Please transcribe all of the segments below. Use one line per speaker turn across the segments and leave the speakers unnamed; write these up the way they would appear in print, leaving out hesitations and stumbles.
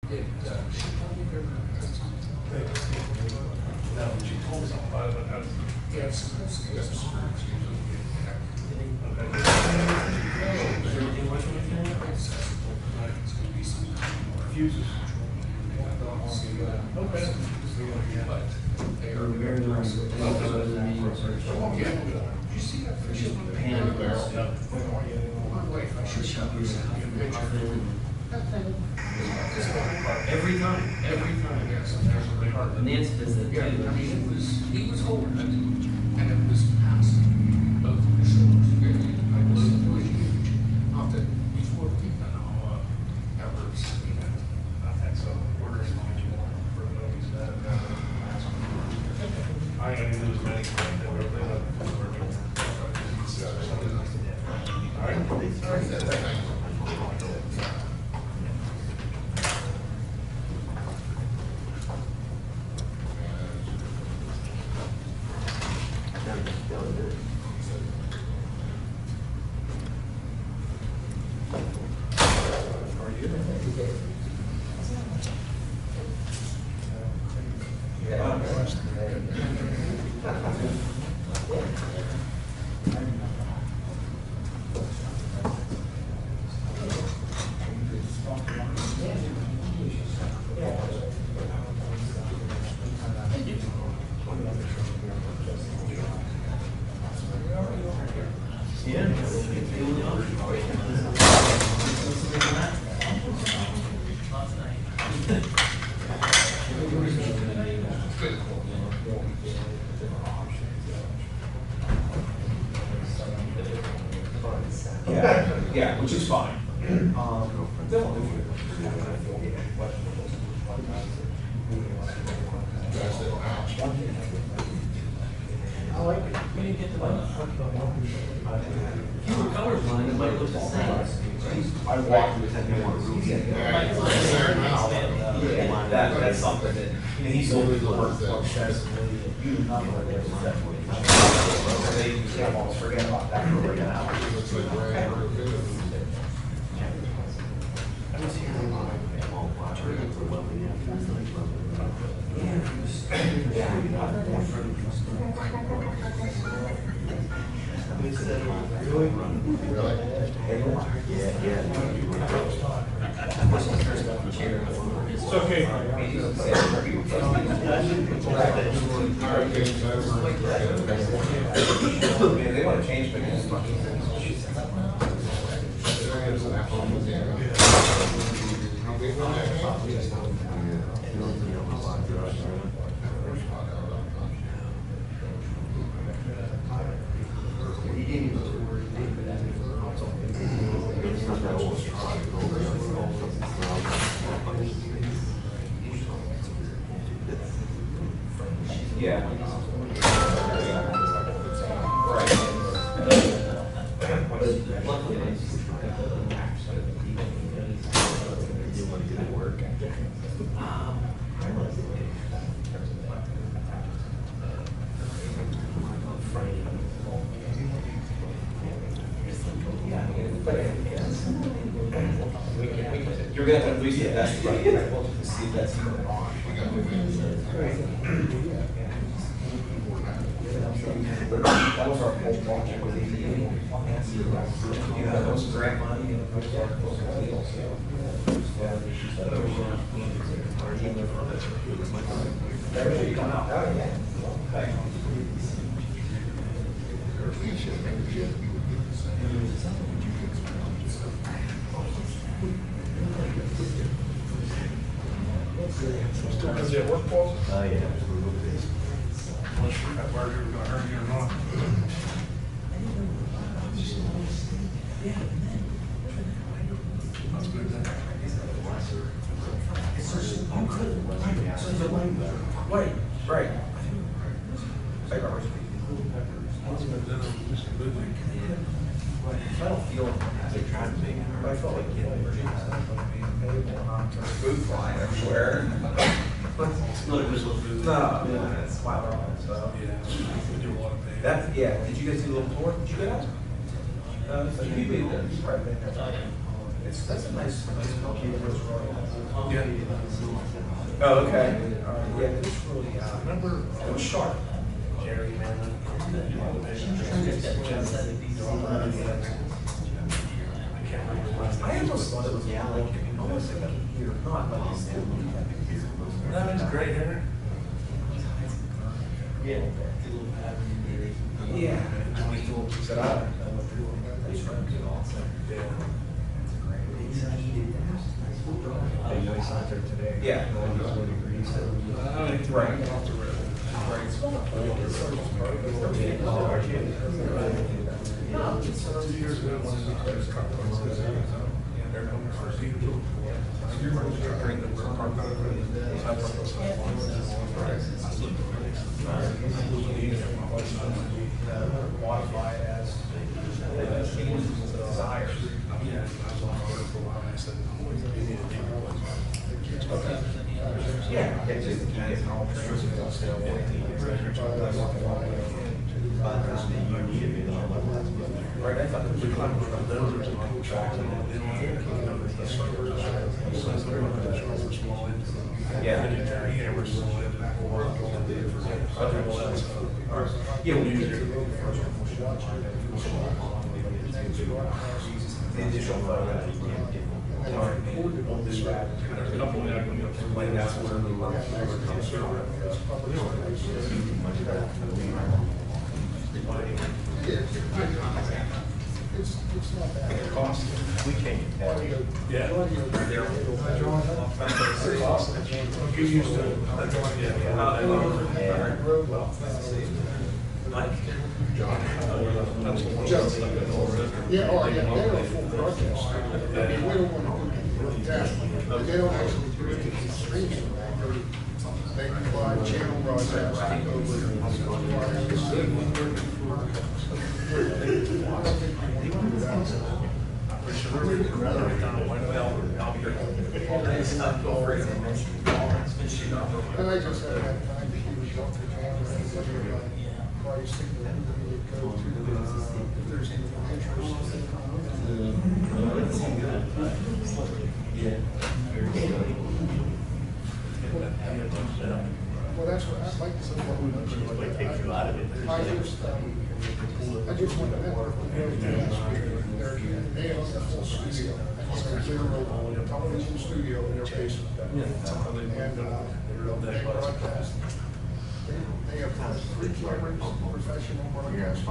She told me they're not.
No, she told us about it, but that's.
Yeah, it's supposed to. It's supposed to.
Okay.
It's gonna be some kind of
Fuses.
Okay. But they are very nice. Oh, yeah. Did you see that picture of the pan? My wife, I should show you a picture. That thing.
Every time.
Yes, and there's a big heart.
Nancy does that
Yeah, I
too.
mean, he was holding it, and it was past both the shoulders. I believe it was huge. Not that before people know, ever seen it.
I think so. Order as much you want for movies that. I ain't gonna do as many. All right.
Yeah, which is fine.
I like it. We didn't get the money. If you were colorblind, it might look the same.
I walked with him in one room. That's something that, and he's always the work that says, you do not know what it is. They almost forget about that for right now.
It's okay.
They want to change, but it's fucking. Yeah. You're gonna have to at least investigate, to see if that's even on. That was our whole project with ADA. You know, that was grant money and. Everybody come out. Oh, yeah. Okay.
Still gonna be at work, Paul?
Oh, yeah.
Unless that burger was gonna hurt you or not. That's good then.
Right, right. I don't feel they're trying to make it. I felt like food flying everywhere.
Not a visual food.
No, that's wild. So
Yeah, we do a lot of things.
that's yeah. Did you guys do a little tour? Did you get out? So you probably been there. That's a nice.
Yeah.
Oh, okay. Yeah, it's really,
Remember,
it was sharp.
Jerry, man.
I almost thought it was like, almost like a year, not like this.
That is great hair.
Yeah.
Yeah. Said I. Yeah. Right. Modify it as desired. Yeah, it's just depends how right, I thought it was yeah. The initial photo. Like that's where we were.
It's not bad.
Cost.
We changed that.
Yeah. Get used to it.
Mike?
Yeah, oh, yeah, they're a full broadcast. I mean, we don't want to do that. But they don't actually do anything streaming. They provide channel broadcasting And I just haven't had time to use up the camera and price that we would go to if there's any interest. Well, that's what I'd like to say. Take you out of it. I just went to network with them last week. They have a full studio. It's a zero television studio in their basement. And they broadcast. They have 3 cameras, professional broadcasters.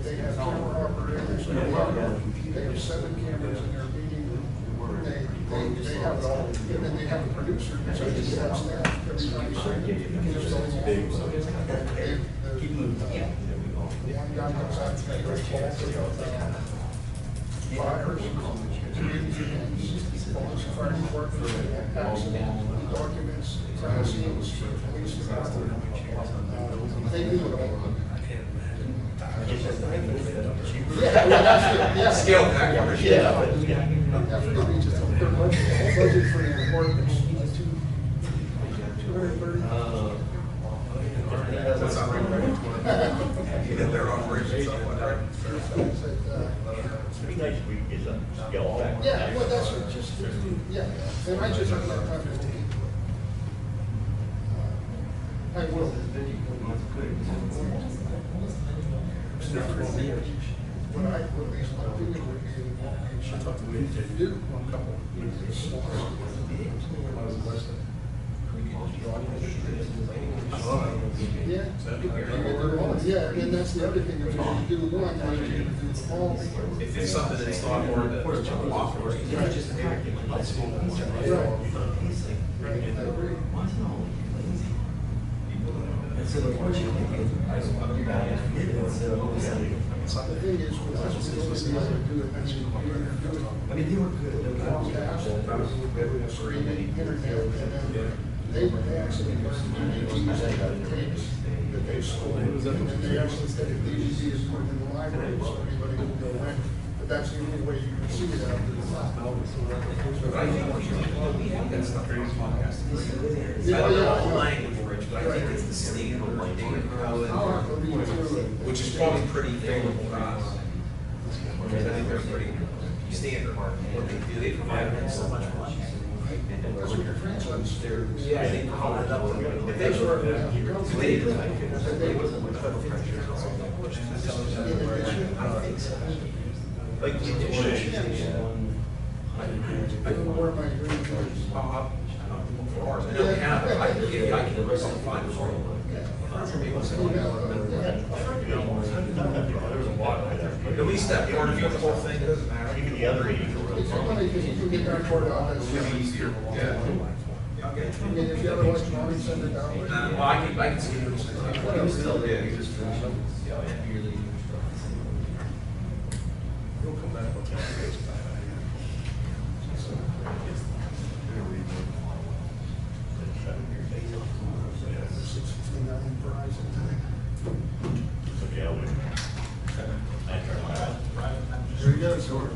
They have camera operators. They have 7 cameras in their meeting. They have it all. And then they have a producer. So they just have staff. Keep moving. One guy comes out and makes fires, community events, police, fire department, accident, documents, crime scenes, police department. They do it all. Yeah, well, that's it, yeah.
Scale back.
Yeah. Their budget for the departments, 230.
That's not right. Yeah, their operations up right.
It'd be nice if we could get some scale back.
Yeah, well, that's what just, yeah, and I just have that time to. I will. What I, what at least my opinion would be, do one couple. Yeah, yeah, and that's the other thing, if you do one, then you do them all.
If it's something that's not more than a off or
Right. I agree. The thing is, with us, we always be able to do it, that's what we're gonna do it.
I mean, they were good.
Broadcast, streaming, internet, and then they would actually tapes that they stole, and then they actually take a DVD and put it in the library, so anybody can go in. But that's the only way you can see it out there.
I think that's not very podcast.
Yeah,
I don't know
yeah,
all
yeah.
language, Rich, but I think it's the standard language.
I'll have to read through it.
Which is probably pretty favorable to us. Because I think they're pretty standard. What they do, they provide them so much money.
That's what your friends want.
Yeah, they provide it up. If they were, if they did like it, they wasn't with federal pressure. I think so. Like the initial.
I don't know where my agreement is.
I don't have it. I can rest on fine for you. At least that part of the whole thing doesn't matter.
Even the other 80
It's funny because you can get down toward the office.
It'd be easier. Yeah.
I mean, if you otherwise want to send it down.
Well, I can see it. Still, yeah, you just.
We'll come back with that.
$6.59 Verizon.
Yeah, we. I turn my eye.
There you go, so.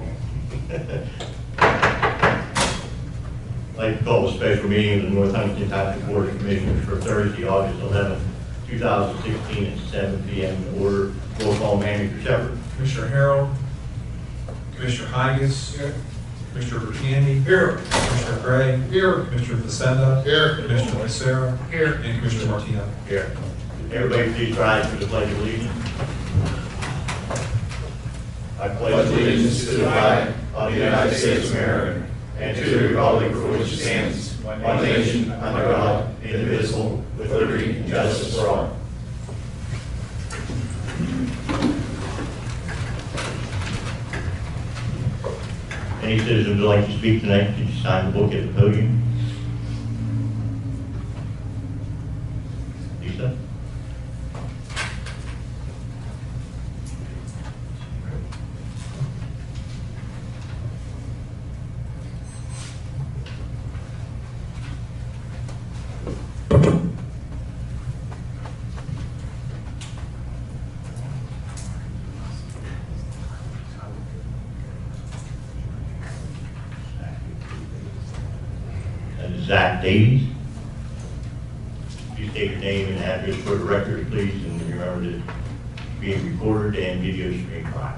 I'd like to call a special meeting of the North Huntington Township Board of Commissioners for Thursday, August 11th, 2016 at 7 p.m. to order. Roll call, Manager Shepherd.
Commissioner Harrell, Commissioner Higas, Commissioner Bertani. Here. Commissioner Gray.
Here.
Commissioner Pacenda.
Here.
Commissioner Becerra. Here. And Commissioner Martina.
Here. Everybody please rise for the pledge of allegiance. I pledge allegiance to the flag of the United States of America and to the republic for which it stands, one nation, under God, indivisible, with liberty and justice for all. Any citizens would like to speak tonight, could you sign the book at the podium? Lisa? Zach Davies. Please state your name and address for the record, please, and remember that being recorded and video streamed live.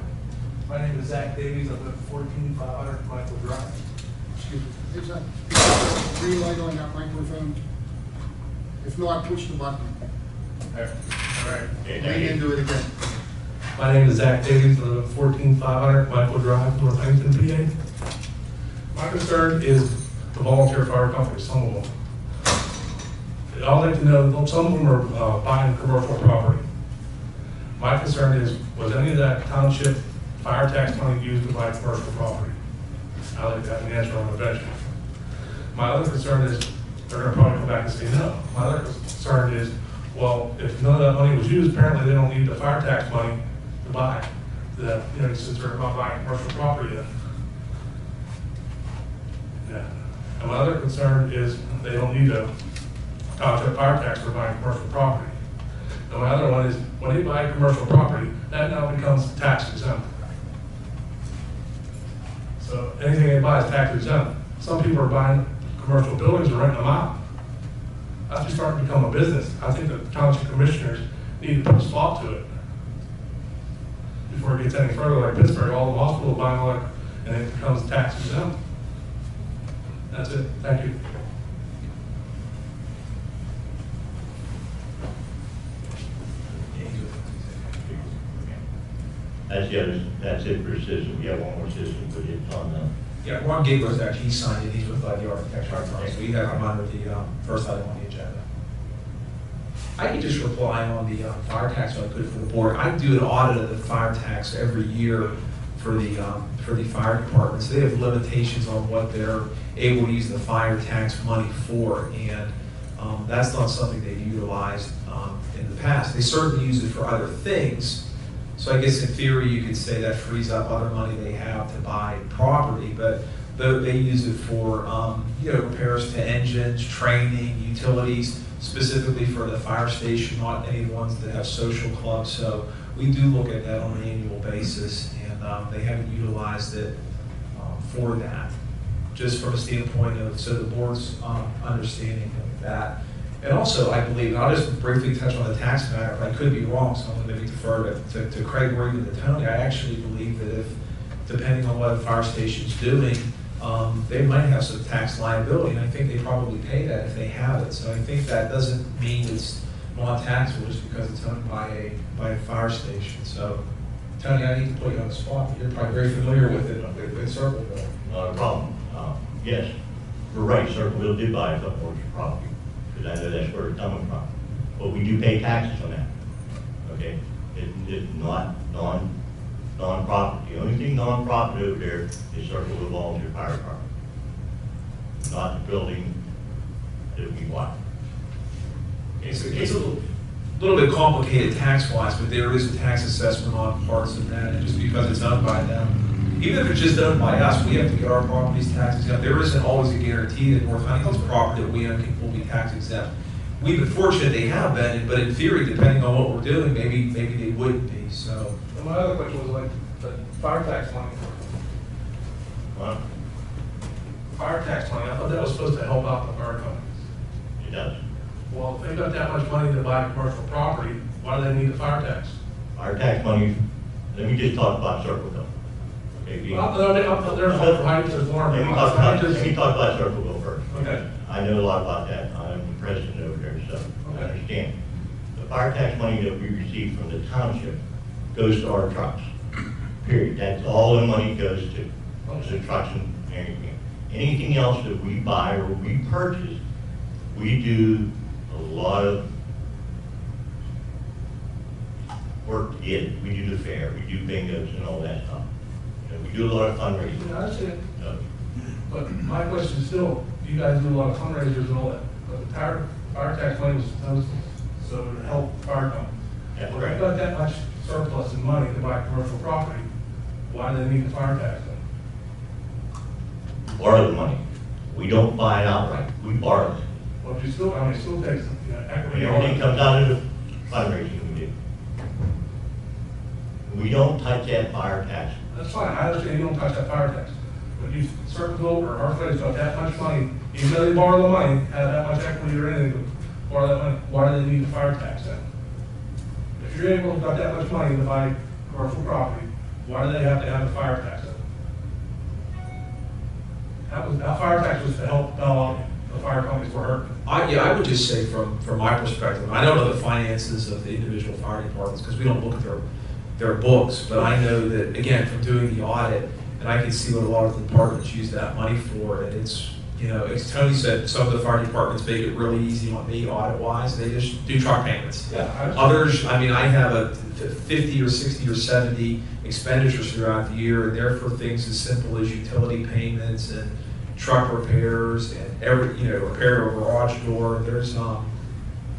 My name is Zach Davies. I live at 14500 Michael Drive.
Excuse me. Is that green light on that microphone? If not, push the button.
All right.
Okay,
Lean
thank you.
into it again.
My name is Zach Davies. I live at 14500 Michael Drive, North Huntington, PA. My concern is the volunteer fire companies, some of them. I'd like to know, some of them are buying commercial property. My concern is, was any of that township fire tax money used to buy commercial property? I'd like to have an answer on the bench. My other concern is, they're gonna probably come back and say no. My other concern is, well, if none of that money was used, apparently they don't need the fire tax money to buy that, since they're not buying commercial property yet. Yeah. And my other concern is they don't need a township fire tax for buying commercial property. And my other one is when they buy commercial property, that now becomes tax exempt. So anything they buy is tax exempt. Some people are buying commercial buildings and renting them out. That's just starting to become a business. I think the township commissioners need to put a stop to it before it gets any further. Like Pittsburgh, all the hospitals buying all that, and it becomes tax exempt. That's it. Thank you.
That's it for citizen. We have one more citizen, but it's on the.
Yeah, Ron Gabler's actually, he signed it, he's with the architecture firm, so he had him under the first item on the agenda. I can just reply on the fire tax when I put it for the board. I do an audit of the fire tax every year for the fire departments. They have limitations on what they're able to use the fire tax money for, and that's not something they've utilized in the past. They certainly use it for other things. So I guess in theory, you could say that frees up other money they have to buy property, but they use it for repairs to engines, training, utilities, specifically for the fire station, not any ones that have social clubs. So we do look at that on an annual basis, and they haven't utilized it for that, just from a standpoint of, so the board's understanding of that. And also, I believe, and I'll just briefly touch on the tax matter, but I could be wrong, so I'm going to maybe defer to Craig or even to Tony. I actually believe that if depending on what a fire station's doing, they might have some tax liability, and I think they probably pay that if they have it. So I think that doesn't mean it's non-taxable just because it's owned by a fire station. So, Tony, I need to put you on the spot, but you're probably very familiar with it, with Circleville.
Not a problem. Yes, we're right, Circleville did buy a couple of property, because I know that's where it's coming from. But we do pay taxes on that, okay? It's not non-profit. The only thing non-profit over there is Circleville Volunteer Fire Department, not the building that we want.
It's a little bit complicated tax-wise, but there is a tax assessment on parts of that, and just because it's owned by them. Even if it's just owned by us, we have to get our properties tax exempt. There isn't always a guarantee that North Honeycomb's property that we own will be tax exempt. We've been fortunate they have been, but in theory, depending on what we're doing, maybe they wouldn't be, so.
And my other question was like, the fire tax money.
Well,
Fire tax money, I thought that was supposed to help out the fire companies.
it does.
Well, if they've got that much money to buy commercial property, why do they need the fire tax?
Our tax money, let me just talk about Circleville. Okay,
Well, there's one for Huntington Farm.
let me talk about Circleville first.
Okay.
I know a lot about that. I'm the president over there, so I
Okay.
understand. The fire tax money that we receive from the township goes to our trucks, period. That's all the money goes to the trucks and everything. Anything else that we buy or we purchase, we do a lot of work to get it. We do the fair, we do bingos and all that stuff. You know, we do a lot of fundraising.
I understand,
So,
but my question is still, you guys do a lot of fundraisers and all that, but the fire tax money was supposed to, so to help fire companies.
Yeah,
Well, if
correct.
you've got that much surplus in money to buy commercial property, why do they need the fire tax then?
Borrow the money. We don't buy it outright, we borrow it.
Well, if you still, I mean, it still takes, equity.
Everything comes out of the fundraising we do. We don't touch that fire tax.
That's fine, I understand you don't touch that fire tax, but you, Circleville or Hartford's got that much money, even though they borrow the money, have that much equity or anything, to borrow that money, why do they need the fire tax then? If you're able to got that much money to buy commercial property, why do they have to have a fire tax then? That fire tax was to help bail out the fire companies were hurt.
I would just say from my perspective, I don't know the finances of the individual fire departments because we don't look at their books, but I know that, again, from doing the audit, and I can see what a lot of the departments use that money for, and it's, as Tony said, some of the fire departments make it really easy on me audit-wise, they just do truck payments.
Yeah.
Others, I mean, I have a 50 or 60 or 70 expenditures throughout the year, and they're for things as simple as utility payments and truck repairs and repair of a garage door. There's,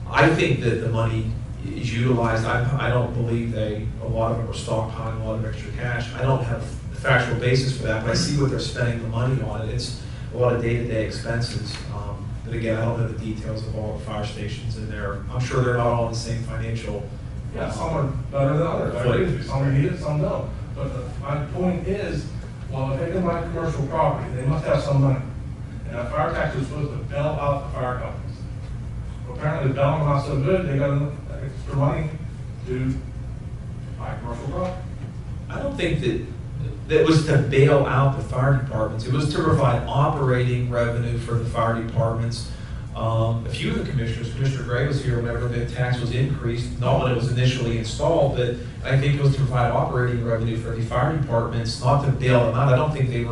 I think that the money is utilized. I don't believe a lot of them are stockpiling a lot of extra cash. I don't have the factual basis for that, but I see what they're spending the money on. It's a lot of day-to-day expenses. But again, I don't know the details of all the fire stations in there. I'm sure they're not all in the same financial.
Yeah, some are better than others, I agree with you, some need it, some don't. But my point is, well, if they can buy commercial property, they must have some money. And that fire tax is supposed to bail out the fire companies. Well, apparently bailing them out so good, they got enough extra money to buy commercial property.
I don't think that was to bail out the fire departments. It was to provide operating revenue for the fire departments. A few of the commissioners, Commissioner Gray was here whenever the tax was increased, not when it was initially installed, but I think it was to provide operating revenue for the fire departments, not to bail them out. I don't think they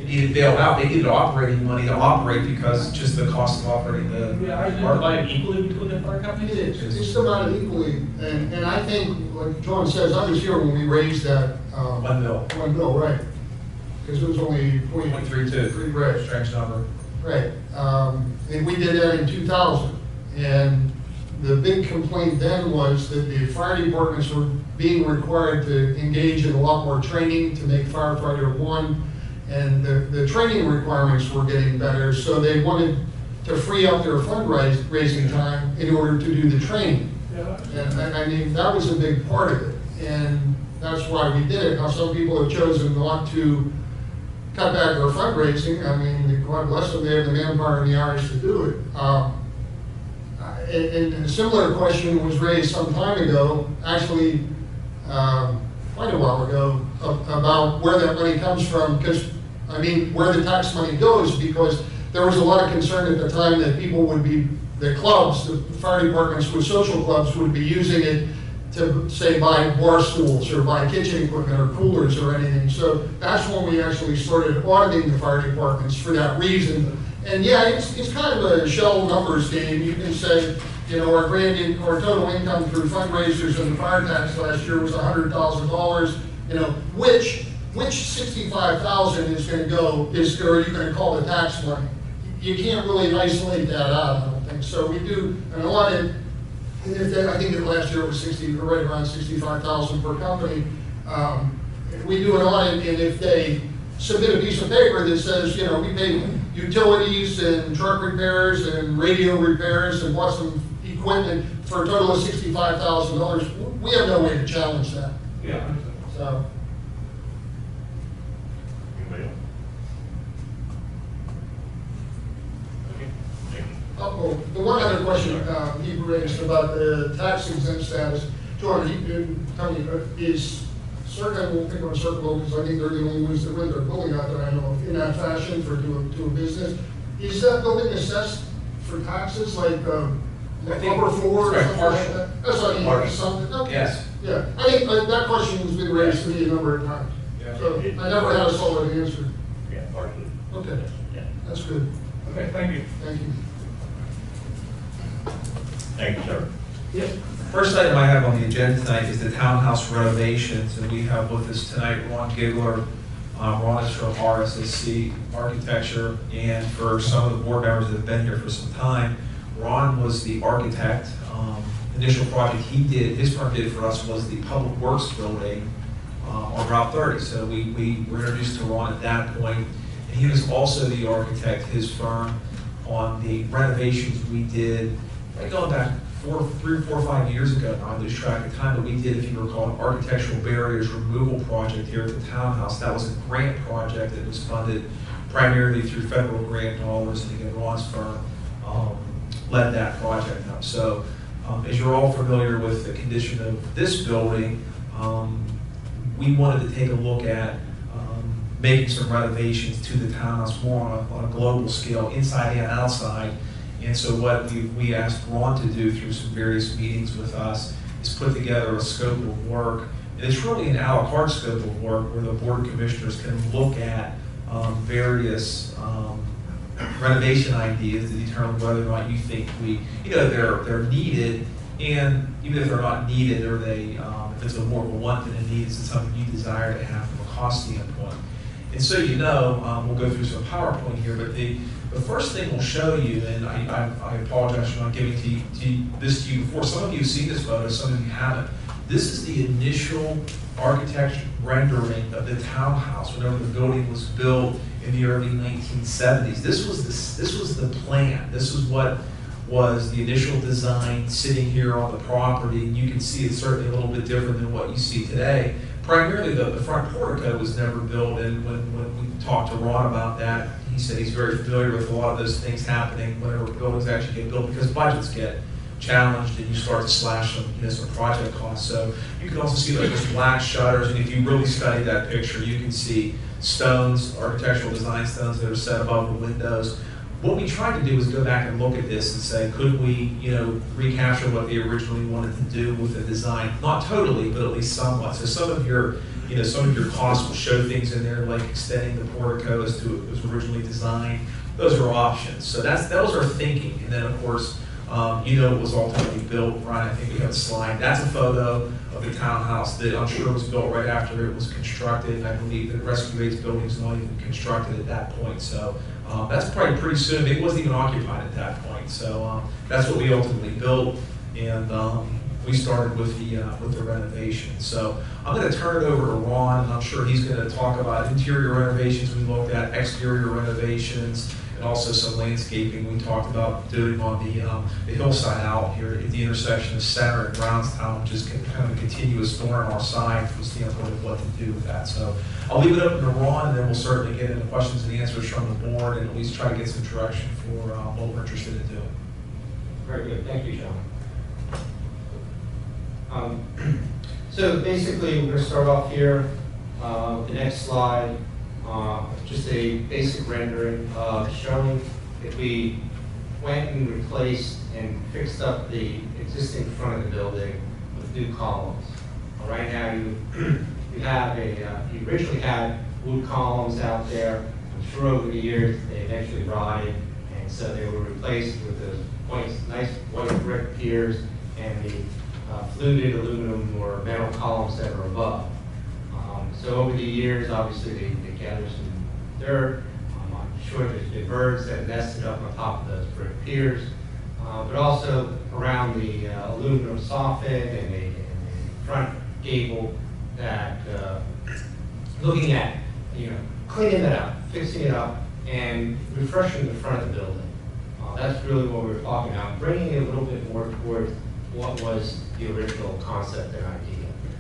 needed bailed out. They needed operating money to operate because just the cost of operating the department.
equally between the fire companies?
It is, it's divided equally, and I think, like John says, I was here when we raised that,
$1 million.
$1 million, right? Because it was only
0.32.
Right.
Strange number.
Right, and we did that in 2000, and the big complaint then was that the fire departments were being required to engage in a lot more training to make firefighter one, and the training requirements were getting better, so they wanted to free up their fundraising time in order to do the training.
Yeah.
And I mean, that was a big part of it, and that's why we did it. Now, some people have chosen not to cut back their fundraising. I mean, God bless them, they have the manpower and the hours to do it. And a similar question was raised some time ago, actually, quite a while ago, about where that money comes from, because, I mean, where the tax money goes, because there was a lot of concern at the time that people would be, the clubs, the fire departments with social clubs would be using it to, say, buy bar stools or buy kitchen equipment or coolers or anything. So that's when we actually started auditing the fire departments for that reason. And yeah, it's kind of a shell numbers game. You can say, you know, our total income through fundraisers and the fire tax last year was $100,000. You know, which 65,000 is going to go, or you're going to call the tax money. You can't really isolate that out, I don't think. So we do an audit. I think that last year it was right around 65,000 per company. We do an audit, and if they submit a piece of paper that says, you know, we pay utilities and truck repairs and radio repairs and bought some equipment for a total of $65,000, we have no way to challenge that.
Yeah.
So.
Anybody else? Okay, thank you.
Oh, the one other question he raised about the tax exempt status, George, you can tell me, is Circa, I won't pick on Circle because I think they're the only ones that rent their building out there, I know of, in that fashion for to a business. Is that building assessed for taxes like upper floor or
it's
something like
partial.
that? That's what I mean,
Partial.
something, okay.
Yes.
Yeah, I think that question has been raised to me a number of times.
Yeah.
So I never had a solid answer.
Yeah, partially.
Okay,
Yeah.
that's good,
Okay, thank you.
thank you.
Thank you, sir.
First item I have on the agenda tonight is the townhouse renovations, and we have with us tonight Ron Giggler. Ron is from RSSC Architecture, and for some of the board members that have been here for some time, Ron was the architect. Initial project he did, his firm did for us was the Public Works building on Route 30. So we were introduced to Ron at that point, and he was also the architect, his firm, on the renovations we did, like going back 3 or 4 or 5 years ago now, I lose track of time, but we did, if you recall, an architectural barriers removal project here at the townhouse. That was a grant project that was funded primarily through federal grant dollars, and again, Ron's firm led that project up. So as you're all familiar with the condition of this building, we wanted to take a look at making some renovations to the townhouse more on a global scale, inside and outside. And so what we asked Ron to do through some various meetings with us is put together a scope of work. And it's really an a la carte scope of work where the board of commissioners can look at various renovation ideas to determine whether or not you think they're needed, and even if they're not needed, or if it's more of a want than a need, it's something you desire to have from a cost standpoint. And so we'll go through some PowerPoint here, but the first thing we'll show you, and I apologize for not giving this to you before. Some of you have seen this photo, some of you haven't. This is the initial architecture rendering of the townhouse whenever the building was built in the early 1970s. This was the plan. This was what was the initial design sitting here on the property. And you can see it's certainly a little bit different than what you see today. Primarily, the front portico was never built, and when we talked to Ron about that, he said he's very familiar with a lot of those things happening whenever buildings actually get built, because budgets get challenged and you start to slash some project costs. So you can also see like those black shutters, and if you really study that picture, you can see stones, architectural design stones that are set above the windows. What we tried to do was go back and look at this and say, could we, recapture what they originally wanted to do with the design? Not totally, but at least somewhat. So some of your costs will show things in there, like extending the portico as to it was originally designed. Those are options. So that was our thinking. And then, of course, it was ultimately built. Brian, I think we have a slide. That's a photo of the townhouse that I'm sure was built right after it was constructed. And I believe the Rescue Aids building was not even constructed at that point. So that's probably pretty soon. It wasn't even occupied at that point. So that's what we ultimately built, and we started with the renovation. So I'm going to turn it over to Ron, and I'm sure he's going to talk about interior renovations we looked at, exterior renovations, and also some landscaping we talked about doing on the hillside out here at the intersection of Center and Brownstown, which is kind of a continuous thorn on our side from the standpoint of what to do with that. So I'll leave it open to Ron, and then we'll certainly get into questions and answers from the board, and at least try to get some direction for what we're interested in doing.
Very good, thank you, John. So basically, we're going to start off here. The next slide, just a basic rendering showing if we went and replaced and fixed up the existing front of the building with new columns. Right now, you have you originally had wood columns out there. I'm sure over the years they eventually rotted, and so they were replaced with the nice white brick piers and the fluted aluminum or metal columns that are above. So over the years, obviously they gathered some dirt. I'm sure there's been birds that nested up on top of those brick piers, but also around the aluminum soffit and the front gable that looking at, cleaning it up, fixing it up, and refreshing the front of the building. That's really what we were talking about, bringing it a little bit more towards what was the original concept and idea.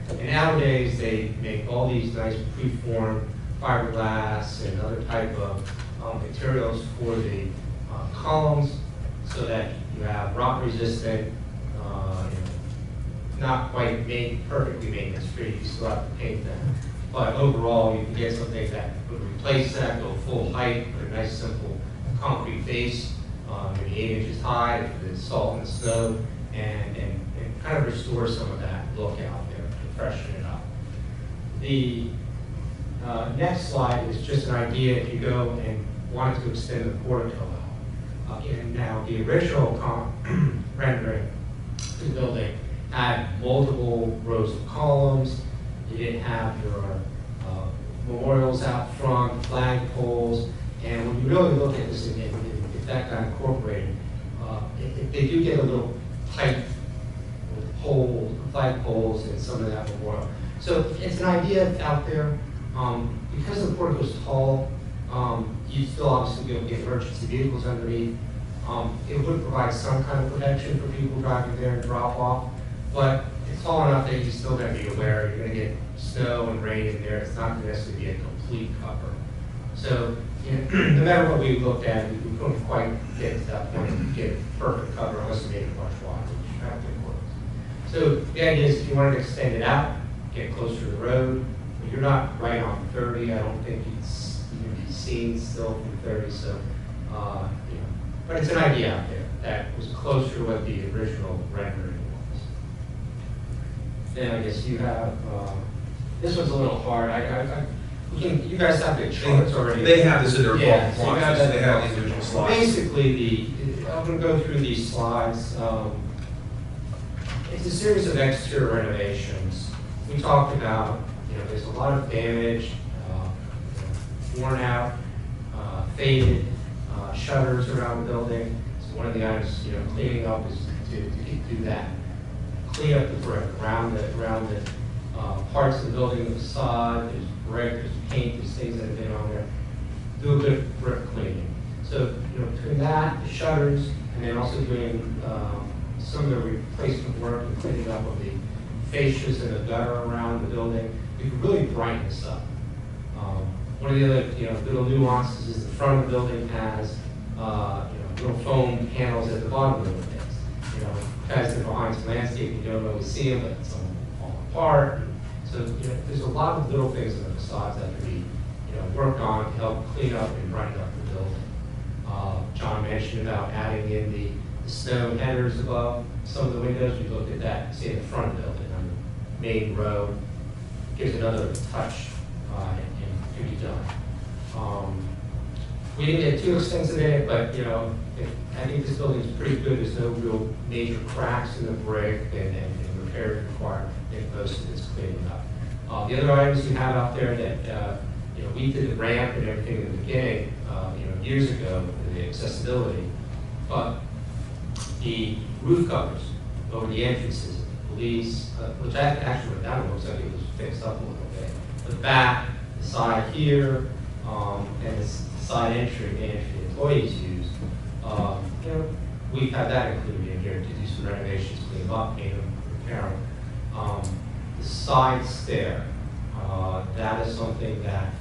And nowadays, they make all these nice preformed fiberglass and other type of materials for the columns so that you have rot resistant, not quite perfectly maintenance-free, you still have to paint them. But overall, you can get something that would replace that, go full height, with a nice simple concrete base, maybe 8 inches high if it's salt and snow, and kind of restore some of that look out there to freshen it up. The next slide is just an idea if you go and wanted to extend the portico out. Again, now the original rendering of the building had multiple rows of columns. You didn't have your memorials out front, flag poles, and when you really look at this, if that got incorporated, they do get a little tight with flag poles and some of that memorial. So it's an idea out there. Because the portico is tall, you still obviously be able to get emergency vehicles underneath. It would provide some kind of protection for people driving there and drop off, but it's tall enough that you're still going to be aware you're going to get snow and rain in there. It's not going to necessarily be a complete cover. So no matter what we looked at, we couldn't quite get to that point and get perfect cover unless we made it much wider, which I don't think works. So the idea is if you wanted to extend it out, get closer to the road, but you're not right on 30. I don't think you'd be seen still from 30. So, but it's an idea out there that was closer to what the original rendering was. Then I guess you have, this one's a little hard. You guys have the charts already.
They have this in their
Yeah,
bulk
so you
blocks,
have that-
they have individual slides.
Basically, I'm going to go through these slides. It's a series of exterior renovations. We talked about, there's a lot of damage, worn out, faded shutters around the building. So one of the items, cleaning up is to do that. Clean up the brick around the parts of the building, the facade. There's brick, there's paint, there's things that have been on there. Do a good brick cleaning. So, between that, the shutters, and then also doing some of the replacement work and cleaning up of the fascias and the gutter around the building, we could really brighten this up. One of the other, little nuances is the front of the building has, little foam panels at the bottom of the buildings. Guys that are behind some landscape, you don't always see them, but some fall apart. So, there's a lot of little things in the facades that can be, worked on to help clean up and brighten up the building. John mentioned about adding in the snow headers above some of the windows. We looked at that, say, in the front of the building on the main row. Gives another touch and can be done. We didn't get too extensive in it, but I think this building is pretty good. There's no real major cracks in the brick and repairs required. I think most of it's cleaning up. The other items we have out there that we did the ramp and everything in the beginning, years ago for the accessibility, but the roof covers over the entrances, police, which actually went down, looks like it was fixed up a little bit. The back, the side here, and the side entry the employees use. We've had that included in here to do some renovations, clean them up, paint them, repair them. The side stair, that is something that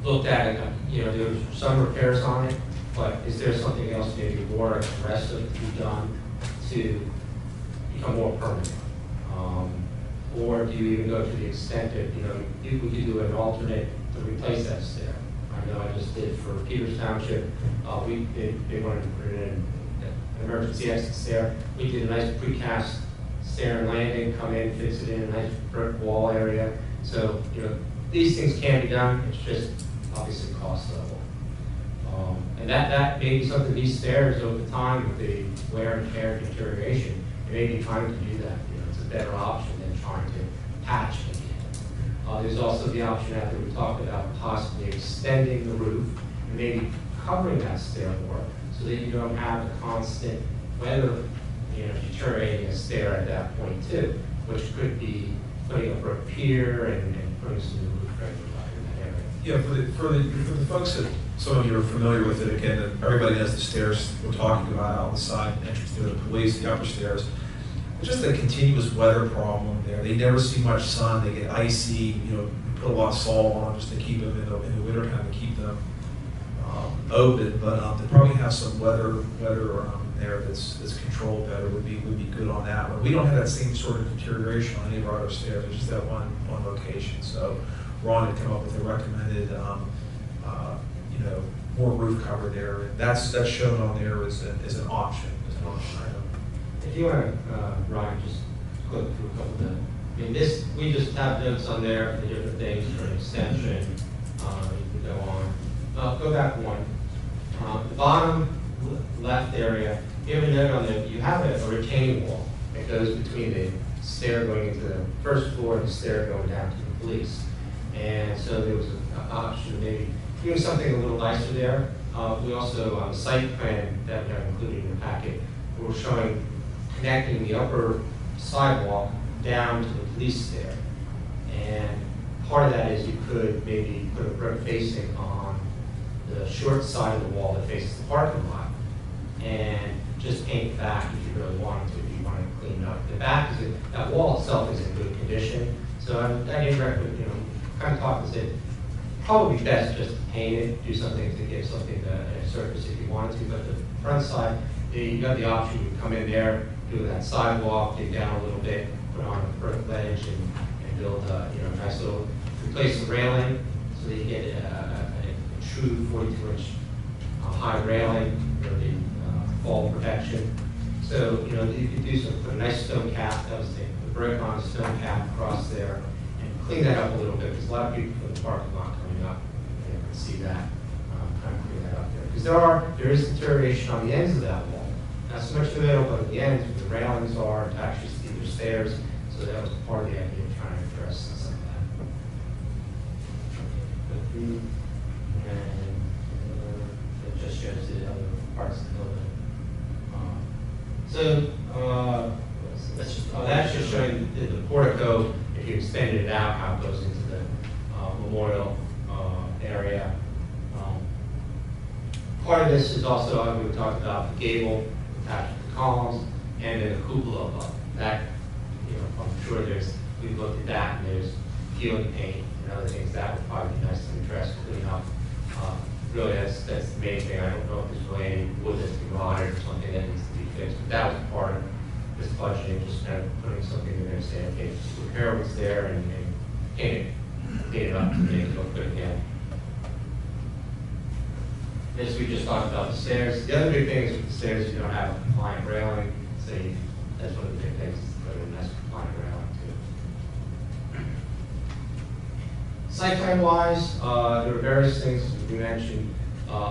looked at, there was some repairs on it, but is there something else maybe more aggressive to be done to become more permanent? Or do you even go to the extent that, we could do an alternate to replace that stair? I know I just did for Peters Township, they wanted to put in an emergency exit stair. We did a nice precast stair and landing, come in, fix it in a nice brick wall area. So, these things can be done, it's just obviously cost level. And that may be something, these stairs over time with the wear and tear and deterioration, it may be time to do that. It's a better option than trying to patch it again. There's also the option after we talked about possibly extending the roof and maybe covering that stair more so that you don't have the constant weather, deteriorating a stair at that point too, which could be putting up a pier and putting some new roof regular in that area.
Yeah, for the folks that some of you are familiar with it, again, everybody knows the stairs we're talking about on the side entrance to the police, the upper stairs. It's just a continuous weather problem there. They never see much sun. They get icy. You put a lot of salt on them just to keep them in the winter time to keep them open. But they probably have some weather there that's controlled better. Would be good on that one. We don't have that same sort of deterioration on any of our other stairs. It's just that one location. So Ron had come up with a recommended more roof cover there. And that's shown on there as an option item.
If you want to, Ryan, just click through a couple of them. We just have notes on there for the different things for an extension. You can go on. Go back one. The bottom left area, you have a note on there, you have a retaining wall that goes between the stair going into the first floor and the stair going down to the police. And so there was an option of maybe doing something a little nicer there. We also, on the site plan that we have included in the packet, we're showing connecting the upper sidewalk down to the police stair. And part of that is you could maybe put a brick facing on the short side of the wall that faces the parking lot and just paint the back if you really wanted to, if you wanted to clean it up. The back that wall itself is in good condition. So I didn't recommend, kind of talk and said, probably best just to paint it, do something to give something a surface if you wanted to. But the front side, you got the option, you come in there, do that sidewalk, dig down a little bit, put on a brick ledge and build a nice little, replace the railing so that you get a true 42-inch high railing for the fall protection. So, you could do some, put a nice stone cap, that was the brick on a stone cap across there, and clean that up a little bit, because a lot of people from the parking lot coming up, can see that, kind of clean that up there. Because there is deterioration on the ends of that wall. Not so much the middle, but at the ends, where the railings are attached to either stairs, so that was part of the idea of trying to address some of that. Go through, and it just shows the other parts of the building. That's just showing the portico, if you extended it out, how it goes into the memorial area. Part of this is also, we talked about the gable attached to the columns, and then the cupola above. That, I'm sure we've looked at that, and there's peeling paint and other things that would probably be nice to address, clean up. Really, that's the main thing. I don't know if there's really any wood that's been rotted or something that needs to be fixed, but that was part of this budgeting, just kind of putting something in there and saying, okay, repair what's there and paint it up to make it look good again. This, we just talked about the stairs. The other big thing is with the stairs, you don't have a compliant railing, so that's one of the big things, put a nice compliant railing too. Site plan wise, there are various things we mentioned.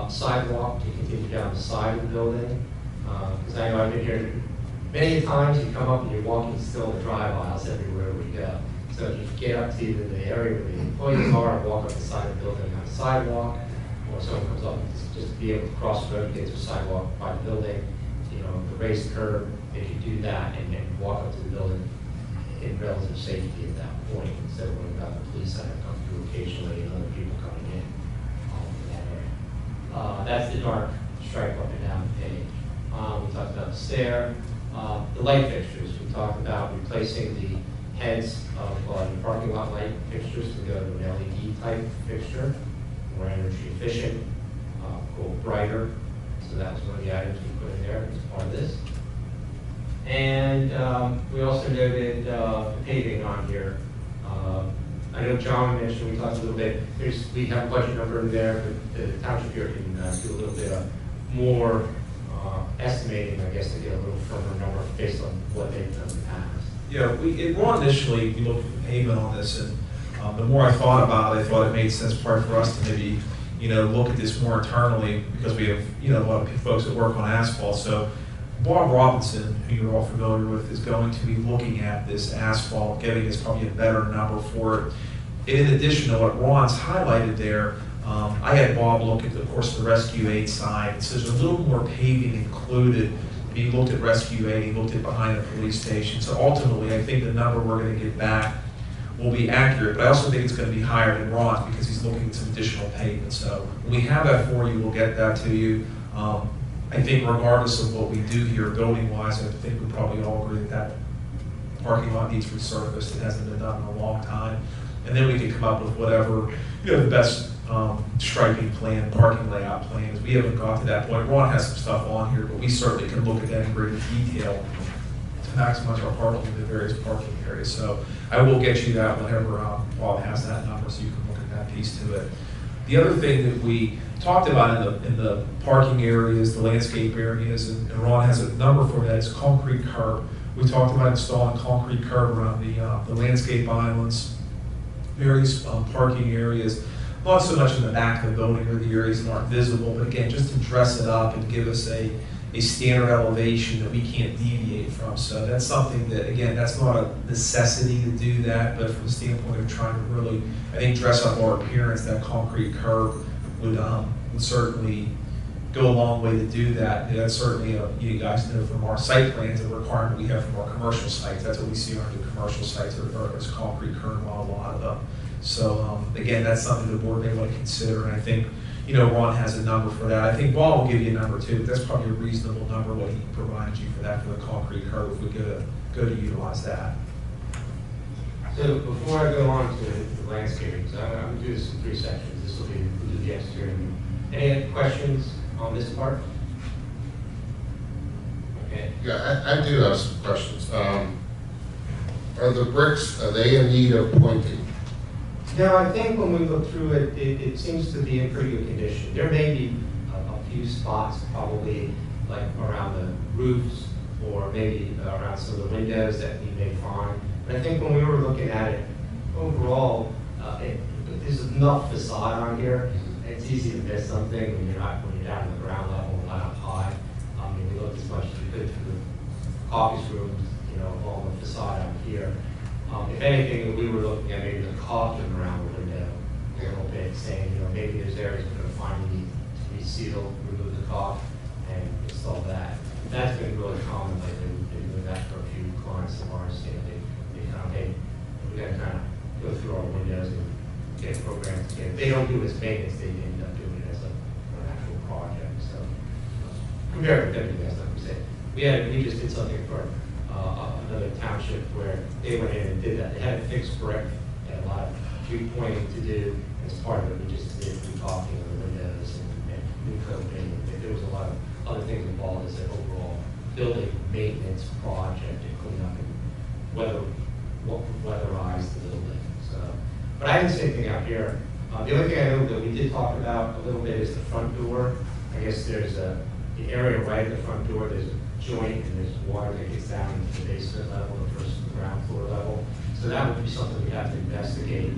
Sidewalk to continue down the side of the building. Because I know I've been here many times, you come up and you're walking still the drive aisles everywhere we go. So if you get up to either the area where the employees are, or walk up the side of the building on the sidewalk, or someone comes up, just be able to cross the road and get to a sidewalk by the building, the raised curb, they could do that and walk up to the building in relative safety at that point, instead of worrying about the police that have come through occasionally and other people coming in that area. That's the dark stripe up and down the page. We talked about the stair. The light fixtures, we talked about replacing the heads of the parking lot light fixtures to go to an LED type fixture, more energy efficient, brighter. So that was one of the items we put in there as part of this. And we also noted the paving on here. I know John mentioned, we talked a little bit, we have a budget number in there, but the township here can do a little bit more estimating, I guess, to get a little firmer number based on what they've done in the past.
Yeah, well, initially, we looked at the payment on this, and the more I thought about it, I thought it made sense part for us to maybe, look at this more internally, because we have, a lot of folks that work on asphalt. So Bob Robinson, who you're all familiar with, is going to be looking at this asphalt, giving us probably a better number for it. In addition to what Ron's highlighted there, I had Bob look at, of course, the Rescue Aid side. So there's a little more paving included. He looked at Rescue Aid, he looked at behind the police station. So ultimately, I think the number we're going to get back will be accurate, but I also think it's going to be higher than Ron's because he's looking at some additional pavement. So when we have that for you, we'll get that to you. I think regardless of what we do here building-wise, I think we probably all agree that that parking lot needs resurfaced. It hasn't been done in a long time. And then we can come up with whatever, the best striping plan, parking layout plans. We haven't got to that point. Ron has some stuff on here, but we certainly can look at that in greater detail to maximize our parking in the various parking areas. So I will get you that whenever Bob has that number, so you can look at that piece to it. The other thing that we talked about in the parking areas, the landscape areas, and Ron has a number for that, is concrete curb. We talked about installing concrete curb around the landscape islands, various parking areas, not so much in the back of the building or the areas that aren't visible, but again, just to dress it up and give us a standard elevation that we can't deviate from. So that's something that, again, that's not a necessity to do that, but from the standpoint of trying to really, I think, dress up our appearance, that concrete curb would certainly go a long way to do that. That's certainly, you guys know from our site plans, a requirement we have from our commercial sites. That's what we see on the commercial sites, or is concrete curb on a lot of them. So again, that's something the board may want to consider, and I think, Ron has a number for that. I think Bob will give you a number too, but that's probably a reasonable number what he provided you for that, for the concrete curb, if we go to utilize that.
So before I go on to the landscaping, so I'm going to do this in 3 sections. This will be the exterior. Any questions on this part? Okay.
Yeah, I do have some questions. Are the bricks, are they in need of pointing?
No, I think when we look through it, it seems to be in pretty good condition. There may be a few spots, probably like around the roofs or maybe around some of the windows that we may find. But I think when we were looking at it, overall, there's enough facade on here. It's easy to miss something when you're down on the ground level and not up high. We looked as much as we could through the office rooms, along the facade out here. If anything, we were looking at maybe the caulking around the window a little bit, saying, maybe there's areas we're going to find we need to reseal, remove the caulk, and install that. That's been really common lately. We've been doing that for a few clients of ours. They kind of, hey, we got to kind of go through our windows and get programs together. They don't do it as maintenance, they end up doing it as an actual project. So compared to everything else, like we said, we just did something for another township where they went in and did that. They had a fixed brick and a lot of repointing to do. As part of it, we just did caulking of the windows and new coping. There was a lot of other things involved as an overall building maintenance project to clean up and weatherize the building. So, but I didn't see anything out here. The only thing I know that we did talk about a little bit is the front door. I guess there's the area right at the front door. There's a joint and there's water that gets down into the basement level, the first ground floor level. So that would be something we have to investigate.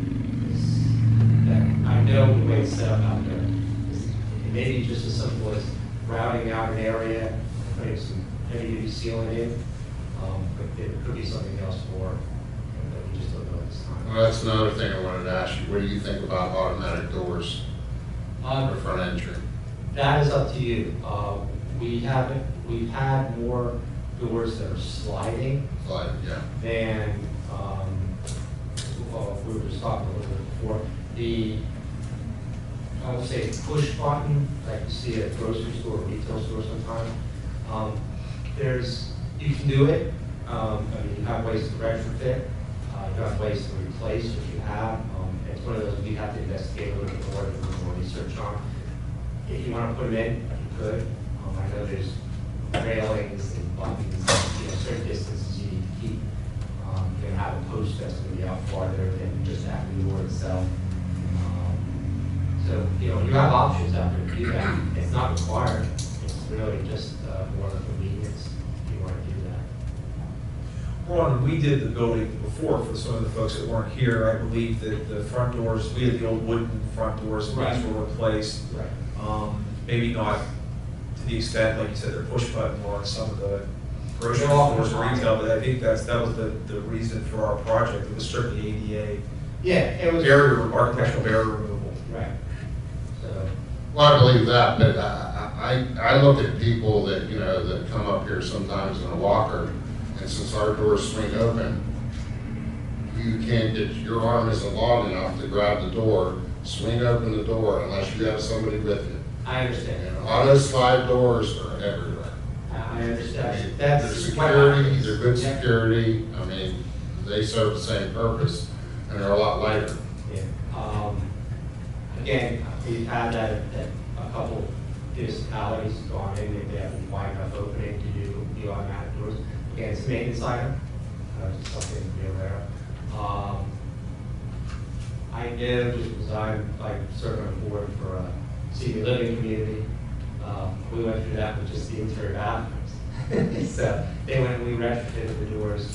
I know the way it's set up out there. It may be just as simple as routing out an area, putting some heavy-duty sealing in, but there could be something else more that we just don't know at this time.
Well, that's another thing I wanted to ask you. What do you think about automatic doors for front entry?
That is up to you. We've had more doors that are sliding
Yeah.
than, we were just talking a little bit before, I would say push button, like you see at a grocery store or retail store sometimes. You can do it. You have ways to retrofit. You have ways to replace what you have. It's one of those we have to investigate a little bit more, research on. If you want to put them in, you could. I know there's railings and buttons, certain distances you need to keep. You know, have a post that's going to be out farther than just after the door itself. So, you know, you have options out there to do that. It's not required. It's really just more of a convenience if you want to do that.
Ron, we did the building before for some of the folks that weren't here. I believe that the front doors, we had the old wooden front doors, and these were replaced.
Right.
Maybe not to the extent, like you said, they're push button more on some of the grocery
They're all
stores or
fine.
retail, but I think that was the reason for our project. It was strictly ADA,
Yeah, it was.
architectural barrier removal.
Right. So,
Well, I believe that, but I look at people that, you know, that come up here sometimes in a walker, and since our doors swing open, you can't get, your arm isn't long enough to grab the door, swing open the door unless you have somebody with you.
I understand.
And auto slide doors are everywhere.
I understand.
They're
That's
security, they're good security, I mean, they serve the same purpose, and they're a lot lighter.
Yeah. Again, we've had that at a couple municipalities gone in, they have a wide enough opening to do the automatic doors. Again, it's a maintenance item, just something to be aware of. I know just because I'm like serving on board for a senior living community, we went through that with just the interior bathrooms. So they went, we retrofitted the doors,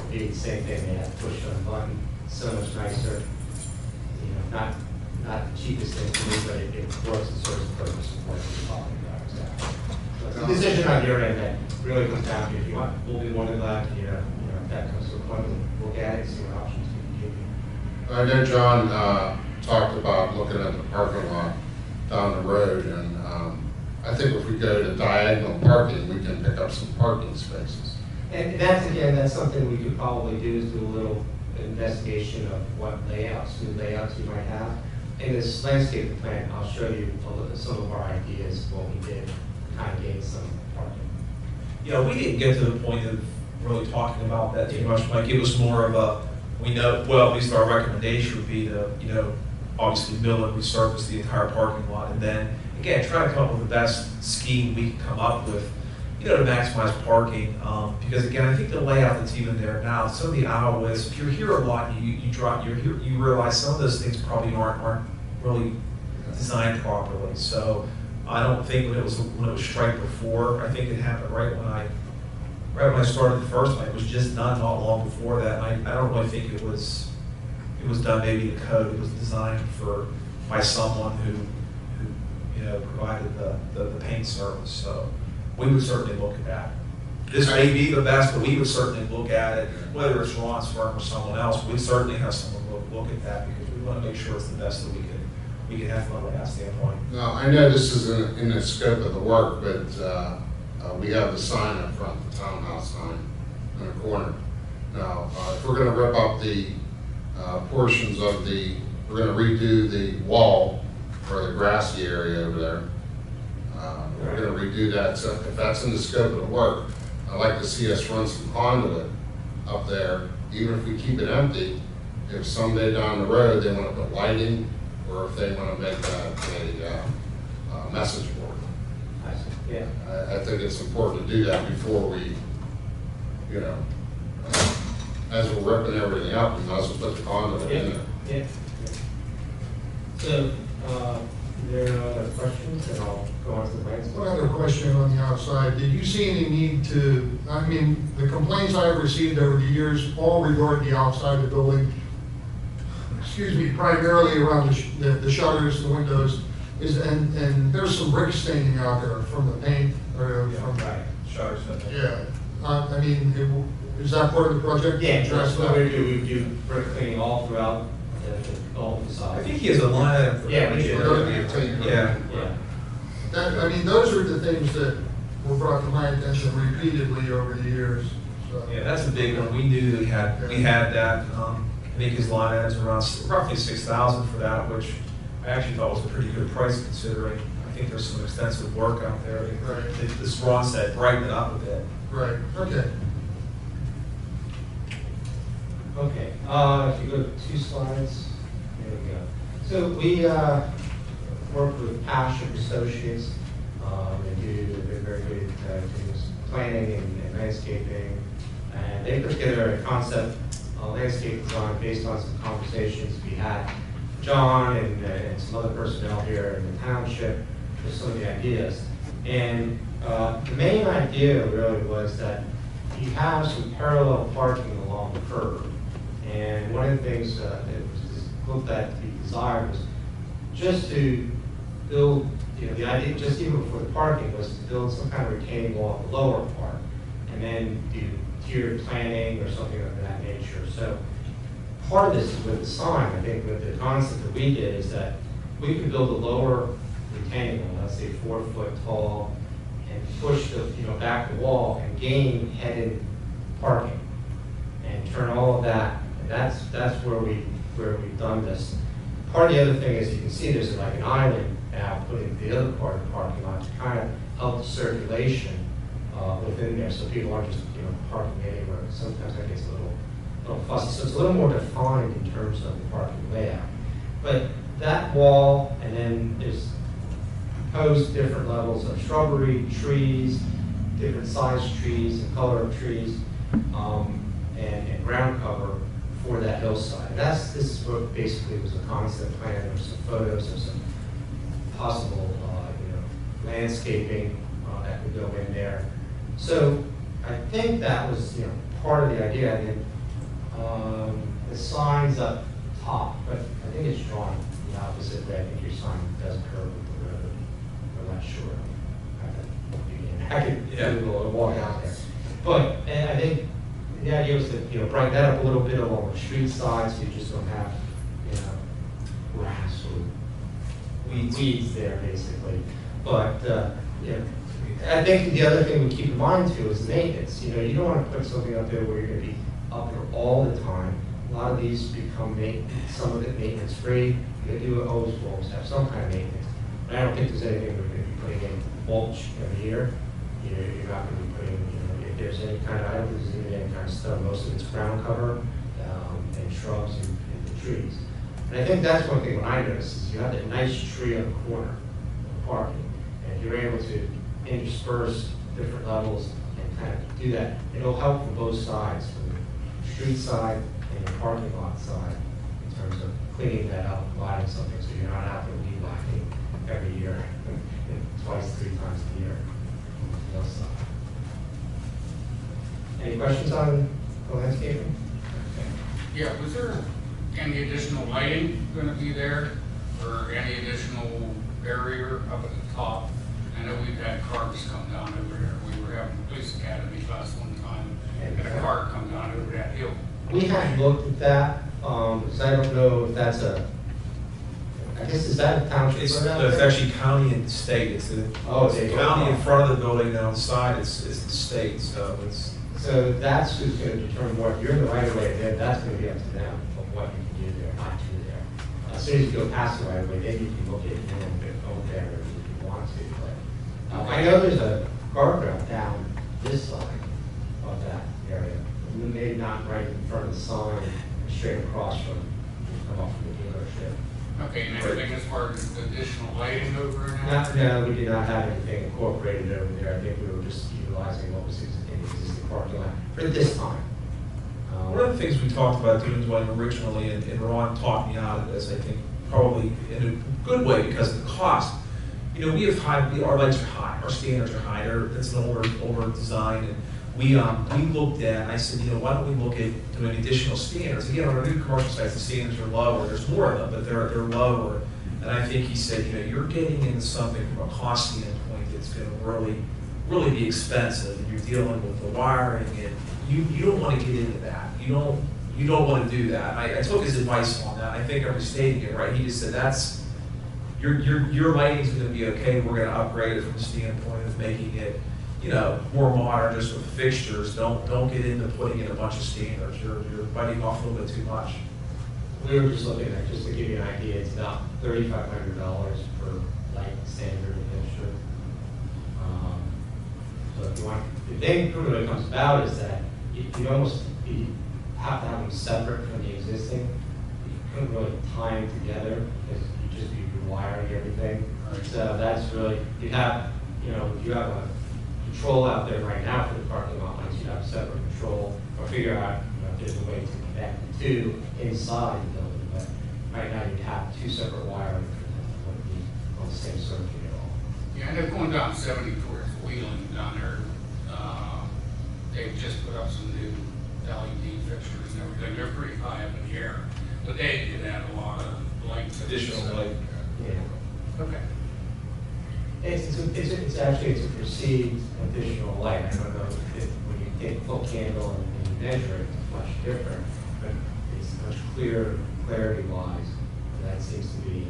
did the same thing, they had to push on a button, so much nicer. You know, not the cheapest thing to do, but it works and serves the purpose of what we're talking about. So it's a decision on your end that really comes down to if you want, we'll be more than glad to, if that comes to a point, we'll look at it and see what options we can give you.
I know John talked about looking at the parking lot down the road, and I think if we go to diagonal parking, we can pick up some parking spaces.
And that's, again, that's something we could probably do, is do a little investigation of what layouts, new layouts you might have. In this landscape plan, I'll show you some of our ideas, what we did, kind of gain some parking.
You know, we didn't get to the point of really talking about that too much, Mike. It was more of a, we know, well, at least our recommendation would be to, obviously mill and resurface the entire parking lot, and then, again, try to come up with the best scheme we can come up with, to maximize parking. Because again, I think the layout that's even there now, some of the aisle widths, if you're here a lot, you realize some of those things probably aren't really designed properly. So I don't think when it was striped before, I think it happened right when I started the first one. It was just done not long before that. And I don't really think it was done maybe to code. It was designed by someone who provided the paint service. So we would certainly look at that. This may be the best, but we would certainly look at it, whether it's Ron's firm or someone else. We'd certainly have someone look at that, because we want to make sure it's the best that we can have from a layout standpoint.
Now, I know this isn't in the scope of the work, but we have the sign up front, the townhouse sign in the corner. Now, if we're going to rip up the portions of we're going to redo the wall or the grassy area over there. We're going to redo that. So if that's in the scope of the work, I'd like to see us run some conduit up there, even if we keep it empty. If someday down the road they want to put lighting, or if they want to make that a message board.
I see. Yeah.
I think it's important to do that before we, as we're ripping everything up, we might as well put the conduit in there.
Yeah. So, there are other questions, and I'll go on to the next
One
one.
other question on the outside. Did you see any need to, the complaints I've received over the years all regard the outside of the building, primarily around the shutters, the windows, and there's some brick staining out there from the paint, or from,
Right.
Shutters.
yeah. Is that part of the project?
Yeah,
Address
that's what
that?
we do brick cleaning all throughout all the
I
sides.
think he has a line item for
Yeah,
that.
we do.
Yeah.
Yeah.
Those are the things that were brought to my attention repeatedly over the years, so.
Yeah, that's a big one. We knew that we had that. I think his line items around roughly $6,000 for that, which I actually thought was a pretty good price considering I think there's some extensive work out there.
Right.
This Ron said, brighten it up a bit.
Right, okay.
Okay, if you go to 2 slides, there we go. So we work with Passion Associates. They're very good at doing planning and landscaping, And they put together a concept landscape design based on some conversations we had, John and some other personnel here in the township, with some of the ideas. And the main idea really was that you have some parallel parking along the curb. And one of the things that was looked at to be desired was just to build, the idea, just even for the parking, was to build some kind of retaining wall at the lower part, and then do tiered planning or something of that nature. So part of this is with the sign. I think with the concept that we did is that we could build a lower retaining wall, let's say 4 foot tall, and push the, back the wall and gain head-in parking, and turn all of that. And that's where we've done this. Part of the other thing is you can see there's like an island now putting the other part of the parking lot to kind of help the circulation within there, so people aren't just parking anywhere. Sometimes that gets a little fussy, so it's a little more defined in terms of the parking layout. But that wall, and then there's proposed different levels of shrubbery, trees, different size trees and color of trees, and ground cover for that hillside. And this is what basically was a concept plan. There's some photos of some possible landscaping that could go in there. So I think that was part of the idea. And then the signs up top, but I think it's drawn the opposite way. I think your sign does curve with the road. I'm not sure. I could Google or walk out there. But I think the idea was to brighten that up a little bit along the street side, so you just don't have grass or weeds there basically. But I think the other thing we keep in mind too is maintenance. You don't want to put something up there where you're going to be up there all the time. A lot of these become some of it maintenance free. You always have some kind of maintenance. But I don't think there's anything we're going to be putting in mulch every year. You're not going to be putting, if there's any kind of, I don't think there's even any kind of stuff. Most of it's ground cover and shrubs and the trees. And I think that's one thing when I noticed is you have that nice tree on the corner of parking. And if you're able to intersperse different levels and kind of do that, it'll help from both sides, from the street side and the parking lot side, in terms of cleaning that up, providing something so you're not out there weed whacking every year, twice, 3 times a year. Any questions on the landscaping?
Yeah, was there any additional lighting going to be there, or any additional barrier up at the top? I know we've had cars come down over there. We were having a police academy class one time, and a car come down over that hill.
We haven't looked at that, because I don't know if that's I guess is that a township?
It's
road out there?
actually county and state. It's the county in front of the building, and on the side it's the state.
So that's who's going to determine what you're in the right of way. Then that's going to be up to them of what you can do there, not do there. As soon as you go past the right of way, then you can look at it a little bit over there if you want to. But I know there's a guardrail down this side of that area, maybe not right in front of the sign, straight across from come off from the dealership.
Okay, and anything as far as additional lighting over there?
No, we did not have anything incorporated over there. I think we were just utilizing what was in the existing parking lot for this time.
One of the things we talked about doing originally, and Ron talked me out of this, I think probably in a good way because of the cost. We have our lights are high, our standards are high. That's an older design, and we looked at. I said, why don't we look at doing additional standards? Again, on our new commercial sites, the standards are lower. There's more of them, but they're lower. And I think he said, you're getting into something from a cost standpoint that's going to really be expensive. And you're dealing with the wiring, and you don't want to get into that. You don't want to do that. I took his advice on that. I think I'm stating it right. He just said your lighting's going to be okay. We're going to upgrade it from the standpoint of making it, more modern, just with fixtures. Don't get into putting in a bunch of standards. You're biting off a little bit too much.
We were just looking at, just to give you an idea, it's about $3,500 per light standard fixture. So if you want, the thing that comes about is that you have to have them separate from the existing. You couldn't really tie them together because you'd be wiring everything. Right. So that's really, if you have patrol out there right now for the parking lot, once you have separate patrol, or figure out, if there's a way to connect the two inside the building, but right now you have two separate wiring that would be on the same circuit at all.
Yeah, and they're going down 70 towards Wheeling down there. They've just put up some new LED fixtures and everything. They're pretty high up in the air, but they did add a lot of light.
Additional light.
Yeah.
Okay.
It's actually a perceived additional light. I don't know if when you take a full candle and you measure it, it's much different, but it's much clearer, clarity-wise. That seems to be,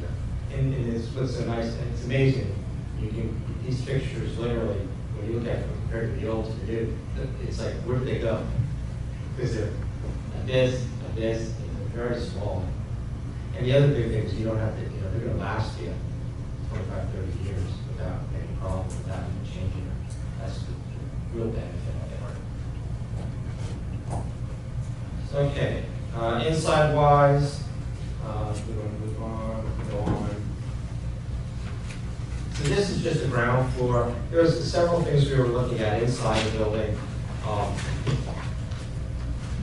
and it's what's so nice. It's amazing. You can these fixtures literally, when you look at them compared to the old to do, it's like where did they go? Because they're this, and they're very small. And the other big thing is you don't have to, they're going to last you 25, 30 years without any problem, without even changing it. That's the real benefit of it. Okay, inside wise, we're going to move on, go on. So this is just the ground floor. There's several things we were looking at inside the building.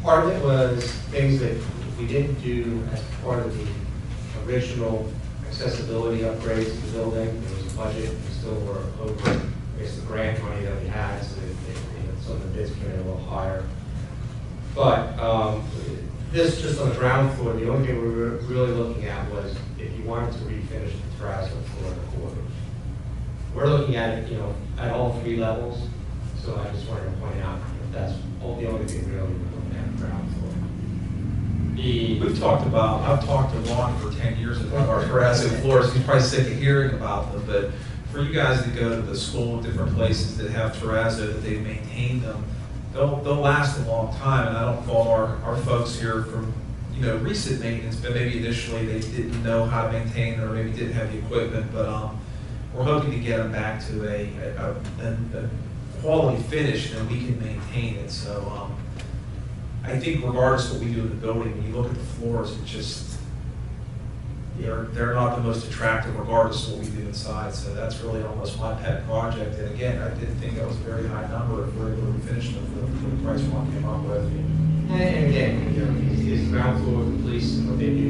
Part of it was things that we didn't do as part of the original accessibility upgrades to the building. There was a budget, we still were over, I guess, the grant money that we had, so that some of the bids came in a little higher. But this, just on the ground floor, the only thing we were really looking at was if you wanted to refinish the terrazzo floor in the corners. We're looking at it, at all 3 levels, so I just wanted to point out that that's the only thing really we're looking at the ground floor.
I've talked to Ron for 10 years about our terrazzo floors. He's probably sick of hearing about them, but for you guys that go to the school and different places that have terrazzo, that they maintain them, they'll last a long time. And I don't fault our folks here from recent maintenance, but maybe initially they didn't know how to maintain or maybe didn't have the equipment. But we're hoping to get them back to a quality finish, and we can maintain it. So I think regardless of what we do in the building, when you look at the floors, it just, they're not the most attractive regardless of what we do inside. So that's really almost my pet project. And again, I didn't think that was a very high number if we're able to refinish them for the price Ron came up with.
And again, it's ground floor with the police and what they do,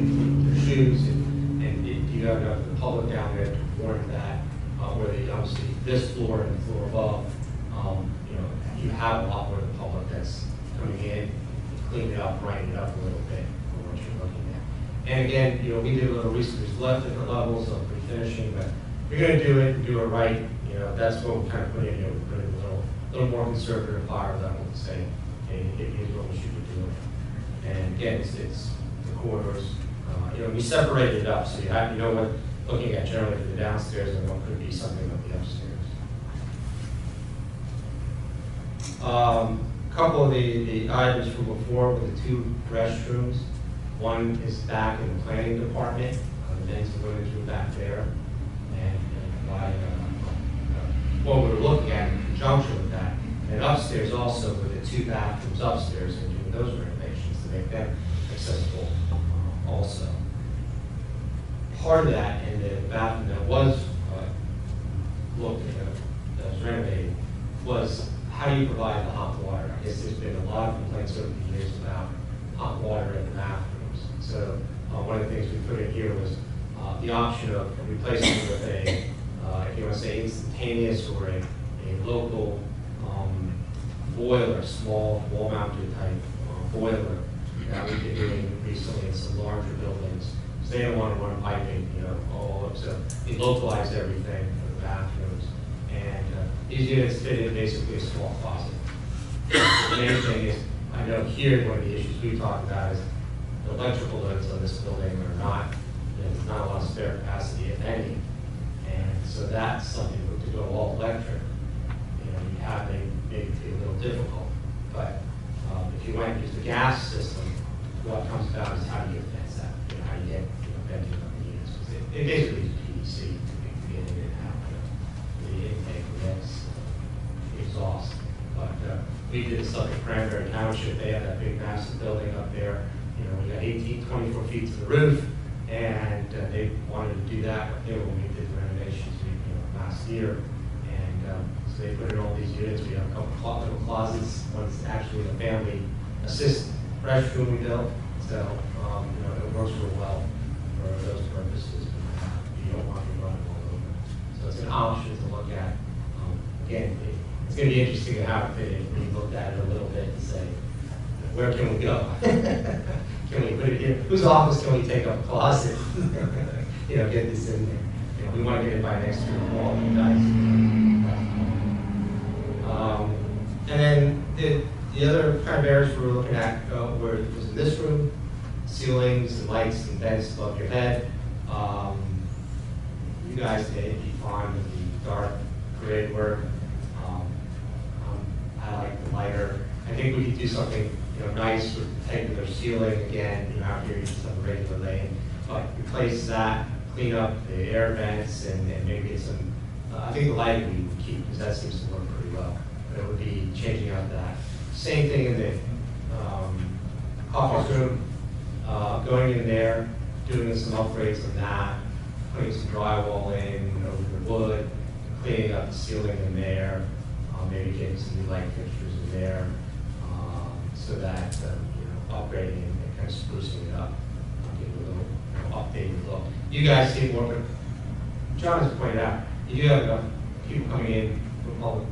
their shoes, and you have the public down there to perform that, where they obviously, this floor and the floor above, you have a lot more of the public that's coming in, clean it up, brighten it up a little bit for what you're looking at. And again, we did a little research, there's 11 different levels of refinishing, but if you're gonna do it and do it right, that's what we're kind of putting in, we're putting a little more conservative fire level to say, hey, here's what we should be doing. And again, it's the corridors, we separated it up, so you have, what, looking at generally for the downstairs and what could be something of the upstairs. Couple of the items from before with the 2 restrooms. One is back in the planning department, the men's and women's room back there. And what we're looking at in conjunction with that, and upstairs also with the 2 bathrooms upstairs and doing those renovations to make them accessible also. Part of that in the bathroom that was that was renovated was how do you provide the hot water? I guess there's been a lot of complaints over the years about hot water in the bathrooms. So one of the things we put in here was the option of replacing it with a, if you want to say instantaneous or a local boiler, small wall-mounted type boiler that we've been doing recently in some larger buildings. So they don't want to run piping, all up. So they localized everything for the bathrooms. And these units fit in basically a small closet. The main thing is, I know here one of the issues we talked about is the electrical loads on this building are not, there's not a lot of spare capacity, if any. And so that's something to go all electric. You have maybe feel a little difficult. But if you went and used the gas system, what comes about is how do you advance that? How do you get venting on the units? Because it basically is PVC to get in and out. The intake gets exhaust. But we did stuff in Cranberry Township. They have that big massive building up there. We got 24 feet to the roof, and they wanted to do that when we did the renovations last year. And so they put in all these units. We a couple little closets. One's actually a family assist restroom we built, so, it works real well for those purposes. You don't want to run all over. So it's an option to look at. Again, it's going to be interesting to have it when you look at it a little bit and say, where can we go? Can we put it here? Whose office can we take up a closet? Get this in there. We want to get it by next year fall, nice. And then the other kind of areas we were looking at were was in this room, ceilings and lights and vents above your head. You guys may be fine with the dark grid work. I like the lighter. I think we could do something nice with taking their ceiling again. Out here you just have a regular lane, but replace that, clean up the air vents, and maybe get some. I think the lighting we would keep because that seems to work pretty well. But it would be changing out that. Same thing in the office room. Going in there, doing some upgrades on that, putting some drywall in over the wood, cleaning up the ceiling in there, maybe getting some new light fixtures in there, so that upgrading and kind of sprucing it up, getting a little updated look. You guys see more, but John has pointed out, you do have people coming in for public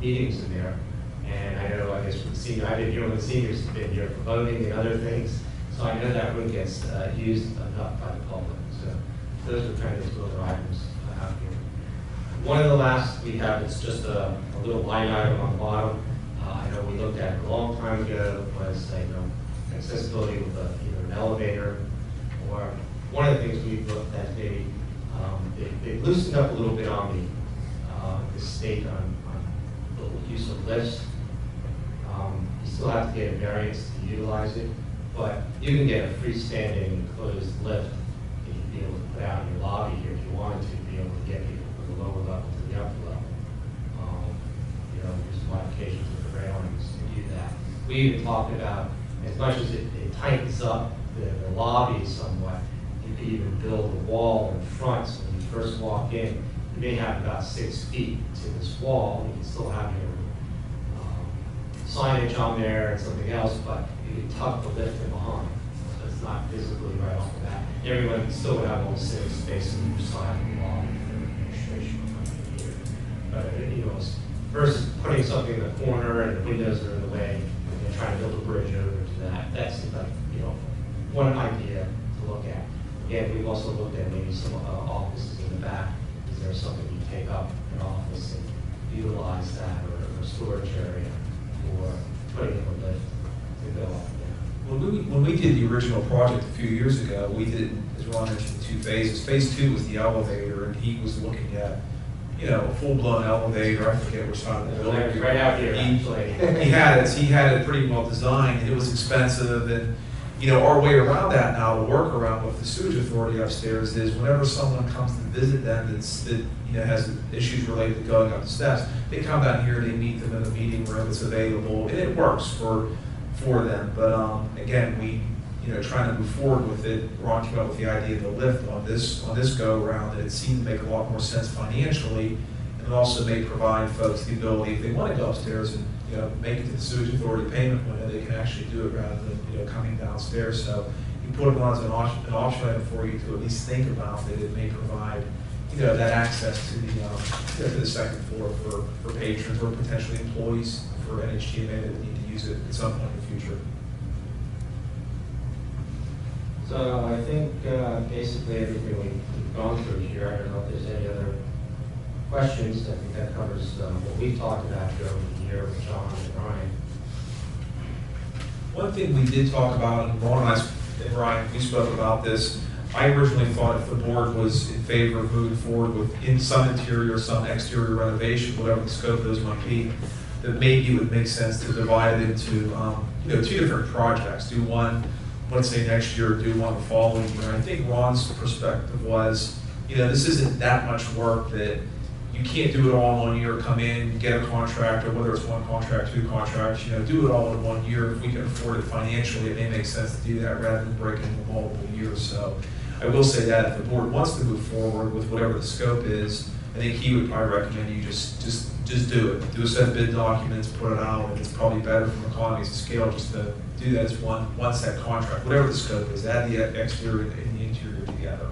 meetings in there, and I know, I guess, with the senior, I've been here when the seniors have been here for voting and other things, so I know that room gets used enough by the public. So those are kind of the two other items I have here. One of the last we have, it's just a little line item on the bottom. I know we looked at it a long time ago, was accessibility with either an elevator, or one of the things we've looked at maybe, they've loosened up a little bit on the state on the use of lifts. You still have to get a variance to utilize it, but you can get a freestanding enclosed lift that you'd be able to put out in your lobby here if you wanted to be able to get people from the lower level to the upper level. There's modifications of the railings to do that. We even talked about, as much as it tightens up the lobby somewhat, you could even build a wall in front, so when you first walk in, you may have about 6 feet to this wall, and you can still have your signage on there and something else, but you can tuck the lift in behind, so it's not visibly right off the bat. Everyone still would have all civic space on your side of the wall for administration here. But versus putting something in the corner and the windows are in the way and trying to build a bridge over to that. That's like, one idea to look at. Again, we've also looked at maybe some offices in the back. Is there something you take up an office and utilize that, or a storage area, or putting in a lift to go up and down?
When we did the original project a few years ago, we did, as Ron mentioned, 2 phases. Phase 2 was the elevator, and he was looking at a full-blown elevator. I forget which side of the building.
Right out here, actually.
He had it pretty well designed. It was expensive, and our way around that now, the workaround with the sewage authority upstairs is whenever someone comes to visit them that has issues related to going up the steps, they come down here, they meet them in the meeting room, it's available, and it works for them. But again, we trying to move forward with it. Ron came up with the idea of the lift on this go around, and it seemed to make a lot more sense financially, and it also may provide folks the ability, if they want to go upstairs and make it to the sewage authority payment window, they can actually do it rather than coming downstairs. So you put it on as an option item for you to at least think about that it may provide that access to the second floor for patrons or potentially employees for NHTMA that need to use it at some point in the future.
So I think basically everything we've gone through here. I don't know if there's any other questions. I think that covers what we've talked about here over the year with John and Brian.
One thing we did talk about, and Ron and I and Brian, we spoke about this. I originally thought if the board was in favor of moving forward with some interior, some exterior renovation, whatever the scope of those might be, that maybe it would make sense to divide it into 2 different projects. Do one, let's say next year, do one the following year. I think Ron's perspective was, this isn't that much work that you can't do it all in 1 year, come in, get a contractor, whether it's 1 contract, 2 contracts, do it all in 1 year. If we can afford it financially, it may make sense to do that rather than break into multiple years. So I will say that if the board wants to move forward with whatever the scope is, I think he would probably recommend you just do it. Do a set of bid documents, put it out, and it's probably better from economies of scale just to do that as one set contract, whatever the scope is, add the exterior and the interior together.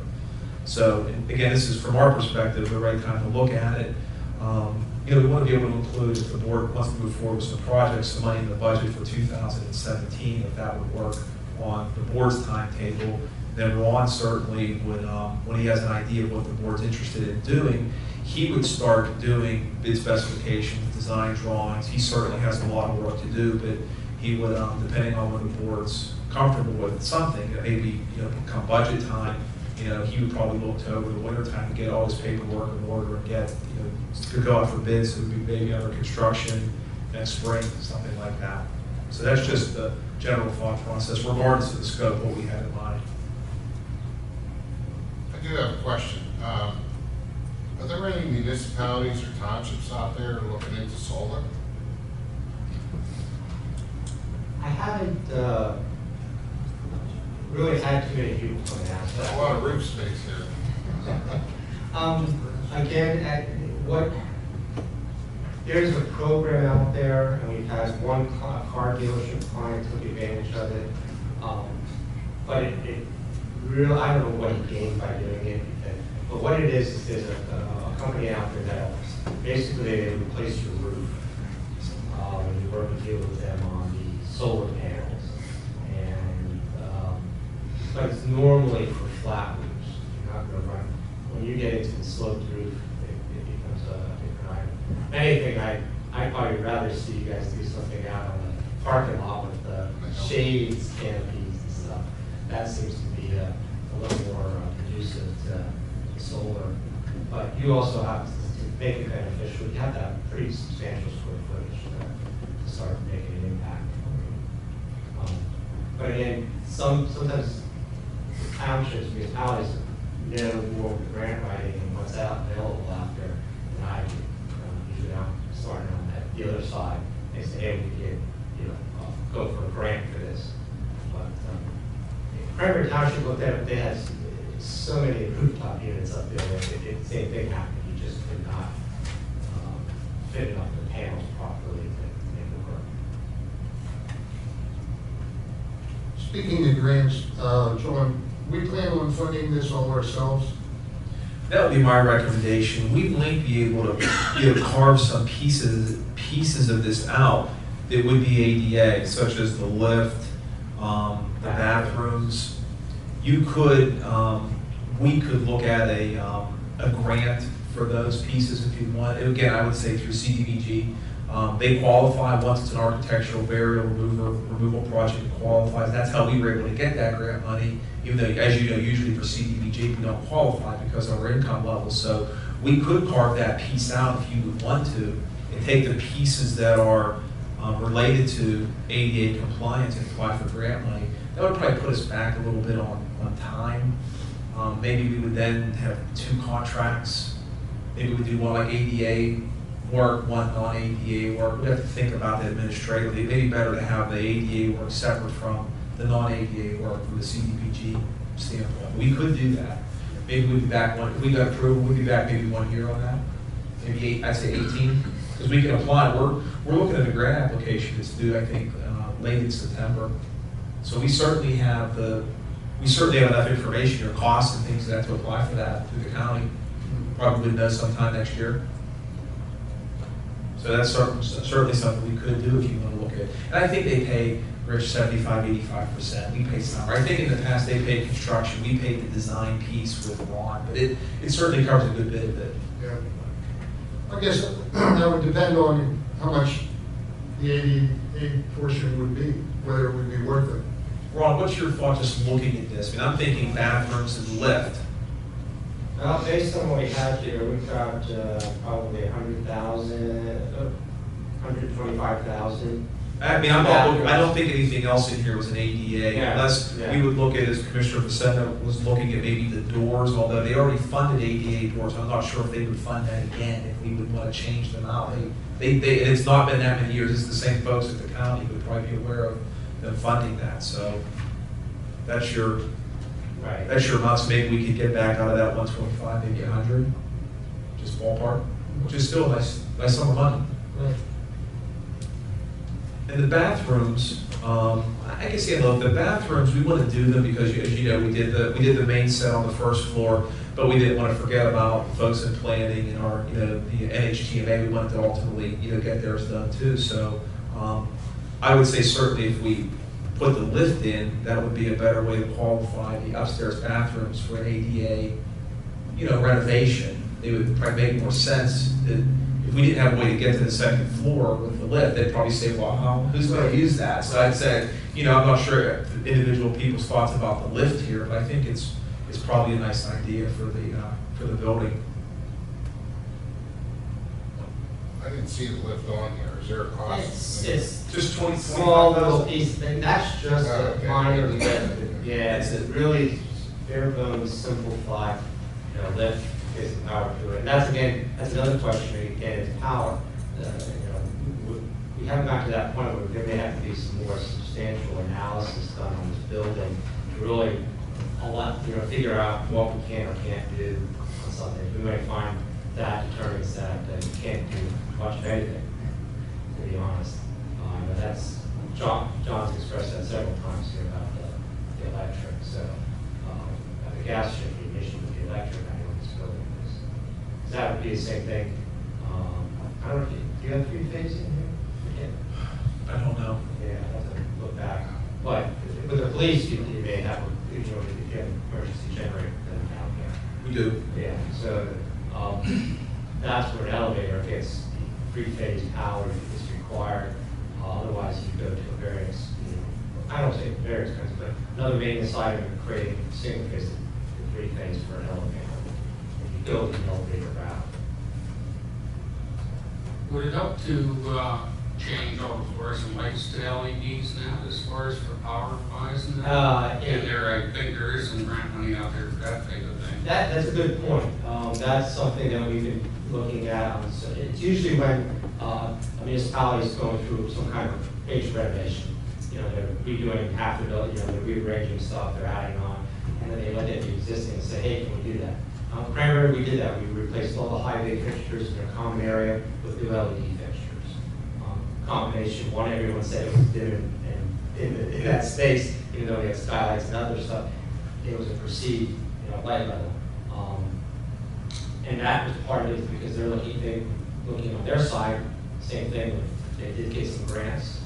So, and again, this is from our perspective, the right time to look at it. You know, we want to be able to include, if the board wants to move forward with some projects, some money in the budget for 2017, if that would work on the board's timetable. Then Ron certainly would, when he has an idea of what the board's interested in doing, he would start doing bid specifications, design drawings. He certainly has a lot of work to do, but he would, depending on when the board's comfortable with something, maybe, you know, come budget time, you know, he would probably look to over the winter time to get all his paperwork in order and get, you know, to go out for bids. It would be maybe under construction next spring, something like that. So that's just the general thought process, regardless of the scope, what we had in mind.
I do have a question. Are there any municipalities or townships out there looking into solar?
I haven't really had too many people come and ask
There's
that.
a lot of roof space here.
Again, there's a program out there, and we've had one car dealership client took advantage of it. But it really, I don't know what he gained by doing it. But what it is there's a company out there that basically they replace your roof. And you work and deal with them on the solar panels. And, but it's normally for flat roofs. You're not gonna run, when you get into the sloped roof, it becomes a different item. Anything, I'd probably rather see you guys do something out on the parking lot with the shades, canopies and stuff. That seems to be a little more conducive to solar. But you also have to make it beneficial. You have to have pretty substantial square footage to start making an impact. But again, sometimes townships, municipalities know more of the grant writing and what's out available out there. And I usually I'm starting on the other side. They say, hey, we get, go for a grant for this. But Cranberry Township looked at it, they had so many rooftop units up there, the same thing happened. You just could not fit enough of the panels properly to make it work.
Speaking of grants, John, we plan on funding this all ourselves?
That would be my recommendation. We might be able to carve some pieces of this out that would be ADA, such as the lift, the bathrooms. You could, we could look at a grant for those pieces if you want. Again, I would say through CDBG. They qualify once it's an architectural barrier removal project, it qualifies. That's how we were able to get that grant money, even though, as you know, usually for CDBG, we don't qualify because of our income level. So we could carve that piece out if you would want to, and take the pieces that are related to ADA compliance and apply for grant money. That would probably put us back a little bit on time. Maybe we would then have 2 contracts. Maybe we do one like ADA work, one non-ADA work. We'd have to think about that administratively. It may be better to have the ADA work separate from the non-ADA work from the CDBG standpoint. We could do that. Maybe we'd be back if we got approval, we'd be back maybe 1 year on that. Maybe I'd say 18, because we can apply. We're looking at a grant application that's due, I think, late in September. So we certainly have enough information, or costs and things like that to apply for that through the county. Probably know sometime next year. So that's certainly something we could do if you want to look at it. And I think they pay, Rich, 75, 85%. We pay some. I think in the past they paid construction. We paid the design piece with Ron, but it certainly covers a good bit of it.
Yeah. I guess that would depend on how much the ADA portion would be, whether it would be worth it.
Ron, what's your thought just looking at this? I mean, I'm thinking bathrooms and lift.
Well, based on what we have here, we've got probably 100,000, 125,000.
I mean, I don't think anything else in here was an ADA,
Yeah,
unless
yeah.
we would look at, as Commissioner Facenda was looking at maybe the doors, although they already funded ADA doors. I'm not sure if they would fund that again, if we would want to change them out. It's not been that many years. It's the same folks at the county would probably be aware of them funding that. So that's your amount. So maybe we could get back out of that 125, maybe 100. just ballpark, which is still a nice sum of money.
Right.
And the bathrooms, I can see, look, the bathrooms, we want to do them because, as you know, we did the main set on the first floor, but we didn't want to forget about folks in planning and our, the NHTMA. We wanted to ultimately, get theirs done too. So I would say certainly if we put the lift in, that would be a better way to qualify the upstairs bathrooms for an ADA, renovation. It would probably make more sense that if we didn't have a way to get to the second floor with the lift, they'd probably say, well, who's going to use that? So I'd say, I'm not sure individual people's thoughts about the lift here, but I think it's probably a nice idea for the building.
I didn't see the lift on here. Is there a cost?
It's
Just 20,
small little
25,000.
piece thing, that's just a
Okay.
minor lift. Yeah, it's a really bare bones, simplified, lift is the power to it. And that's another question, again, is power. We haven't gotten to that point where there may have to be some more substantial analysis done on this building to really figure out what we can or can't do on something. We might find that determines that you can't do much of anything, to be honest. But that's, John's expressed that several times here about the electric. So the gas should be an issue with the electric in this building. Because that would be the same thing. I don't know, do you have 3 phase in here?
I don't know.
Yeah, I'll have to look back. But with the police, you may have, you have emergency generator down here.
We do.
Yeah, so that's where an elevator gets 3-phase power is required. Otherwise, you go to a various, I don't say very expensive, but another maintenance item of creating single-phase to 3-phase for an elevator. If you build an elevator route.
Would it help to change all the fluorescent lights to LEDs now as far as for power wise and that? And I think there is some grant money out there for that type of thing.
That's a good point. That's something that we've been looking at. So it's usually when a municipality is going through some kind of major renovation. They're redoing half the building, they're rearranging stuff, they're adding on, and then they let it be existing and say, hey, can we do that? Cranberry, we did that. We replaced all the high bay fixtures in their common area with new LED fixtures. Combination, everyone said it was dim in that space, even though we had skylights and other stuff. It was a perceived, light level. And that was part of it because they're looking on their side, same thing. They did get some grants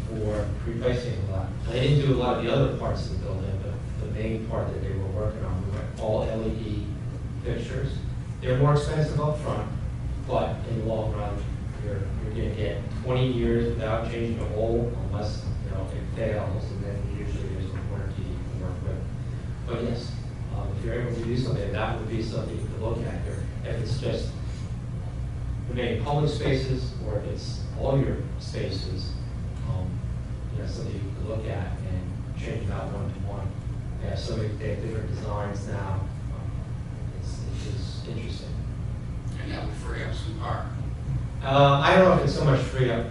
for replacing a lot. They didn't do a lot of the other parts of the building, but the main part that they were working on, we went all LED fixtures. They're more expensive up front, but in the long run, you're going to get 20 years without changing a hole unless it fails, and then usually there's a warranty you can work with. But yes, if you're able to do something, that would be something you could look at here. If it's just the main public spaces, or if it's all your spaces, something you could look at and change them out one-to-one. Yeah, so they have different designs now. It's just interesting.
And that would free up some power.
I don't know if it's so much free up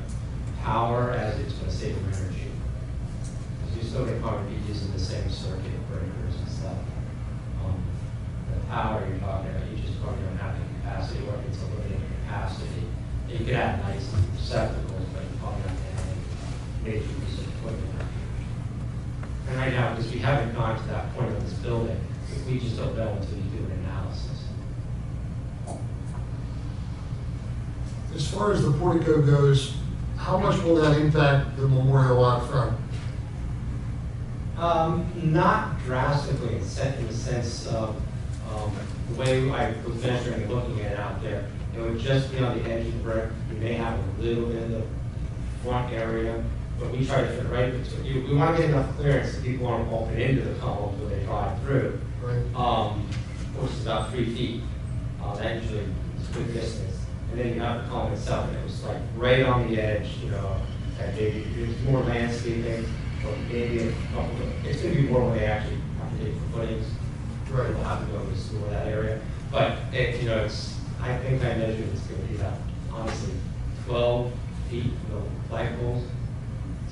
power as it's going to save them energy. Because you're still going to probably be using the same circuit breakers and stuff. The power you're talking about, you just probably don't have the capacity, or if it's a limited capacity. You could add lights and receptacles, but you probably don't have any major piece of equipment. And right now, because we haven't gone to that point of this building, we just don't know until you do an analysis.
As far as the portico goes, how much will that impact the memorial lot front?
Not drastically in the sense of the way I was measuring and looking at it out there. It would just be on the edge of the brick. You may have a little bit in the front area, but we try to fit right between. We want to get enough clearance so people aren't walking into the columns when they drive through,
Right.
which is about 3 feet. That usually is a good distance. And then you have the column itself, and it was like right on the edge, that maybe it's more landscaping, or maybe it's going to be more when they actually have to dig for footings.
Right.
We'll have to go to school in that area. But I think I measured it's going to be about, honestly, 12 feet, flagpoles.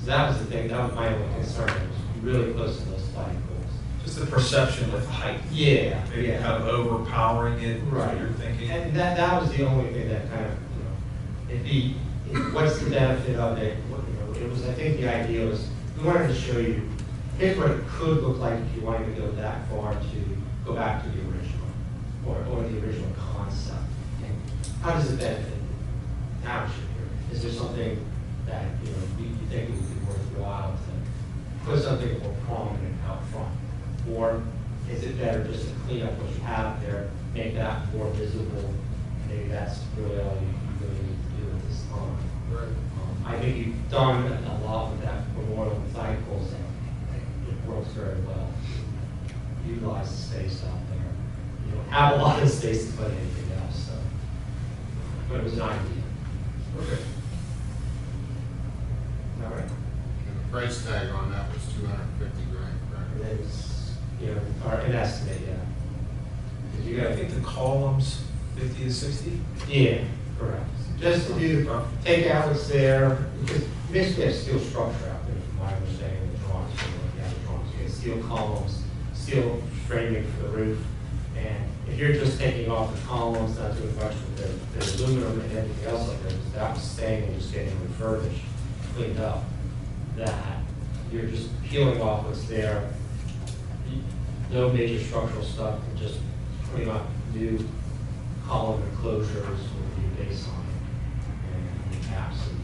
So that was the thing, that was my only concern, it was really close to those flagpoles.
Just the perception with height.
Yeah,
Maybe
yeah.
kind of overpowering it, is what
Right.
you're thinking.
And that was the only thing that kind of, what's the benefit of it? It was, I think the idea was, we wanted to show you, here's what it could look like if you wanted to go that far to go back to the original, or the original concept. And how does it benefit the township here? Is there something that, you think it would be worthwhile to put something more prominent out front? Or is it better just to clean up what you have there, make that more visible? Maybe that's really all you really need to do at this time.
Right.
I think you've done a lot with that memorial and cycles, and it works very well. Utilize the space out there. You don't have a lot of space to put anything else, so. But it was an idea.
Okay.
All right.
And the price tag on that was $250,000,
And
correct?
it was, or an estimate, yeah. Did you
I
guys
think the columns, 50 to 60?
Yeah, correct. Just to do, take out what's there, because basically a steel structure out there, from my understanding of the drawings, from looking at the drawings. You have steel columns, steel framing for the roof, and if you're just taking off the columns, not doing much with the aluminum and everything else like that, that was staying and just getting refurbished, cleaned up, that you're just peeling off what's there. No major structural stuff, and just putting up new column enclosures with a new base on it, and new caps, and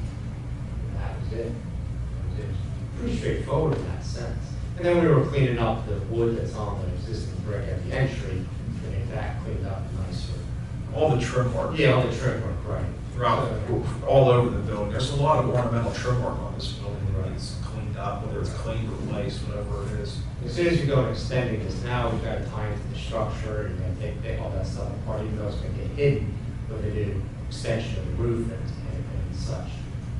that was it. It was pretty straightforward in that sense. And then we were cleaning up the wood that's on the existing brick at the entry, to make that cleaned up and nicer.
All the trim work.
Yeah, all the trim work, right.
Throughout, all over the building. There's a lot of ornamental trim work on this building that needs cleaned up, whether it's cleaned, replaced, whatever it is.
As soon as you go and extending this now, we've got to tie into the structure, you're gonna take all that stuff apart, even though it's gonna get hidden with the new extension of the roof and such.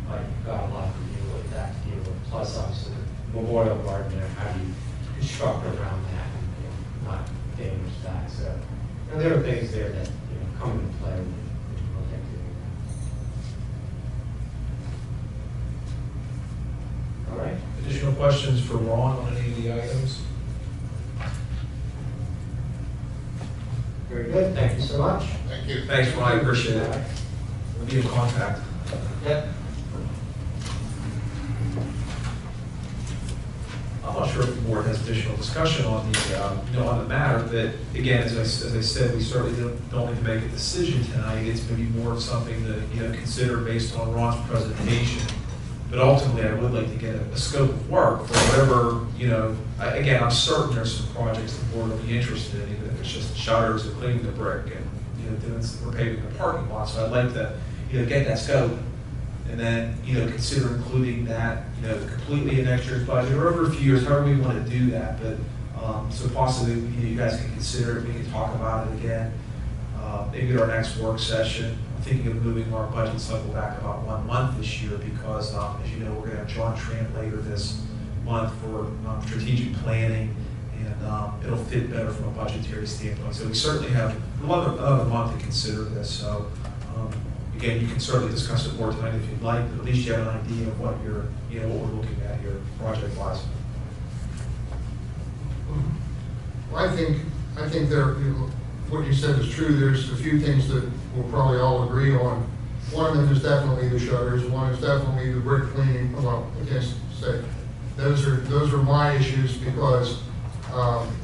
But you've got a lot to deal with that to deal with, plus obviously the memorial garden there, how do you construct around that and not damage that, so. And there are things there that, come into play when you look at it. All right.
Additional questions for Ron on any of the items?
Very good, thank you so much.
Thank you.
Thanks, Ron, I appreciate it. We'll be in contact.
Yep.
I'm not sure if the board has additional discussion on the, on the matter, but again, as I said, we certainly don't need to make a decision tonight. It's maybe more of something to, consider based on Ron's presentation. But ultimately, I would like to get a scope of work for whatever, again, I'm certain there's some projects the board will be interested in, even if it's just shutters or cleaning the brick and, doing some repaving the parking lot. So I'd like to, get that scope and then, consider including that, completely in next year's budget or over a few years, however we want to do that. But, so possibly, you guys can consider it, we can talk about it again, maybe at our next work session. I'm thinking of moving our budget cycle back about 1 month this year because, as you know, we're going to have John Trant later this month for strategic planning, and it'll fit better from a budgetary standpoint. So we certainly have another month to consider this. So again, you can certainly discuss it more tonight if you'd like, but at least you have an idea of what you're, what we're looking at here project-wise.
Well, I think there, what you said is true. There's a few things that we'll probably all agree on. One of them is definitely the shutters. One is definitely the brick cleaning. Well, I can't say those are my issues because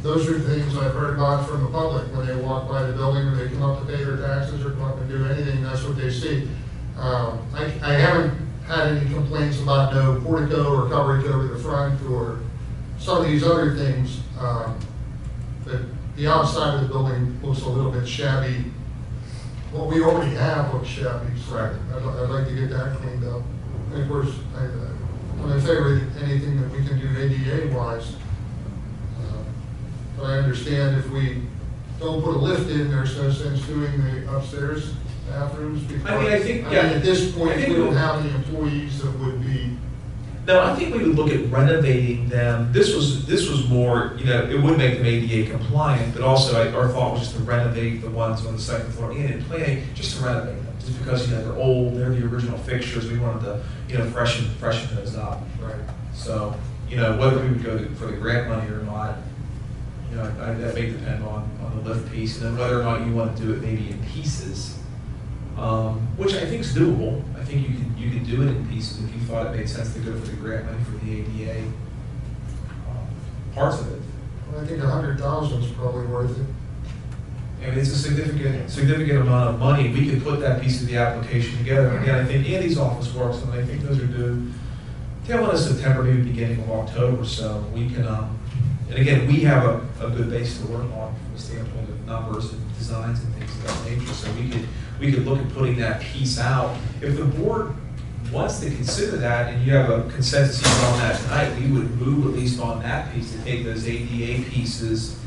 those are things I've heard about from the public when they walk by the building or they come up to pay their taxes or come up and do anything. That's what they see. I haven't had any complaints about no portico or coverage over the front or some of these other things. That the outside of the building looks a little bit shabby. What we already have looks shabby, so I'd like to get that cleaned up. And of course, I'm in favor of anything that we can do ADA-wise. But I understand if we don't put a lift in, there's no sense doing the upstairs bathrooms. Because,
I think at
this point, we don't have any employees that would be.
No, I think we would look at renovating them. This was more, it would make them ADA compliant, but also our thought was just to renovate the ones on the second floor and in planning, just to renovate them. Just because, they're old, they're the original fixtures, we wanted to, freshen those up.
Right.
So, whether we would go for the grant money or not, You know, that may depend on the lift piece, and then whether or not you want to do it maybe in pieces, which I think is doable. I think you could do it in pieces if you thought it made sense to go for the grant money for the ADA parts of it.
I think 100,000 is probably worth it.
And it's a significant amount of money. We could put that piece of the application together. And again, I think Andy's office works, and I think those are due tail end of September, maybe beginning of October. So we can, and again, we have a good base to work on from the standpoint of numbers and designs and things of that nature. So we could look at putting that piece out. If the board wants to consider that, and you have a consensus even on that tonight, we would move at least on that piece to take those ADA pieces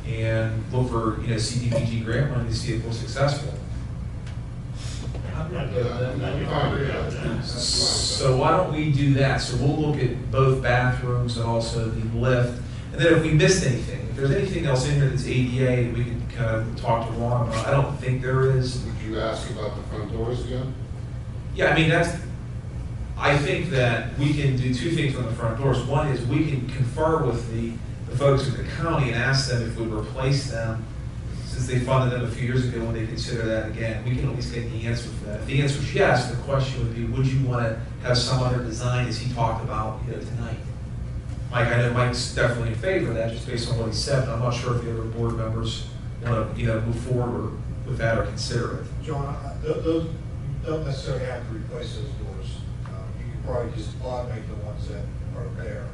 and look for, CDBG grant money to see if we're successful.
I'm not good with that.
So why don't we do that? So we'll look at both bathrooms and also the lift. And then if we missed anything, if there's anything else in here that's ADA, we can kind of talk to Ron about. I don't think there is.
Would you ask about the front doors again?
Yeah, I mean, I think that we can do two things on the front doors. One is we can confer with the folks in the county and ask them if we replace them, since they funded them a few years ago, when they consider that again. We can at least get the answer for that. If the answer is yes, the question would be, would you want to have some other design as he talked about tonight? Mike, I know Mike's definitely in favor of that, just based on what he said, but I'm not sure if the other board members want to move forward with that or consider it.
John, those don't necessarily have to replace those doors. You could probably just automate the ones that are there,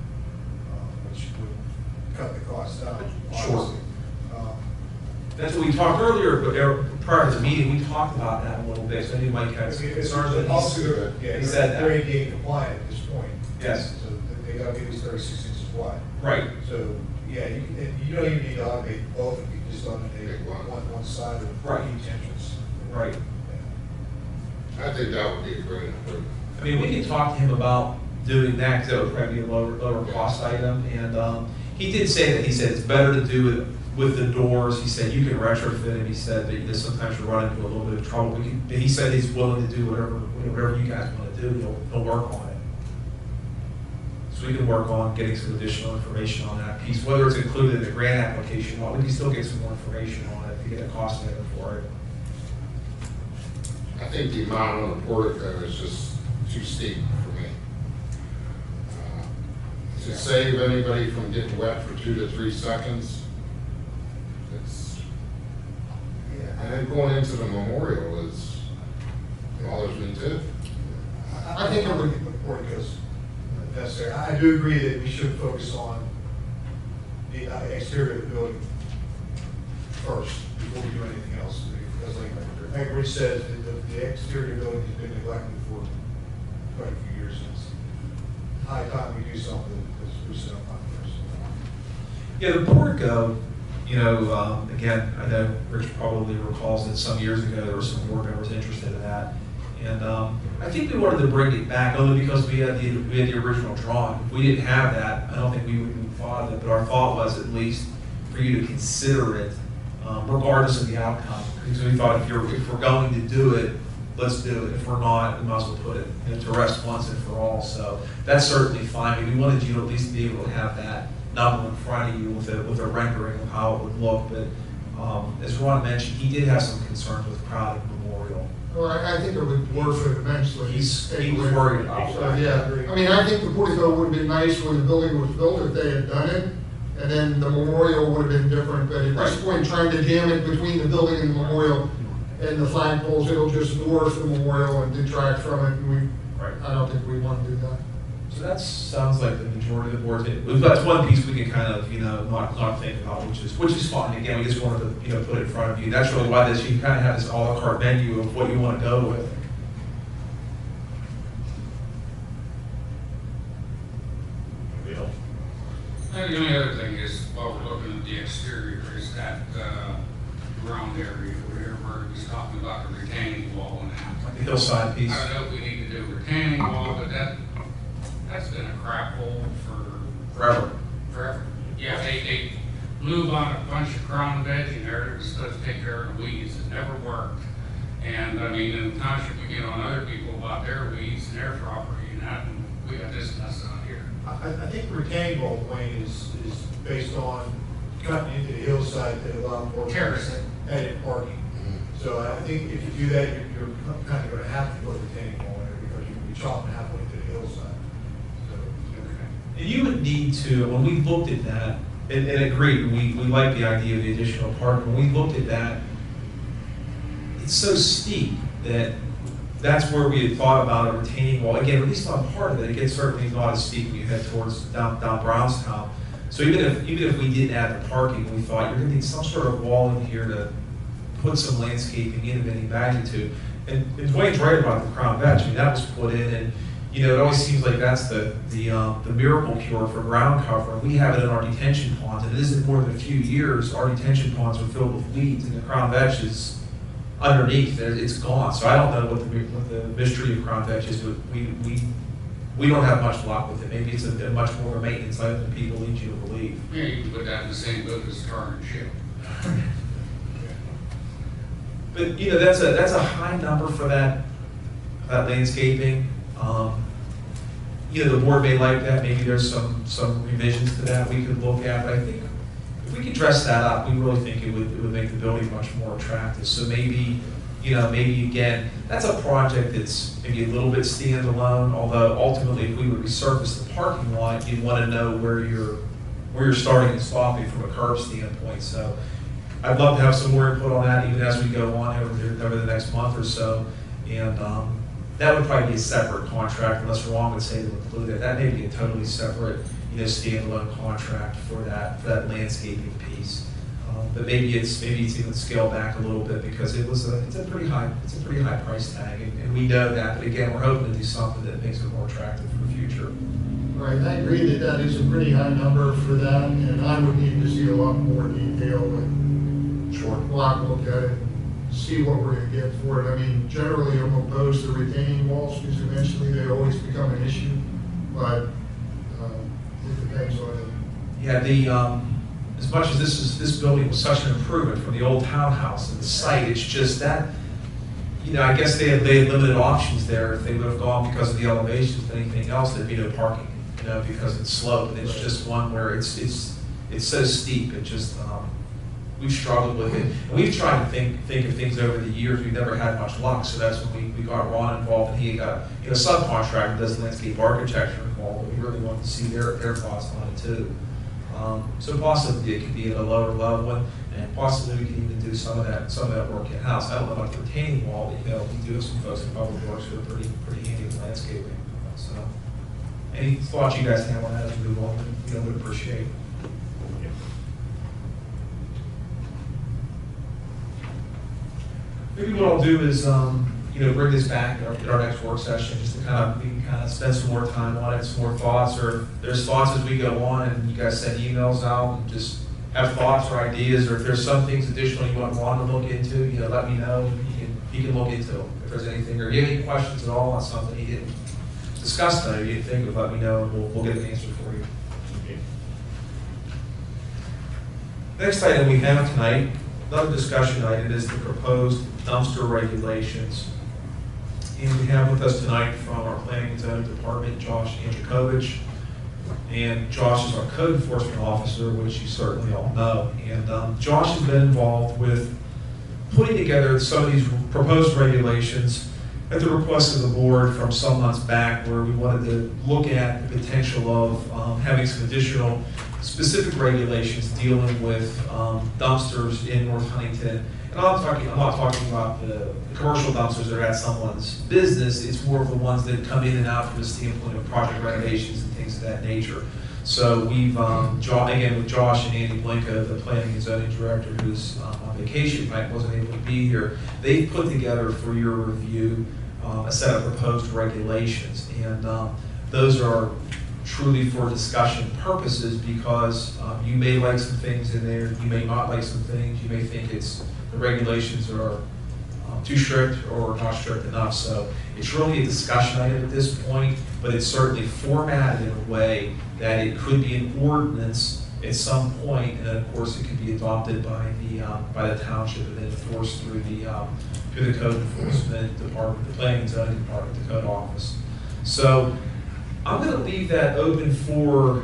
which would cut the cost down.
Sure.
Obviously.
That's what we talked earlier, but prior to the meeting, we talked about that a little bit, so I knew Mike had some concerns. But
Also,
he said that.
they're ADA compliant at this point.
Yes.
So they gotta be at least 36 inches wide.
Right.
So, yeah, you don't even need to automate both, you can just automate one side of
Right.
each entrance.
Right.
I think that would be a great improvement.
I mean, we can talk to him about doing that, because that would probably be a lower cost item. And he did say that, he said it's better to do it with the doors. He said you can retrofit it. He said that sometimes you run into a little bit of trouble. But he said he's willing to do whatever you guys want to do. He'll work on it. So we can work on getting some additional information on that piece, whether it's included in the grant application. We can still get some more information on it to get a cost estimate for it.
I think the amount on the portico is just too steep for me. To save anybody from getting wet for 2 to 3 seconds, and then going into the memorial is all there's been to.
I think it would, porticos necessary. I do agree that we should focus on the exterior of the building first before we do anything else. Because like Rich said, the exterior building has been neglected for quite a few years. It's high time we do something that's spruce it up on first.
Yeah, the portico, again, I know Rich probably recalls that some years ago there were some board members interested in that. And I think we wanted to bring it back only because we had the original drawing. If we didn't have that, I don't think we would have thought of it, but our thought was at least for you to consider it, regardless of the outcome. Because we thought if we're going to do it, let's do it. If we're not, we might as well put it to rest once and for all. So that's certainly fine. We wanted you to at least be able to have that number in front of you with a rendering of how it would look. But as Ron mentioned, he did have some concerns with crowded memorial.
Well, I think it would work for immensely.
He was worried about
So,
that.
yeah, I mean, I think the portico would have been nice when the building was built if they had done it, and then the memorial would have been different, but at this point, trying to jam it between the building and the memorial and the flagpoles, it'll just dwarf the memorial and detract from it, and I don't think we want to do that.
So that sounds like the majority of the board. That's one piece we can kind of, not think about, which is fine. Again, we just wanted to, put it in front of you. That's really why you kind of have this a la carte menu of what you want to go with.
The only other thing is, while we're looking at the exterior, is that ground area where he's talking about the retaining wall and that.
Like the hillside piece.
I don't know if we need to do a retaining wall, but that's been a crap hole for
Forever.
Yeah, they blew on a bunch of crown veg in there that was supposed to take care of the weeds. It never worked. And I mean, in the township, we get on other people about their weeds and their property and that, and we got this mess on here.
I think retaining wall, Wayne, is based on cutting into the hillside that allow more
Terracing.
added parking. So I think if you do that, you're kind of gonna have to put a retaining wall in there because you're gonna be chopping halfway to the hillside. So,
And you would need to, when we looked at that, and agreed, we like the idea of the additional parking, when we looked at that, it's so steep that that's where we had thought about a retaining wall. Again, at least on part of it, it gets certainly not as steep when you head towards down Brownstown. So even if we didn't add the parking, we thought you're gonna need some sort of wall in here to put some landscaping in of any magnitude. And Dwayne's right about the Crown Vetch. I mean, that was put in, and you know, it always seems like that's the miracle cure for ground cover. We have it in our detention ponds, and it isn't more than a few years, our detention ponds are filled with weeds, and the Crown Vetch is underneath, it's gone. So I don't know what the mystery of Crown Vetch is, but we don't have much luck with it. Maybe it's a much more of a maintenance item than people lead you to believe.
Yeah, you can put that in the same boat as tar and ship.
But you know, that's a high number for that landscaping. You know, the board may like that. Maybe there's some revisions to that we could look at. But I think if we could dress that up, we really think it would make the building much more attractive. So maybe, you know, maybe again, that's a project that's maybe a little bit standalone. Although ultimately, if we would resurface the parking lot, you'd want to know where you're starting and stopping from a curb standpoint. So I'd love to have some more input on that even as we go on over the next month or so. And that would probably be a separate contract, unless Ron would say to include it. That may be a totally separate, you know, standalone contract for that landscaping piece. But maybe it's even scaled back a little bit because it's a pretty high price tag, and we know that. But again, we're hoping to do something that makes it more attractive for the future.
Right, I agree that that is a pretty high number for that, and I would need to see a lot more detail and block look at it, see what we're gonna get for it. I mean, generally I'm opposed to retaining walls because eventually they always become an issue, but it depends on it.
Yeah, as much as this building was such an improvement from the old townhouse and the site, it's just that, you know, I guess they had limited options there. If they would have gone because of the elevations and anything else, there'd be no parking, you know, because it's sloped. And it's just one where it's so steep. It just we've struggled with it. And we've tried to think of things over the years. We've never had much luck. So that's when we got Ron involved, and he got a subcontractor does landscape architecture involved. But we really want to see their thoughts on it too. So possibly it could be at a lower level, and possibly we can even do some of that work in house. I don't know about the retaining wall, but you know, we do have some folks in public works who are pretty handy with landscaping. So, any thoughts you guys have on that as we move on? You know, would appreciate. Maybe what I'll do is, you know, bring this back in our next work session, just to we can kind of spend some more time on it, some more thoughts, or if there's thoughts as we go on, and you guys send emails out, and just have thoughts or ideas, or if there's some things additional you want Ron to look into, you know, let me know. He can look into them if there's anything, or if you have any questions at all on something he didn't discuss tonight, you didn't think of, let me know, and we'll get an answer for you. Next item we have tonight, another discussion item, is the proposed dumpster regulations. And we have with us tonight from our Planning and Zoning Department, Josh Andrikowicz. And Josh is our code enforcement officer, which you certainly all know. And Josh has been involved with putting together some of these proposed regulations at the request of the board from some months back, where we wanted to look at the potential of having some additional specific regulations dealing with dumpsters in North Huntington. And I'm not talking about the commercial dumpsters that are at someone's business. It's more of the ones that come in and out from the standpoint of project renovations and things of that nature. So we've, again, with Josh and Andy Blinka, the planning and zoning director, who's on vacation tonight, wasn't able to be here, they've put together for your review a set of proposed regulations. And those are truly for discussion purposes, because you may like some things in there, you may not like some things, you may think the regulations are too strict or not strict enough. So it's really a discussion item at this point, but it's certainly formatted in a way that it could be an ordinance at some point, and of course it could be adopted by the township and then enforced through the code enforcement department, the planning and zoning department, the code office. So I'm going to leave that open for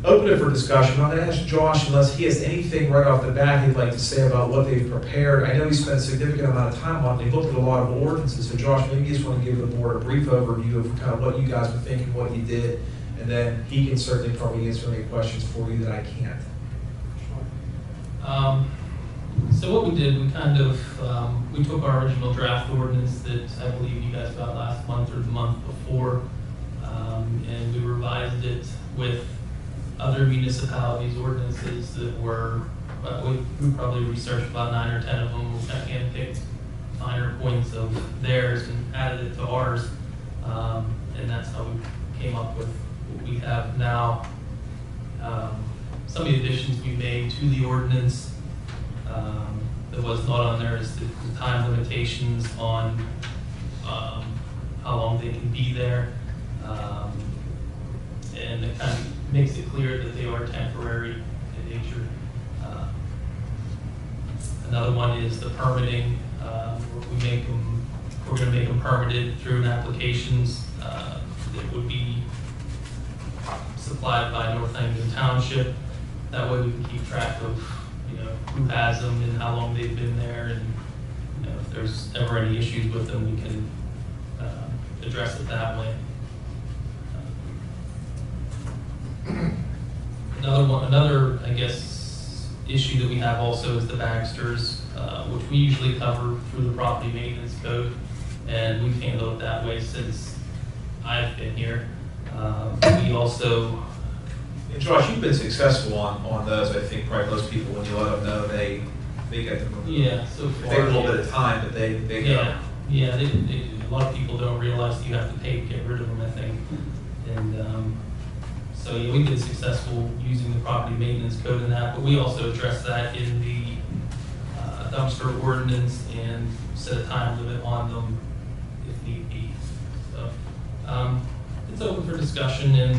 open it for discussion. I'm gonna ask Josh unless he has anything right off the bat he'd like to say about what they've prepared. I know he spent a significant amount of time on it. They looked at a lot of ordinances. So Josh, maybe you just want to give the board a brief overview of kind of what you guys were thinking, what you did, and then he can certainly probably answer any questions for you that I can't.
So what we did, we kind of, we took our original draft ordinance that I believe you guys got last month or the month before, and we revised it with other municipalities' ordinances that were, we probably researched about 9 or 10 of them. We kind of handpicked finer points of theirs and added it to ours, and that's how we came up with what we have now. Some of the additions we made to the ordinance that was not on there is the time limitations on how long they can be there. And it kind of makes it clear that they are temporary in nature. Another one is the permitting. We're going to make them permitted through an applications that would be supplied by Northampton Township. That way we can keep track of, who has them and how long they've been there, and if there's ever any issues with them, we can address it that way. Another, I guess, issue that we have also is the Bagsters, which we usually cover through the property maintenance code, and we've handled it that way since I've been here. We also,
And Josh, you've been successful on those. I think probably most people, when you let them know, they get them removed.
yeah, so
It
far.
takes a little bit of time, but they go.
Yeah, they do. A lot of people don't realize that you have to pay to get rid of them, I think. And so yeah, we've been successful using the property maintenance code in that, but we also address that in the dumpster ordinance and set a time limit on them if need be. So it's open for discussion, and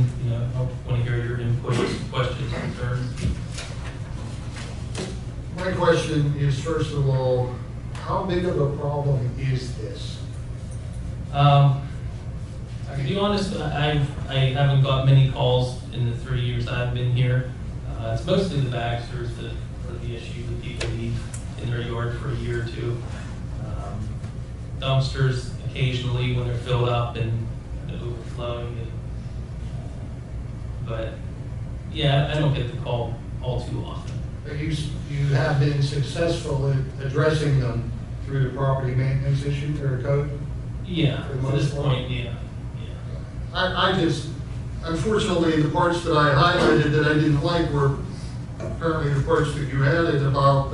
I want to hear your input, questions, concerns.
My question is, first of all, how big of a problem is this?
To be honest, I haven't got many calls in the 3 years I've been here. It's mostly the Bagsters that are the issue, that people leave in their yard for a year or two. Dumpsters occasionally when they're filled up and overflowing. But yeah, I don't get the call all too often.
You have been successful at addressing them through the property maintenance issue or code?
Yeah,
For the
to
most
this
part?
point, yeah.
I just, unfortunately, the parts that I highlighted that I didn't like were apparently the parts that you added about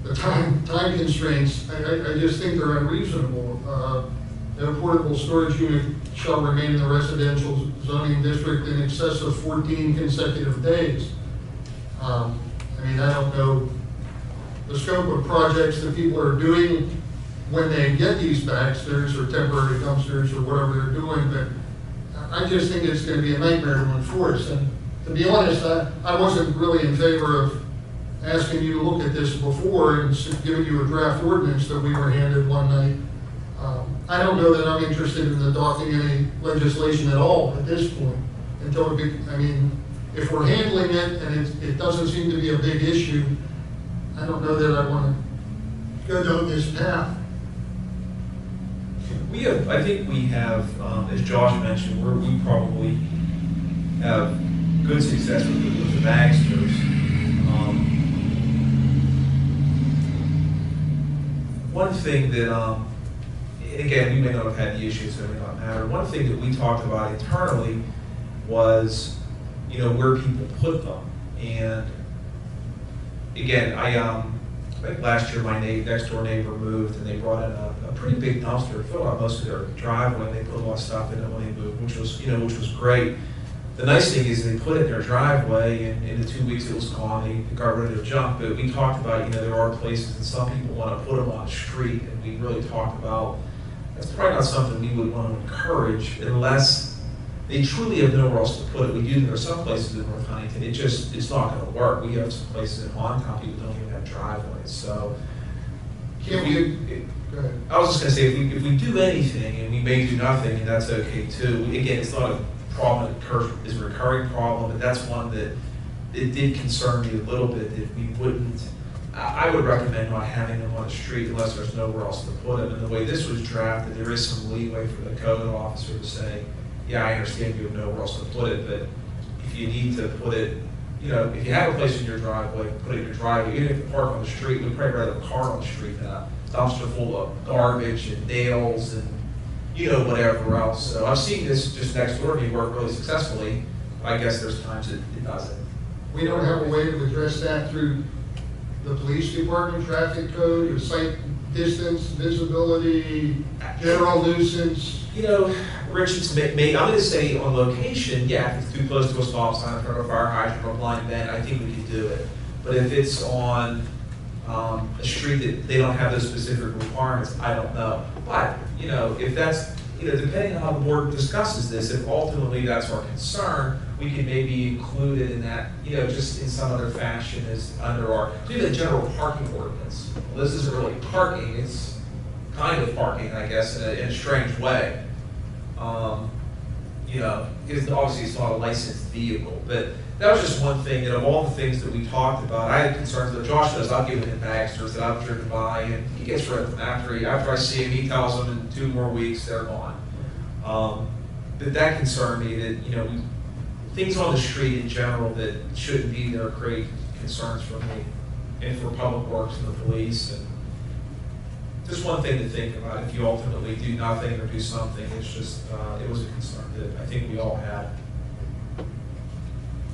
the time constraints. I just think they're unreasonable. That a portable storage unit shall remain in the residential zoning district in excess of 14 consecutive days. I don't know the scope of projects that people are doing when they get these Bagsters or temporary dumpsters or whatever they're doing, but I just think it's going to be a nightmare to enforce. And to be honest, I wasn't really in favor of asking you to look at this before and giving you a draft ordinance that we were handed one night. I don't know that I'm interested in adopting any legislation at all at this point until if we're handling it and it doesn't seem to be a big issue, I don't know that I want to go down this path.
I think we have, as Josh mentioned, we probably have good success with the Bagsters. One thing that, again, we may not have had the issues, so it may not matter. One thing that we talked about internally was, where people put them. And again, I think last year my next door neighbor moved and they brought in a pretty big dumpster, filled out most of their driveway. They put a lot of stuff in it when they moved, which was great. The nice thing is they put it in their driveway, and in the 2 weeks it was gone. They got rid of the junk. But we talked about, there are places and some people want to put them on the street, and we really talked about that's probably not something we would want to encourage unless they truly have nowhere else to put it. We do. There are some places in North Huntington. It's not going to work. We have some places in Hontown people don't even have driveways. So
Go ahead.
I was just going to say, if we do anything, and we may do nothing, and that's okay too. Again, it's not a problem that occurs is a recurring problem, but that's one that it did concern me a little bit that we wouldn't, I would recommend not having them on the street unless there's nowhere else to put them. And the way this was drafted, there is some leeway for the code officer to say, yeah, I understand you have nowhere else to put it, but if you need to put it, you know, if you have a place in your driveway, put it in your driveway. Even if you park on the street, we'd probably rather a car on the street than a dumpster full of garbage and nails and, you know, whatever else. So I've seen this just next door to me work really successfully. I guess there's times it doesn't.
We don't have a way to address that through the police department, traffic code, or site distance, visibility, general nuisance.
You know, Rich, it's I'm going to say on location, yeah, if it's too close to a stop sign in front of a fire hydrant or a blind vent, I think we could do it. But if it's on a street that they don't have those specific requirements, I don't know. But, you know, if that's, you know, depending on how the board discusses this, if ultimately that's our concern, we could maybe include it in that, you know, just in some other fashion as under our, do the general parking ordinance. Well, this isn't really parking, it's kind of parking, I guess, in a strange way. You know, because obviously it's not a licensed vehicle, but that was just one thing, and of all the things that we talked about, I had concerns that Josh does. I've given him Bagsters that I've driven by, and he gets rid of them after I see him. He tells them in 2 more weeks they're gone. But that concerned me that, you know, things on the street in general that shouldn't be there create concerns for me and for Public Works and the police. And just one thing to think about, if you ultimately do nothing or do something, it's just, it was a concern that I think we all had.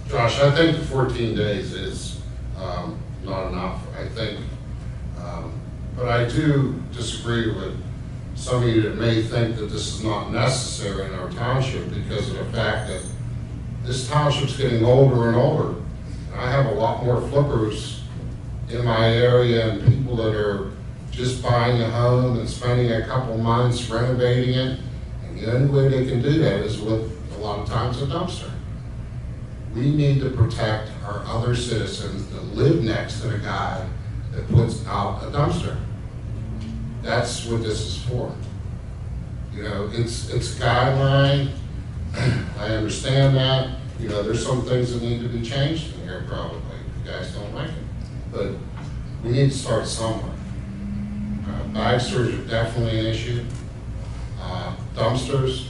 Josh, I think the 14 days is not enough, I think. But I do disagree with some of you that may think that this is not necessary in our township because of the fact that this township's getting older and older. I have a lot more flippers in my area and people that are just buying a home and spending a couple months renovating it. And the only way they can do that is with, a lot of times, a dumpster. We need to protect our other citizens that live next to the guy that puts out a dumpster. That's what this is for. You know, it's a guideline. I understand that. You know, there's some things that need to be changed in here probably. You guys don't like it. But we need to start somewhere. Bagsters are definitely an issue. Dumpsters,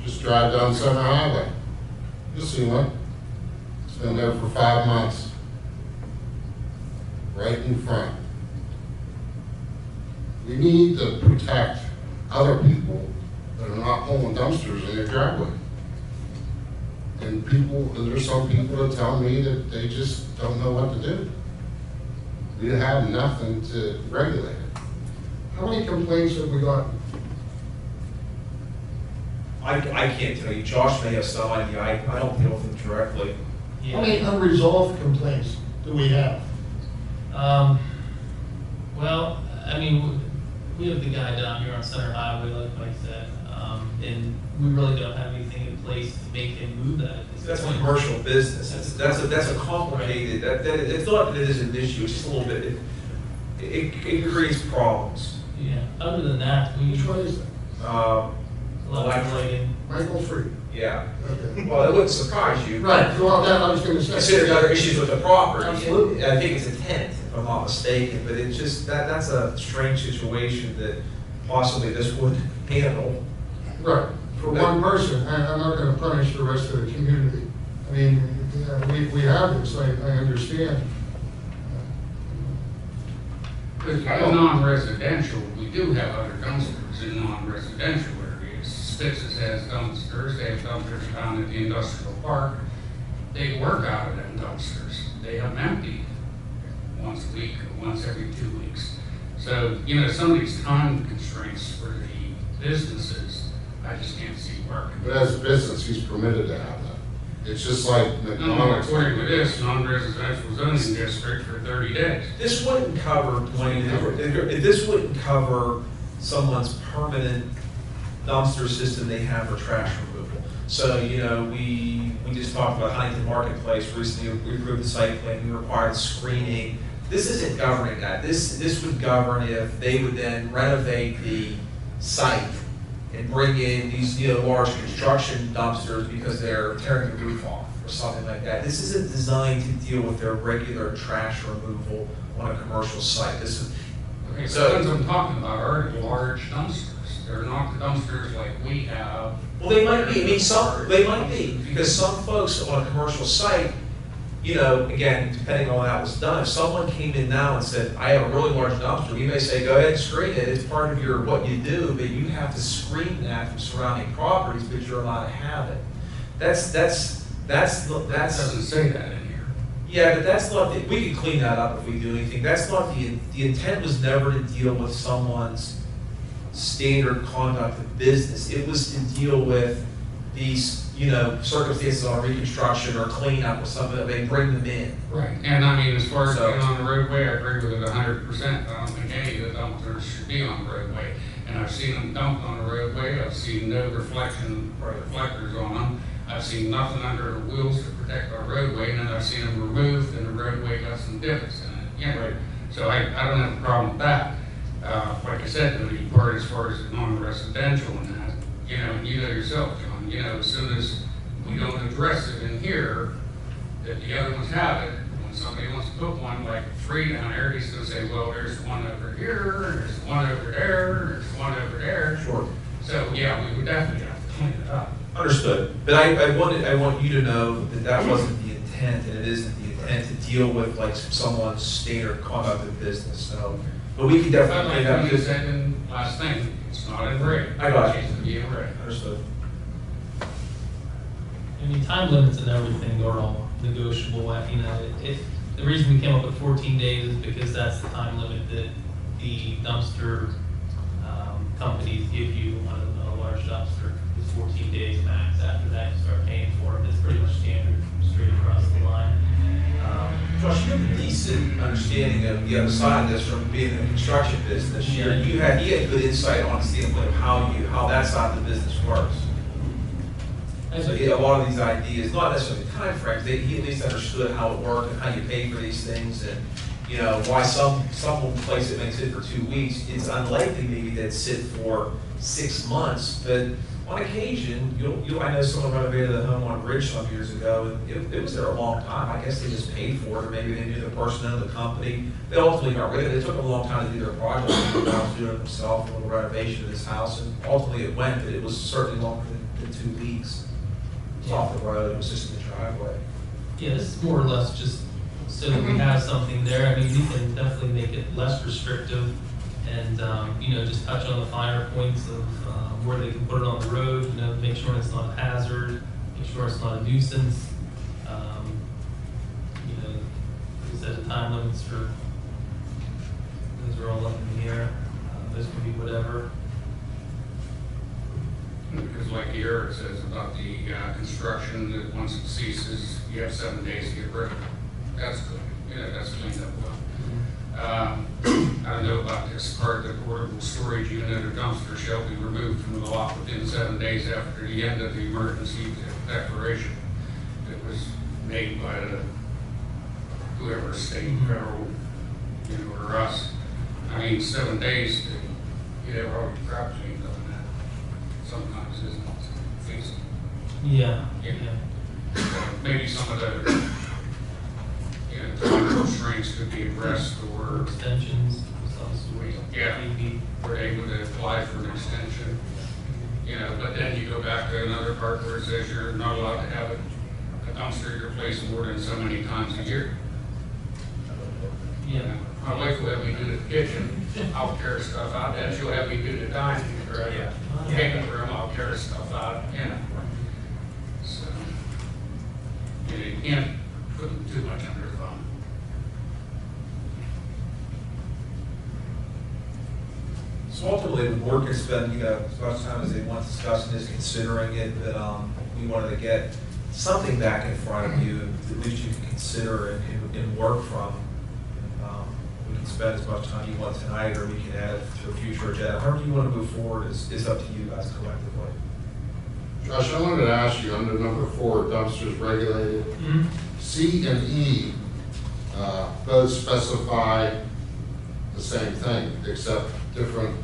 just drive down Center Highway. You'll see one. It's been there for 5 months. Right in front. We need to protect other people that are not pulling dumpsters in their driveway. And there's some people that tell me that they just don't know what to do. We have nothing to regulate it.
How many complaints have we gotten?
I can't tell you. Josh may have some idea. I don't deal with them directly.
How many unresolved complaints do we have?
Well, I mean, we have the guy down here on Center Highway, like Mike said, and we really don't have anything in place to make him move that.
That's a commercial business. That's a complicated. It's not that it is an issue. It's just a little bit. It creates problems.
Yeah. Other than that, we.
Which one is it?
Electric lighting.
Michael Free.
Yeah.
Okay.
Well, it wouldn't surprise you.
Right, well, that I was gonna say.
Considering other issues with the property.
Absolutely.
I think it's a tenant, if I'm not mistaken, but it's just, that's a strange situation that possibly this would handle.
Right, for one person, and I'm not gonna punish the rest of the community. I mean, we have this, I understand.
Because in non-residential, we do have other dumpsters in non-residential areas. Stix's has dumpsters, they have dumpsters down at the industrial park. They work out of them dumpsters. They have them emptied once a week or once every 2 weeks. So, you know, some of these time constraints for the businesses, I just can't see working.
But as a business, he's permitted to have that. It's just like
No,
McDonald's.
according to this, non-residential zoning district for 30 days.
This wouldn't cover, this wouldn't cover someone's permanent dumpster system they have for trash removal. So, you know, we just talked about Huntington Marketplace recently, we approved the site plan, we required screening. This isn't governing that. This would govern if they would then renovate the site and bring in these, large construction dumpsters because they're tearing the roof off or something like that. This isn't designed to deal with their regular trash removal on a commercial site. This is,
Okay, so the ones I'm talking about are large dumpsters. They're not the dumpsters like we have.
well, they might be, they might be, because some folks on a commercial site, again, depending on how it was done, if someone came in now and said, I have a really large dumpster, you may say, go ahead and screen it, it's part of what you do, but you have to screen that from surrounding properties, but you're allowed to have it.
That doesn't say that in here.
Yeah, but that's not, we can clean that up if we do anything. That's not the intent was never to deal with someone's standard conduct of business. It was to deal with these, circumstances on reconstruction or cleanup or something that they bring them in.
Right, and I mean, as far as
So-
being on the roadway, I agree with it 100%. I don't think any of the dumpsters should be on the roadway. And I've seen them dumped on the roadway. I've seen no reflection or reflectors on them. I've seen nothing under the wheels to protect our roadway, and then I've seen them removed and the roadway got some divots in it. Yeah,
Right.
so I don't have a problem with that. Like I said, the part as far as non-residential and that, and you know yourself, John, as soon as we don't address it in here, that the other ones have it, when somebody wants to put one like 3 down there, he's gonna say, well, there's one over here, there's one over there, there's one over there.
Sure.
So, yeah, we would definitely have to clean it up.
Understood. But I want you to know that that wasn't the intent, and it isn't the intent to deal with like someone's standard conduct of business. So, but we can
But
definitely
like
clean
you
up.
said in last thing, it's not in red.
I got
It
you.
needs to be in red.
Understood.
I mean, time limits and everything are all negotiable. The reason we came up with 14 days is because that's the time limit that the dumpster companies give you on a large dumpster. It's 14 days max. After that, you start paying for it. It's pretty much standard straight across the line.
Josh, you have a decent understanding of the other side of this from being in the construction business. He had good insight on the standpoint of how that side of the business works. So he had a lot of these ideas, not necessarily time frames, he at least understood how it worked and how you pay for these things and, why some place it may sit for 2 weeks. It's unlikely maybe that it sit for 6 months, but on occasion, I know someone renovated a home on a bridge some years ago, and it was there a long time. I guess they just paid for it, or maybe they knew the person in the company. They ultimately got rid of it. It took a long time to do their project. They were doing it themselves, a little renovation of this house, and ultimately it went, but it was certainly longer than 2 weeks. It's off the road, it was just in the driveway.
Yeah, this is more or less just so that we have something there. I mean, we can definitely make it less restrictive and, just touch on the finer points of where they can put it on the road, make sure it's not a hazard, make sure it's not a nuisance. We set the time limits for, those are all up in the air. Those can be whatever.
Because like here it says about the construction, that once it ceases, you have 7 days to get rid of it. That's good. That's cleaned up well. I don't know about this part, the portable storage unit or dumpster shall be removed from the lot within 7 days after the end of the emergency declaration. It was made by whoever, state, federal, or us. I mean, 7 days to get all your crap cleaned up, and that sometimes isn't feasible.
Yeah.
Maybe some of the, time constraints could be addressed, or
Extensions, some sort.
Yeah.
Maybe.
we're able to apply for an extension. But then you go back to another part where it says you're not allowed to have a dumpster your place more than so many times a year.
Yeah.
My wife will have me do the kitchen, I'll carry stuff out, then she'll have me do the dining or the picnic room, I'll carry stuff out, So, you can't put too much under the thumb.
So ultimately, the board can spend, as much time as they want discussing this, considering it, but we wanted to get something back in front of you, at least you can consider and work from. We can spend as much time you want tonight, or we can add it to a future agenda. However you want to move forward is up to you guys collectively.
Josh, I wanted to ask you, under number 4, dumpsters regulated, C and E both specify the same thing, except different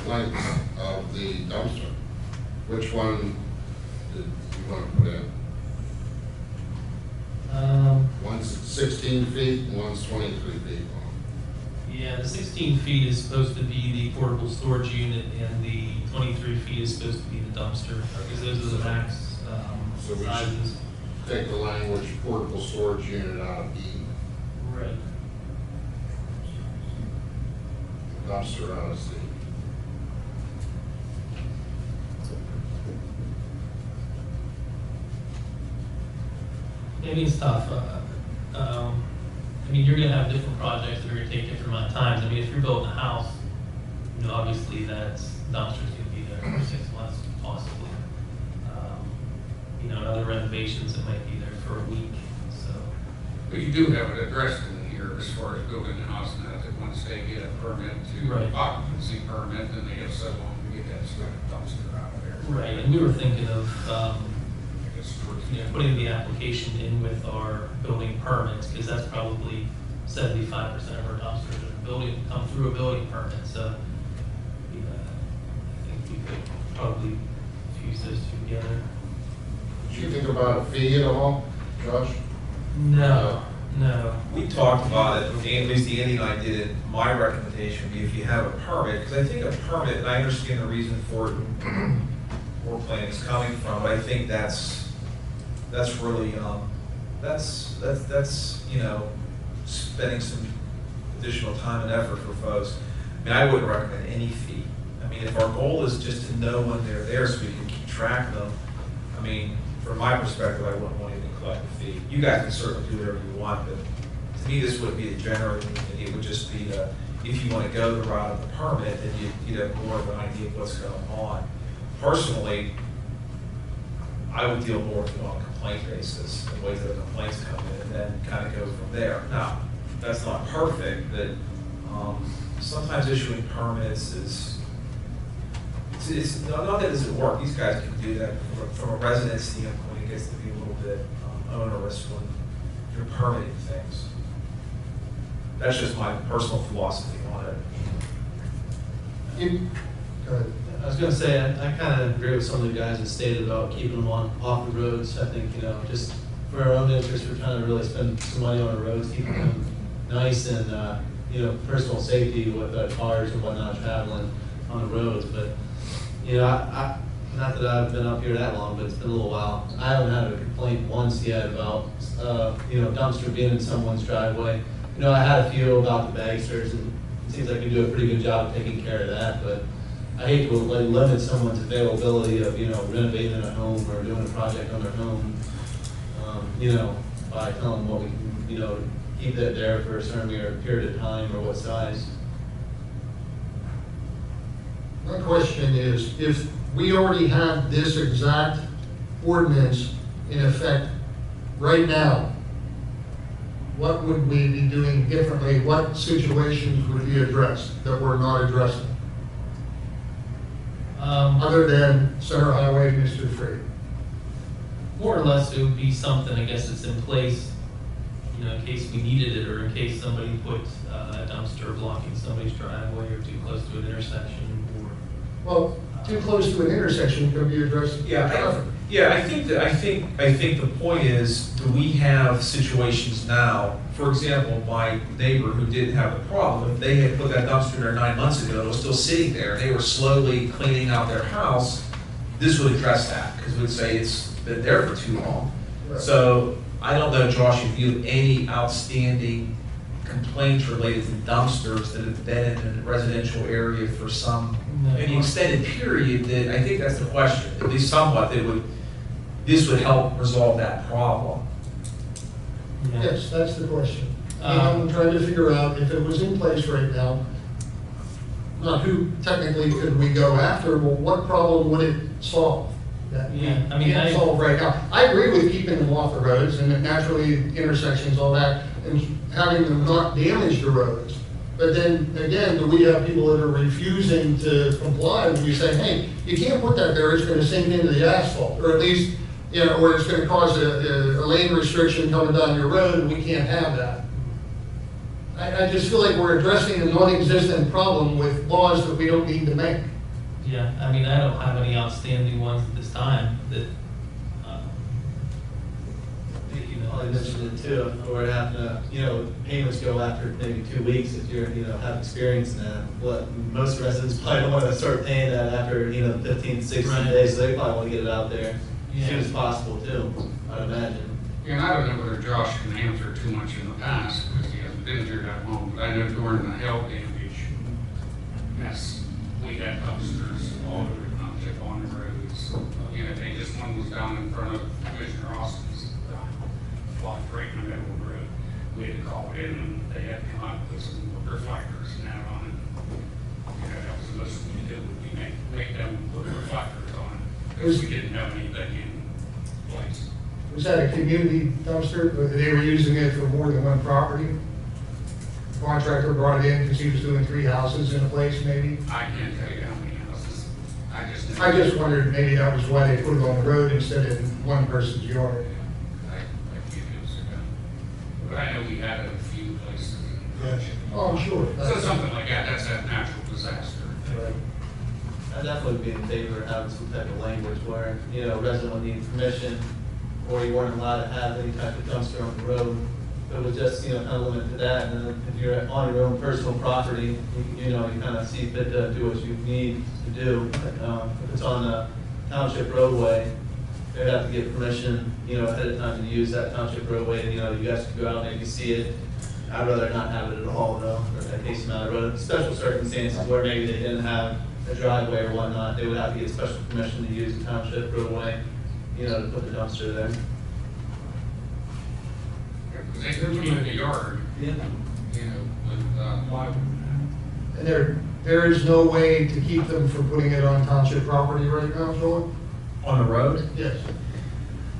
lengths of the dumpster. Which one did you want to put in? One's 16 feet and one's 23 feet long.
Yeah, the 16 feet is supposed to be the portable storage unit, and the 23 feet is supposed to be the dumpster, because those are the max
So we should-
sizes.
Take the language portable storage unit out of E,
Right.
dumpster out of C.
I mean, it's tough. I mean, you're gonna have different projects that are gonna take different amount of times. I mean, if you're building a house, you know, obviously that dumpster's gonna be there for 6 months possibly. You know, and other renovations, it might be there for a week, so.
But you do have it addressed in here as far as building a house, and that once they get a permit
Right.
to occupancy permit, then they have so long to get that stuff dumpster out of there.
Right, and we were thinking of,
I guess towards
you know, putting the application in with our building permits, because that's probably 75% of our dumpsters are building, come through a building permit, so. I think we could probably fuse those two together.
Did you think about a fee at all, Josh?
No, no.
We talked about it, at least Andy and I did it. My recommendation would be if you have a permit, because I think a permit, and I understand the reason for it, floor plan is coming from, but I think that's really, that's, you know, spending some additional time and effort for folks. I mean, I wouldn't recommend any fee. I mean, if our goal is just to know when they're there so we can keep track of them, I mean, from my perspective, I wouldn't want to even collect a fee. You guys can certainly do whatever you want, but to me, this would be the general, it would just be, if you want to go the route of the permit, then you'd have more of an idea of what's going on. Personally, I would deal more with it on a complaint basis, and wait till the complaints come in, and then kind of go from there. Now, that's not perfect, but sometimes issuing permits it's not that it doesn't work. These guys can do that from a resident standpoint. It gets to be a little bit onerous when you're permitting things. That's just my personal philosophy on it.
Go ahead.
I was gonna say, I kind of agree with some of the guys that stated about keeping them off the roads. I think, you know, just for our own interest, we're trying to really spend some money on the roads, keeping them nice and, you know, personal safety with our cars and whatnot traveling on the roads. But, you know, I not that I've been up here that long, but it's been a little while. I haven't had a complaint once yet about, you know, dumpster being in someone's driveway. You know, I had a few about the bagsters, and it seems like we do a pretty good job of taking care of that, but I hate to like limit someone's availability of, you know, renovating a home or doing a project on their home, you know, by telling them what we can, you know, keep that there for a certain period of time or what size.
My question is, if we already have this exact ordinance in effect right now, what would we be doing differently? What situations would be addressed that we're not addressing? Other than Center Highway, Mr. Free?
More or less, it would be something, I guess, that's in place, you know, in case we needed it, or in case somebody put a dumpster blocking somebody's driveway, or too close to an intersection, or.
Well, too close to an intersection could be addressed in traffic.
Yeah, I think the point is, do we have situations now? For example, my neighbor who didn't have the problem, if they had put that dumpster there 9 months ago, it was still sitting there, they were slowly cleaning out their house, this would address that, because it would say it's been there for too long.
Right.
So, I don't know, Josh, if you have any outstanding complaints related to dumpsters that have been in a residential area for any extended period, that, I think that's the question, at least somewhat, this would help resolve that problem.
Yeah.
Yes, that's the question. I'm trying to figure out if it was in place right now, not who technically could we go after, well, what problem would it solve? That we
Yeah, I mean,
can't solve right now. I agree with keeping them off the roads and then naturally intersections, all that, and having them not damage the roads. But then, again, do we have people that are refusing to comply when you say, hey, you can't put that there, it's gonna sink into the asphalt, or at least, you know, or it's gonna cause a lane restriction coming down your road, and we can't have that. I just feel like we're addressing a non-existent problem with laws that we don't need to make.
Yeah, I mean, I don't have any outstanding ones at this time that, you know,
I mentioned it too, or having to, payments go after maybe 2 weeks if you're, have experience in that. What, most residents probably don't want to start paying that after, 15, 16
Right.
days, so they probably want to get it out there as soon
Yeah.
as possible too, I'd imagine.
And I don't know whether Josh can answer too much in the past, because he hasn't been here that long, but I know during the hail damage, yes, we had dumpsters all over the township on the roads. They just, one was down in front of Commissioner Austin's lot right in the middle of the road. We had to call it in, and they had to come up with some reflectors and that on it. That was the most we could do, would be make them put reflectors on it, because we didn't have anything in place.
Was that a community dumpster? They were using it for more than one property? Contractor brought it in because he was doing 3 houses in a place maybe?
I can't tell you how many houses.
I just wondered, maybe that was why they put it on the road instead of in one person's yard.
I can't answer that. But I know we had it in a few places.
Oh, I'm sure.
So something like that, that's a natural disaster.
Right.
I'd definitely be in favor of having some type of language where, a resident would need permission, or you weren't allowed to have any type of dumpster on the road. It was just, kind of limited to that, and then if you're on your own personal property, you kind of see fit to do what you need to do. If it's on a township roadway, they'd have to get permission, ahead of time to use that township roadway, and, you guys could go out and maybe see it. I'd rather not have it at all, though, or that case amount of road. Special circumstances where maybe they didn't have a driveway or whatnot, they would have to get special permission to use the township roadway, to put the dumpster there.
Because they could keep the yard,
Yeah.
with plywood.
And there is no way to keep them from putting it on township property right now, Joel?
On the road?
Yes.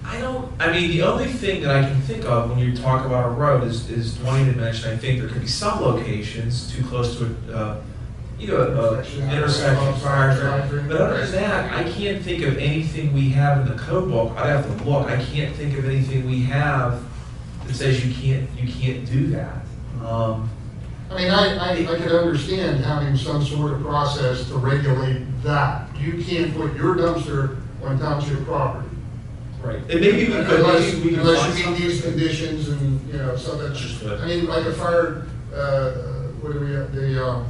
I mean, the only thing that I can think of when you talk about a road is Dwayne had mentioned, I think there could be some locations too close to a intersection, fire truck. But other than that, I can't think of anything we have in the code book. I'd have to look. I can't think of anything we have that says you can't do that.
I mean, I could understand having some sort of process to regulate that. You can't put your dumpster on township property.
Right. And maybe we could,
Unless
maybe we can
unless
find
you meet
something.
these conditions and, something.
Understood.
I mean, like a fire, what do we have, the,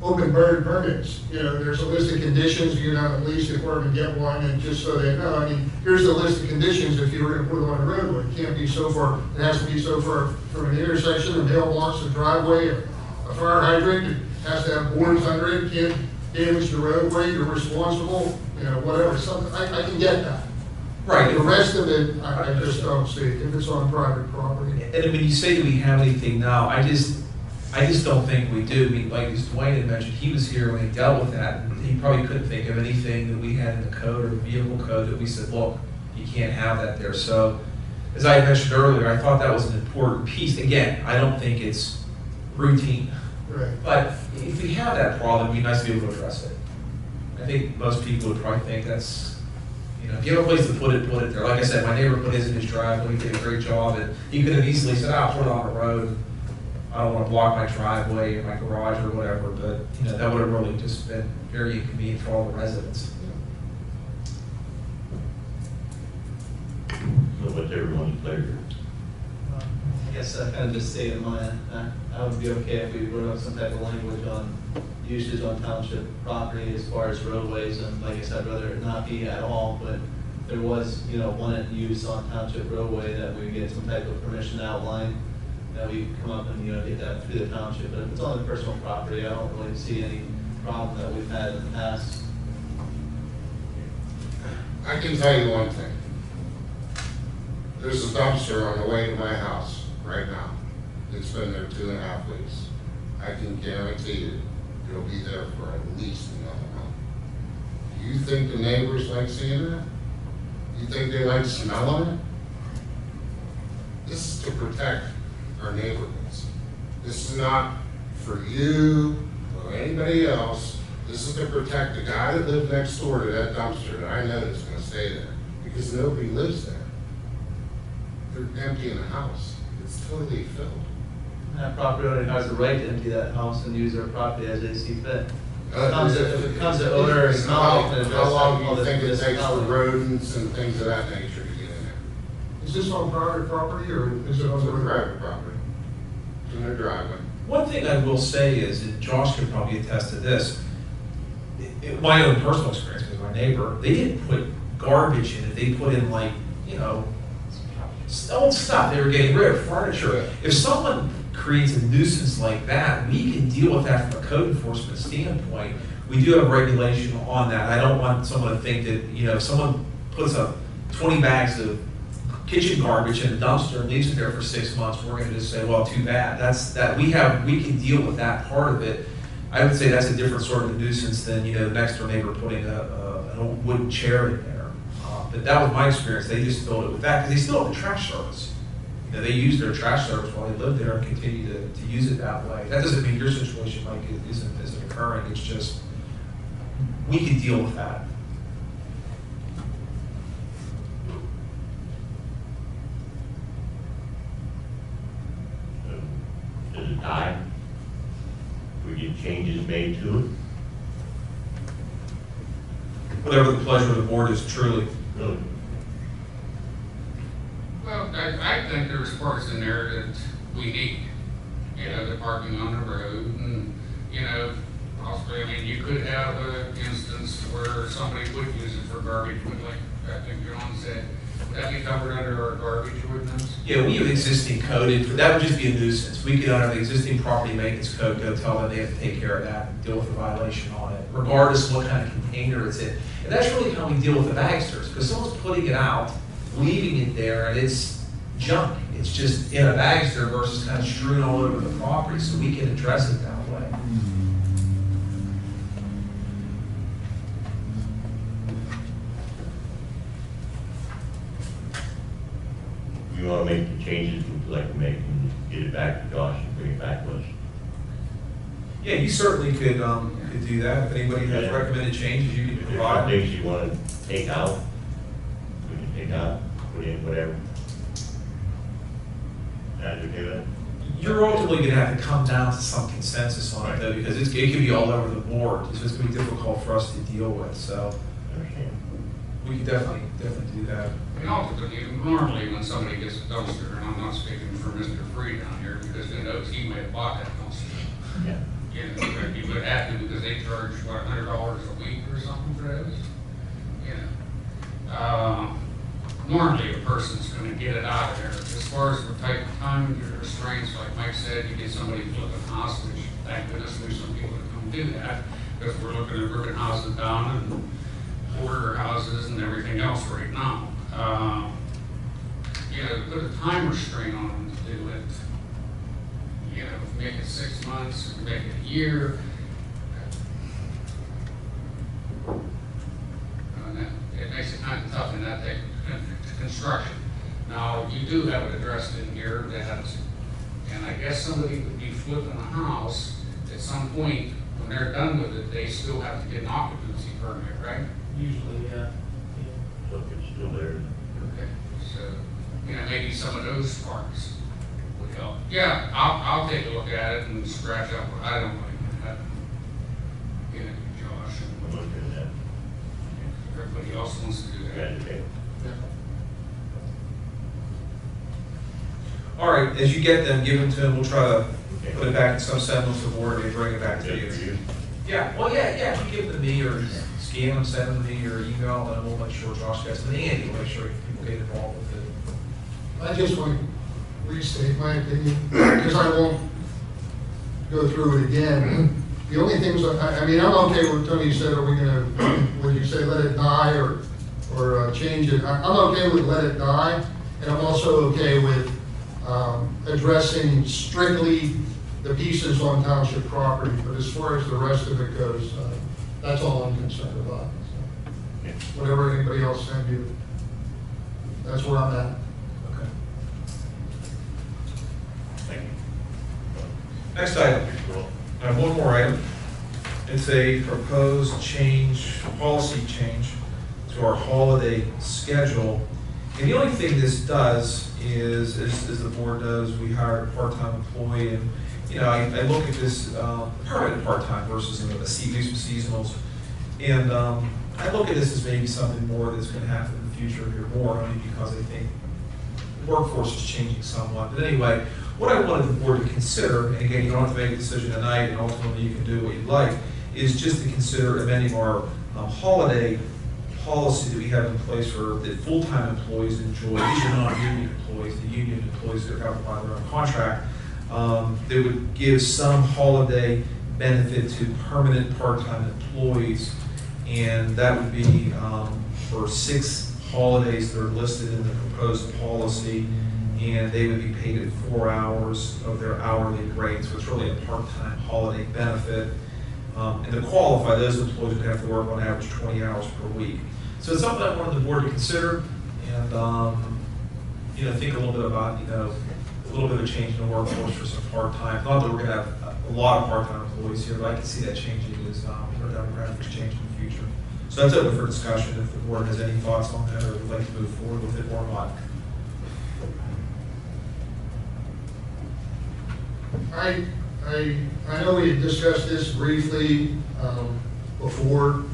open burn permits, there's a list of conditions, the police department get one, and just so they know, I mean, here's the list of conditions if you were gonna put it on the roadway. It can't be so far, it has to be so far from an intersection, a mailbox, a driveway, a fire hydrant, it has to have boards under it, can't damage the roadway, you're responsible, whatever, something, I can get that.
Right.
The rest of it, I just don't see, if it's on private property.
And when you say, do we have anything now, I just don't think we do. I mean, like as Dwayne had mentioned, he was here when he dealt with that, and he probably couldn't think of anything that we had in the code or the vehicle code that we said, look, you can't have that there. So, as I mentioned earlier, I thought that was an important piece. Again, I don't think it's routine,
Right.
but if we have that problem, it'd be nice to be able to address it. I think most people would probably think that's, if you have a place to put it there. Like I said, my neighbor put his in his driveway, he did a great job, and he could have easily said, I'll put it on the road. I don't want to block my driveway or my garage or whatever, but, that would have really just been very inconvenient for all the residents.
So what's everyone's pleasure?
I guess I kind of just stated mine. I would be okay if we wrote up some type of language on usage on township property as far as roadways, and like I said, rather it not be at all, but there was, one use on township roadway that we get some type of permission outline, that we come up and, get that through the township. But if it's on the personal property, I don't really see any problem that we've had in the past.
I can tell you one thing. There's a dumpster on the way to my house right now. It's been there 2.5 weeks. I can guarantee you, it'll be there for at least another month. Do you think the neighbors like seeing that? You think they like smelling it? This is to protect our neighborhoods. This is not for you or anybody else. This is to protect the guy that lives next door to that dumpster that I know is gonna stay there, because nobody lives there. They're emptying the house. It's totally filled.
that property owner has the right to empty that house and use their property as they see fit. If it comes to owner and conflict, then
How long do
all
you
the
think it takes for
municipality.
rodents and things of that nature to get in there?
Is this on private property or is it on
It's
the
a
road?
private property. It's in their driveway.
One thing I will say is, and Josh could probably attest to this, my own personal experience with my neighbor, they didn't put garbage in it, they put in like, you know, old stuff, they were getting rid of furniture. If someone creates a nuisance like that, we can deal with that from a code enforcement standpoint. We do have regulation on that. I don't want someone to think that, you know, if someone puts up 20 bags of kitchen garbage in a dumpster and leaves it there for 6 months, we're gonna just say, well, too bad. We can deal with that part of it. I would say that's a different sort of a nuisance than, you know, the next door neighbor putting an old wooden chair in there. But that was my experience. They just filled it with that, because they still have the trash service. You know, they use their trash service while they live there and continue to use it that way. That doesn't mean your situation, Mike, isn't occurring. It's just, we can deal with that.
Does it die? We get changes made to it?
Whatever the pleasure of the board is, truly.
Really?
Well, I think there's parts in there that we need, you know, the parking on the road and, you know, possibly, I mean, you could have an instance where somebody would use it for garbage, but like, I think John said, would that be covered under our garbage ordinance?
Yeah, we have existing code, that would just be a nuisance. We could, under the existing property maintenance code, go tell them they have to take care of that, and deal with the violation on it, regardless of what kind of container it's in. And that's really how we deal with the bagsters, because someone's putting it out, leaving it there, and it's junk. It's just in a bagster versus kind of strewn all over the property, so we can address it that way.
You wanna make the changes we'd like to make and get it back to Josh and bring it back to us?
Yeah, you certainly could do that. If anybody has
Yeah.
recommended changes, you can
If there's some
provide.
things you wanna take out, we can take out, put in whatever. Guys okay with that?
You're ultimately gonna have to come down to some consensus on it though, because it can be all over the board. It's just gonna be difficult for us to deal with, so
I understand.
we can definitely do that.
And ultimately, normally when somebody gets a dumpster, and I'm not speaking for Mr. Free down here, because who knows, he may have bought that dumpster.
Yeah.
You know, he would have to, because they charge, what, $100 a week or something for those? You know. Normally, a person's gonna get it out of there. As far as the type of time restraints, like Mike said, you get somebody flipping hostage, thank goodness there's some people that come do that, because we're looking at ripping houses down and order houses and everything else right now. You know, put a time restraint on them to do it. You know, make it 6 months, or make it a year. It makes it kind of tough in that thing, construction. Now, you do have it addressed in here that, and I guess somebody would be flipping a house, at some point, when they're done with it, they still have to get an occupancy permit, right?
Usually, yeah.
So if it's still there.
Okay, so, you know, maybe some of those parts would help. Yeah, I'll take a look at it and scratch up what I don't like. Get it, Josh,
I'm
and
looking at that.
everybody else wants to do that.
Guys okay?
All right, as you get them, give them to them, we'll try to put it back in some semblance of order and bring it back to
Good for
you.
you?
Yeah, well, yeah, if you give them to me or scan them, send them to me or email, then we'll make sure Josh gets them, and Andy will make sure people get involved with it.
I just want to restate my opinion, because I won't go through it again. The only things, I mean, I'm okay with what Tony said, are we gonna, would you say let it die or change it? I'm okay with let it die, and I'm also okay with addressing strictly the pieces on township property, but as far as the rest of it goes, that's all I'm concerned about. So, whatever anybody else send you, that's where I'm at.
Okay.
Thank you.
Next item. I have one more item. It's a proposed change, policy change to our holiday schedule. And the only thing this does is, as the board knows, we hired a part-time employee, and, you know, I look at this, permanent part-time versus these seasonals, and I look at this as maybe something more that's gonna happen in the future here more, only because I think the workforce is changing somewhat. But anyway, what I wanted the board to consider, and again, you don't have to make a decision tonight, and ultimately you can do what you'd like, is just to consider amending our holiday policy that we have in place for that full-time employees enjoy. These are not union employees, the union employees that are covered by their own contract. They would give some holiday benefit to permanent part-time employees, and that would be for 6 holidays that are listed in the proposed policy, and they would be paid at 4 hours of their hourly rate, so it's really a part-time holiday benefit. And to qualify, those employees would have to work on average 20 hours per week. So it's something I wanted the board to consider, and you know, think a little bit about, you know, a little bit of a change in the workforce for some part-time. Not that we're going to have a lot of part-time employees here, but I can see that changing as our demographics change in the future. So that's open for discussion. If the board has any thoughts on that, or would like to move forward with it or not.
I know we had discussed this briefly before,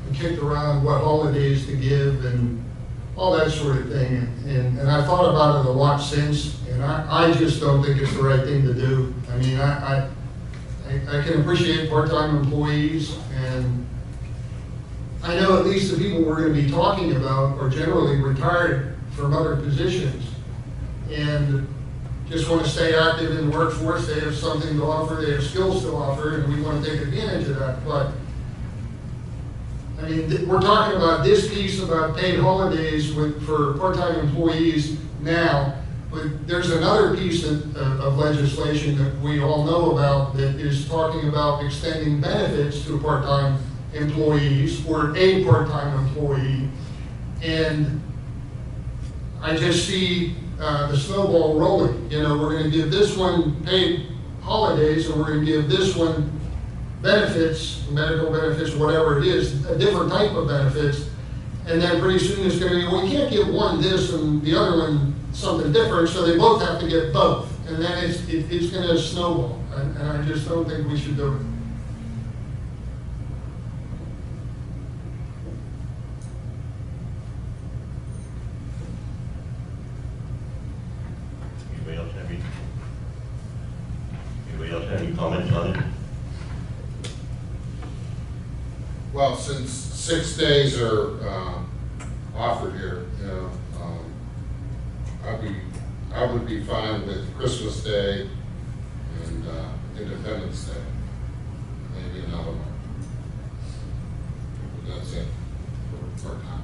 and kicked around what holidays to give and all that sort of thing. And I thought about it a lot since, and I just don't think it's the right thing to do. I mean, I can appreciate part-time employees, and I know at least the people we're going to be talking about are generally retired from other positions and just want to stay active in the workforce. They have something to offer, they have skills to offer, and we want to take advantage of that. But I mean, we're talking about this piece about paid holidays for part-time employees now, but there's another piece of legislation that we all know about that is talking about extending benefits to part-time employees or a part-time employee. And I just see the snowball rolling. You know, we're going to give this one paid holidays, and we're going to give this one benefits, medical benefits, whatever it is, a different type of benefits. And then pretty soon it's going to be, well, we can't give one this and the other one something different, so they both have to get both. And then it's going to snowball. And I just don't think we should do it.
Anybody else have any comments on it?
Well, since 6 days are offered here, you know, I would be fine with Christmas Day and Independence Day, maybe another one. But that's it for part-time.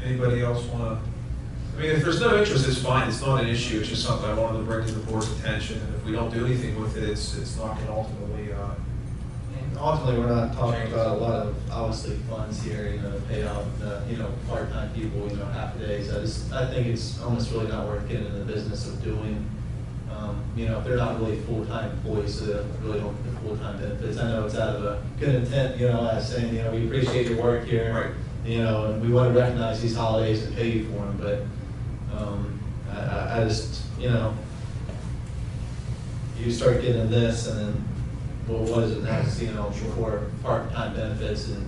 Anybody else want to? I mean, if there's no interest, it's fine. It's not an issue. It's just something I wanted to bring to the board's attention. And if we don't do anything with it, it's not going to ultimately.
And ultimately, we're not talking about a lot of, obviously, funds here, you know, to pay out, you know, part-time people, you know, half a day. So I think it's almost really not worth getting in the business of doing. You know, if they're not really full-time employees, so they really don't get full-time benefits. I know it's out of a good intent, you know, as saying, you know, we appreciate your work here.
Right.
You know, and we want to recognize these holidays and pay you for them, but I just, you know, you start getting this, and then, well, what is it next, you know, for part-time benefits, and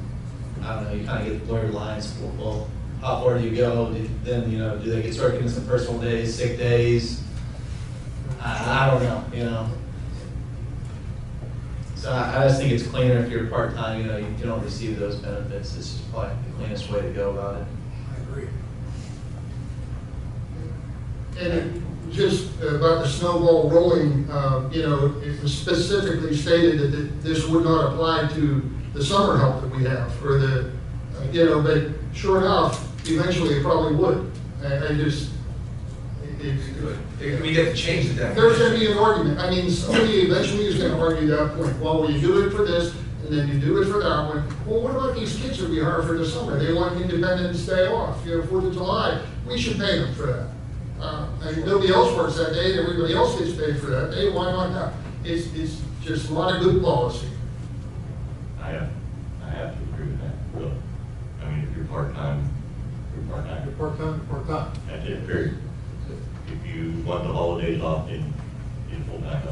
I don't know, you kind of get blurred lines. Well, how far do you go? Then, you know, do they start getting some personal days, sick days? I don't know, you know. So I just think it's cleaner if you're part-time, you know, you don't receive those benefits. It's just probably the cleanest way to go about it.
I agree. And just about the snowball rolling, you know, it was specifically stated that this would not apply to the summer help that we have, or the, you know, but sure enough, eventually it probably would. I just,
We get to change the definition.
there's going to be an argument. I mean, somebody eventually is going to argue that point. Well, you do it for this, and then you do it for that one. Well, what about these kids that we hire for the summer? They want Independence Day off, you know, 4th of July. We should pay them for that. I mean, nobody else works that day, and everybody else gets paid for that day. Why not that? It's just a lot of good policy.
I have to agree with that, really. I mean, if you're part-time, you're part-time.
You're part-time.
That's it, period. If you want the holidays off, then you're full-time.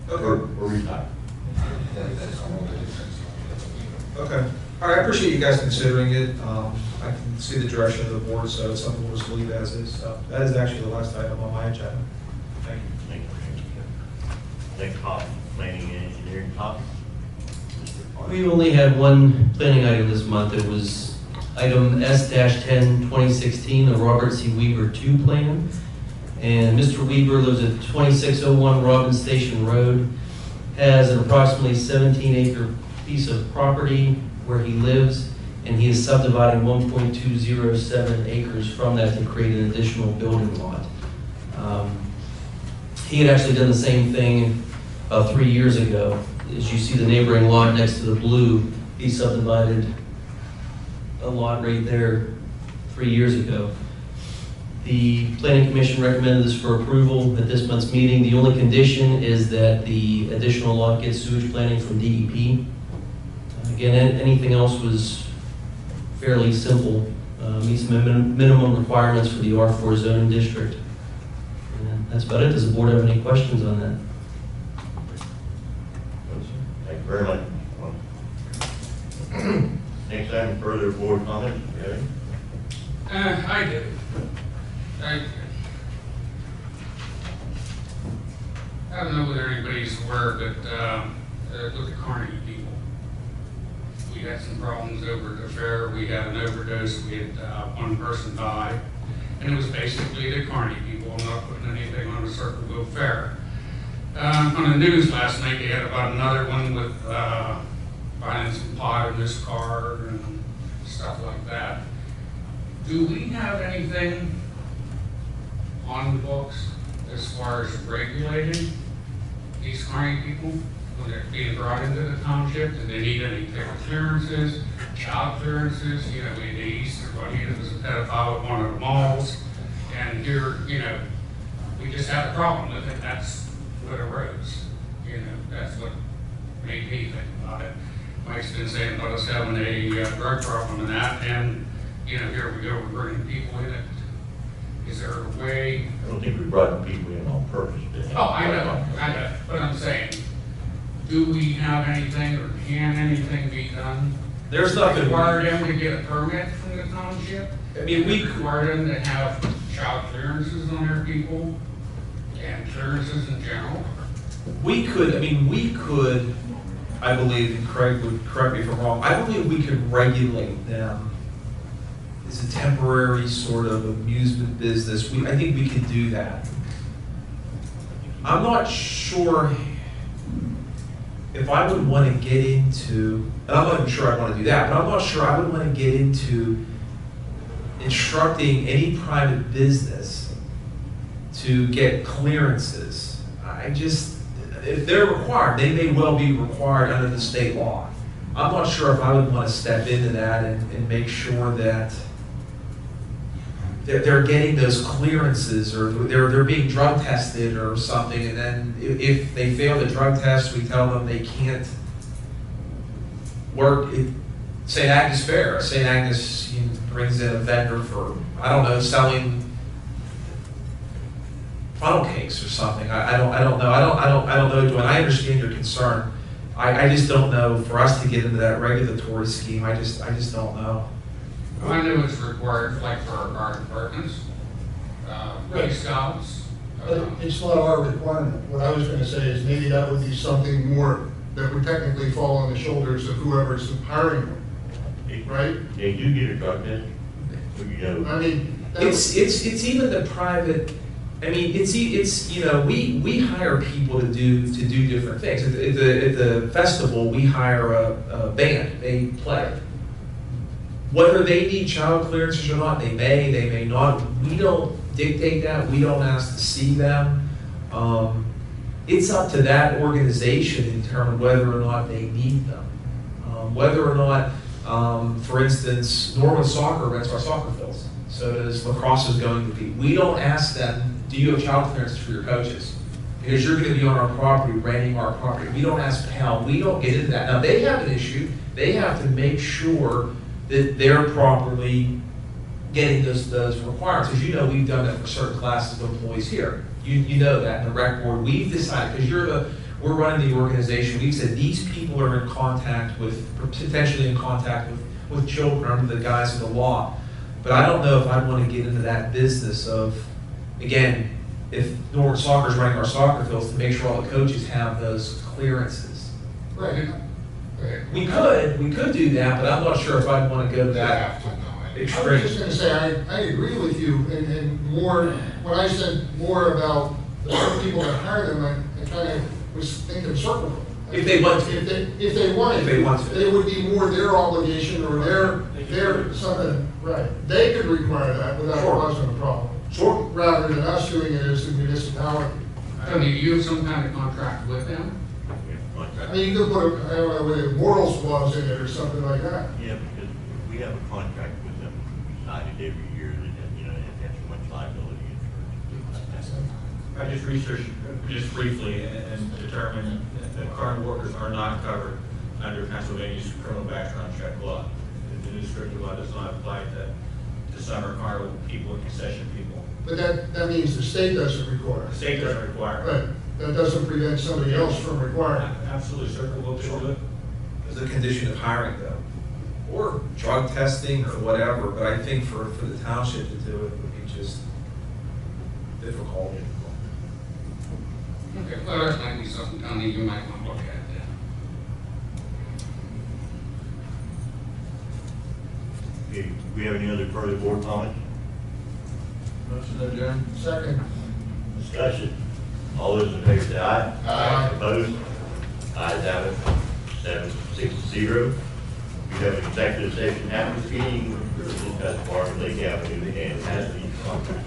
Or retire.
Okay. All right, I appreciate you guys considering it. I can see the direction of the board, so it's something we'll just leave as is. So that is actually the last item on my agenda. Thank you.
Thank you. Next topic, planning and engineering topic.
We only had one planning item this month. It was item S-10 2016, the Robert C. Weaver 2 plan. And Mr. Weaver lives at 2601 Robin Station Road, has an approximately 17-acre piece of property where he lives, and he is subdividing 1.207 acres from that to create an additional building lot. He had actually done the same thing about 3 years ago. As you see the neighboring lot next to the blue, he subdivided a lot right there 3 years ago. The Planning Commission recommended this for approval at this month's meeting. The only condition is that the additional lot gets sewage planning from DEP. Again, anything else was fairly simple. Meets minimum requirements for the R4 zoning district. And that's about it. Does the board have any questions on that?
Thank you very much. Next item, further board comments, Gary?
I do. I don't know whether anybody's aware, but look at Carnegie people. We had some problems over at the fair. We had an overdose. We had one person die. And it was basically the Carnegie people. I'm not putting anything on the Circleville Fair. On the news last night, they had about another one with finding some pot in this car and stuff like that. Do we have anything on the books as far as regulating these Carnegie people when they're being brought into the township? Do they need any type of clearances, child clearances? You know, in the East, there was a pedophile at one of the malls, and here, you know, we just had a problem with it. That's what arose. You know, that's what made me think about it. Mike's been saying about us having a drug problem and that, and you know, here we go, we're bringing people in it. Is there a way?
I don't think we brought people in on purpose.
Oh, I know, but I'm saying, do we have anything, or can anything be done?
There's nothing.
Require them to get a permit from the township?
I mean, we
require them to have child clearances on their people, and clearances in general?
we could, I believe, and Craig would correct me if I'm wrong, I believe we could regulate them as a temporary sort of amusement business. I think we could do that. I'm not sure if I would want to get into, and I'm not even sure I want to do that, but I'm not sure I would want to get into instructing any private business to get clearances. If they're required, they may well be required under the state law. I'm not sure if I would want to step into that and make sure that they're getting those clearances, or they're being drug tested or something, and then if they fail the drug test, we tell them they can't work at St. Agnes Fair. St. Agnes brings in a vendor for, I don't know, selling funnel cakes or something. I don't know. I don't know, Dwayne. I understand your concern. I just don't know, for us to get into that regulatory scheme, I just don't know.
Well, I know it's required, like for our garden departments, Boy Scouts.
But it's not our requirement. What I was gonna say is maybe that would be something more that would technically fall on the shoulders of whoever's hiring them, right?
They do get a drug test. You know,
I mean,
It's even the private. I mean, it's we hire people to do different things. At the festival, we hire a band. They play. Whether they need child clearances or not, they may not. We don't dictate that. We don't ask to see them. It's up to that organization to determine whether or not they need them. Whether or not, for instance, Norwood Soccer rents our soccer fields. So does lacrosse is going to be. We don't ask them, do you have child clearances for your coaches? because you're gonna be on our property, renting our property. We don't ask how, we don't get into that. Now, they have an issue, they have to make sure that they're properly getting those requirements. As you know, we've done that for certain classes of employees here. You know that in the rec board, we've decided, because we're running the organization, we've said these people are in contact with, potentially in contact with children under the guise of the law. But I don't know if I want to get into that business of, again, if Norwood Soccer is running our soccer fields, to make sure all the coaches have those clearances.
Right.
We could do that, but I'm not sure if I'd want to go to that
I was
extreme.
just gonna say, I agree with you, and more, when I said more about the certain people that hire them, I kind of was thinking circle.
If they want to.
If they wanted.
If they want to.
It would be more their obligation or their something, right. They could require that without
Sure.
causing a problem.
Sure.
Rather than us doing it as a municipality.
Tony, do you have some kind of contract with them?
I mean, you could put, I don't know, with morals clause in it or something like that.
Yeah, because we have a contract with them, signed it every year, that, you know, it has so much liability insurance.
I just researched just briefly and determined that current workers are not covered under Pennsylvania's criminal background check law. The new scripted law does not apply to summer carnival people and concession people.
But that means the state doesn't require.
The state doesn't require it.
Right, that doesn't prevent somebody else from requiring.
Absolutely, circle will do it.
As a condition of hiring though, or drug testing or whatever, but I think for the township to do it would be just difficult.
Okay, well, that might be something, Tony, you might want to look at then.
Okay, we have any other further board comments?
Motion adjourned. Second.
Discussion. All those in favor say aye.
Aye.
Opposed? Ayes have it, 7-6-0. We have an executive session after the meeting to discuss Barber Lake Avenue and Hasty contract.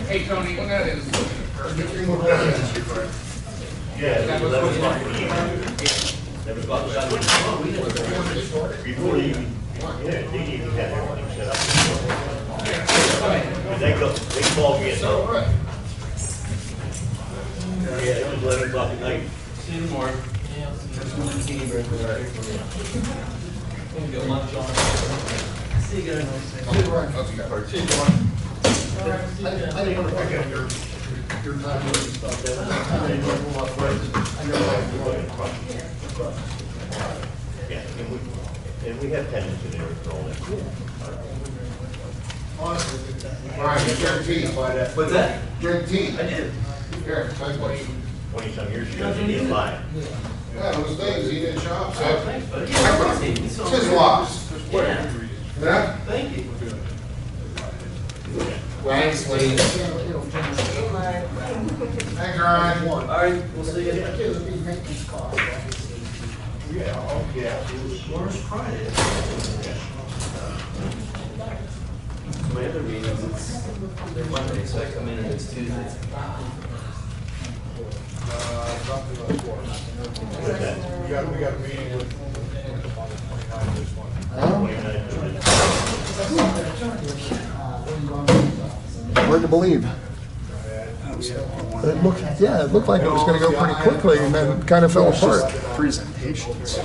Hey, Tony, when that is.
Yeah, 11 o'clock in the evening. 11 o'clock Sunday. Before you even, yeah, they didn't even have everything set up. And they called me at, yeah, it was 11 o'clock at night.
See you tomorrow. Yeah, see you. Go lunch on. See you guys.
I didn't want to pick up your time and stuff. I didn't want to pull up questions. I know.
Yeah, and we have tenants in there for all that.
Brian, you drink tea.
What's that?
Drink tea.
I did.
Here, take one.
20-some years ago, they didn't lie.
Yeah, those things, he didn't shop, so.
Thanks, buddy. Yeah,
It's his loss.
Yeah.
Yeah?
Thank you.
Thanks, Lee. Thanks, Ryan.
All right, we'll see you.
Yeah, oh, yeah.
Where's Friday? My other meetings, they're Monday, so I come in and it's Tuesday.
We got a meeting with.
Hard to believe. It looked like it was going to go pretty quickly and then kind of fell apart.
Presentations.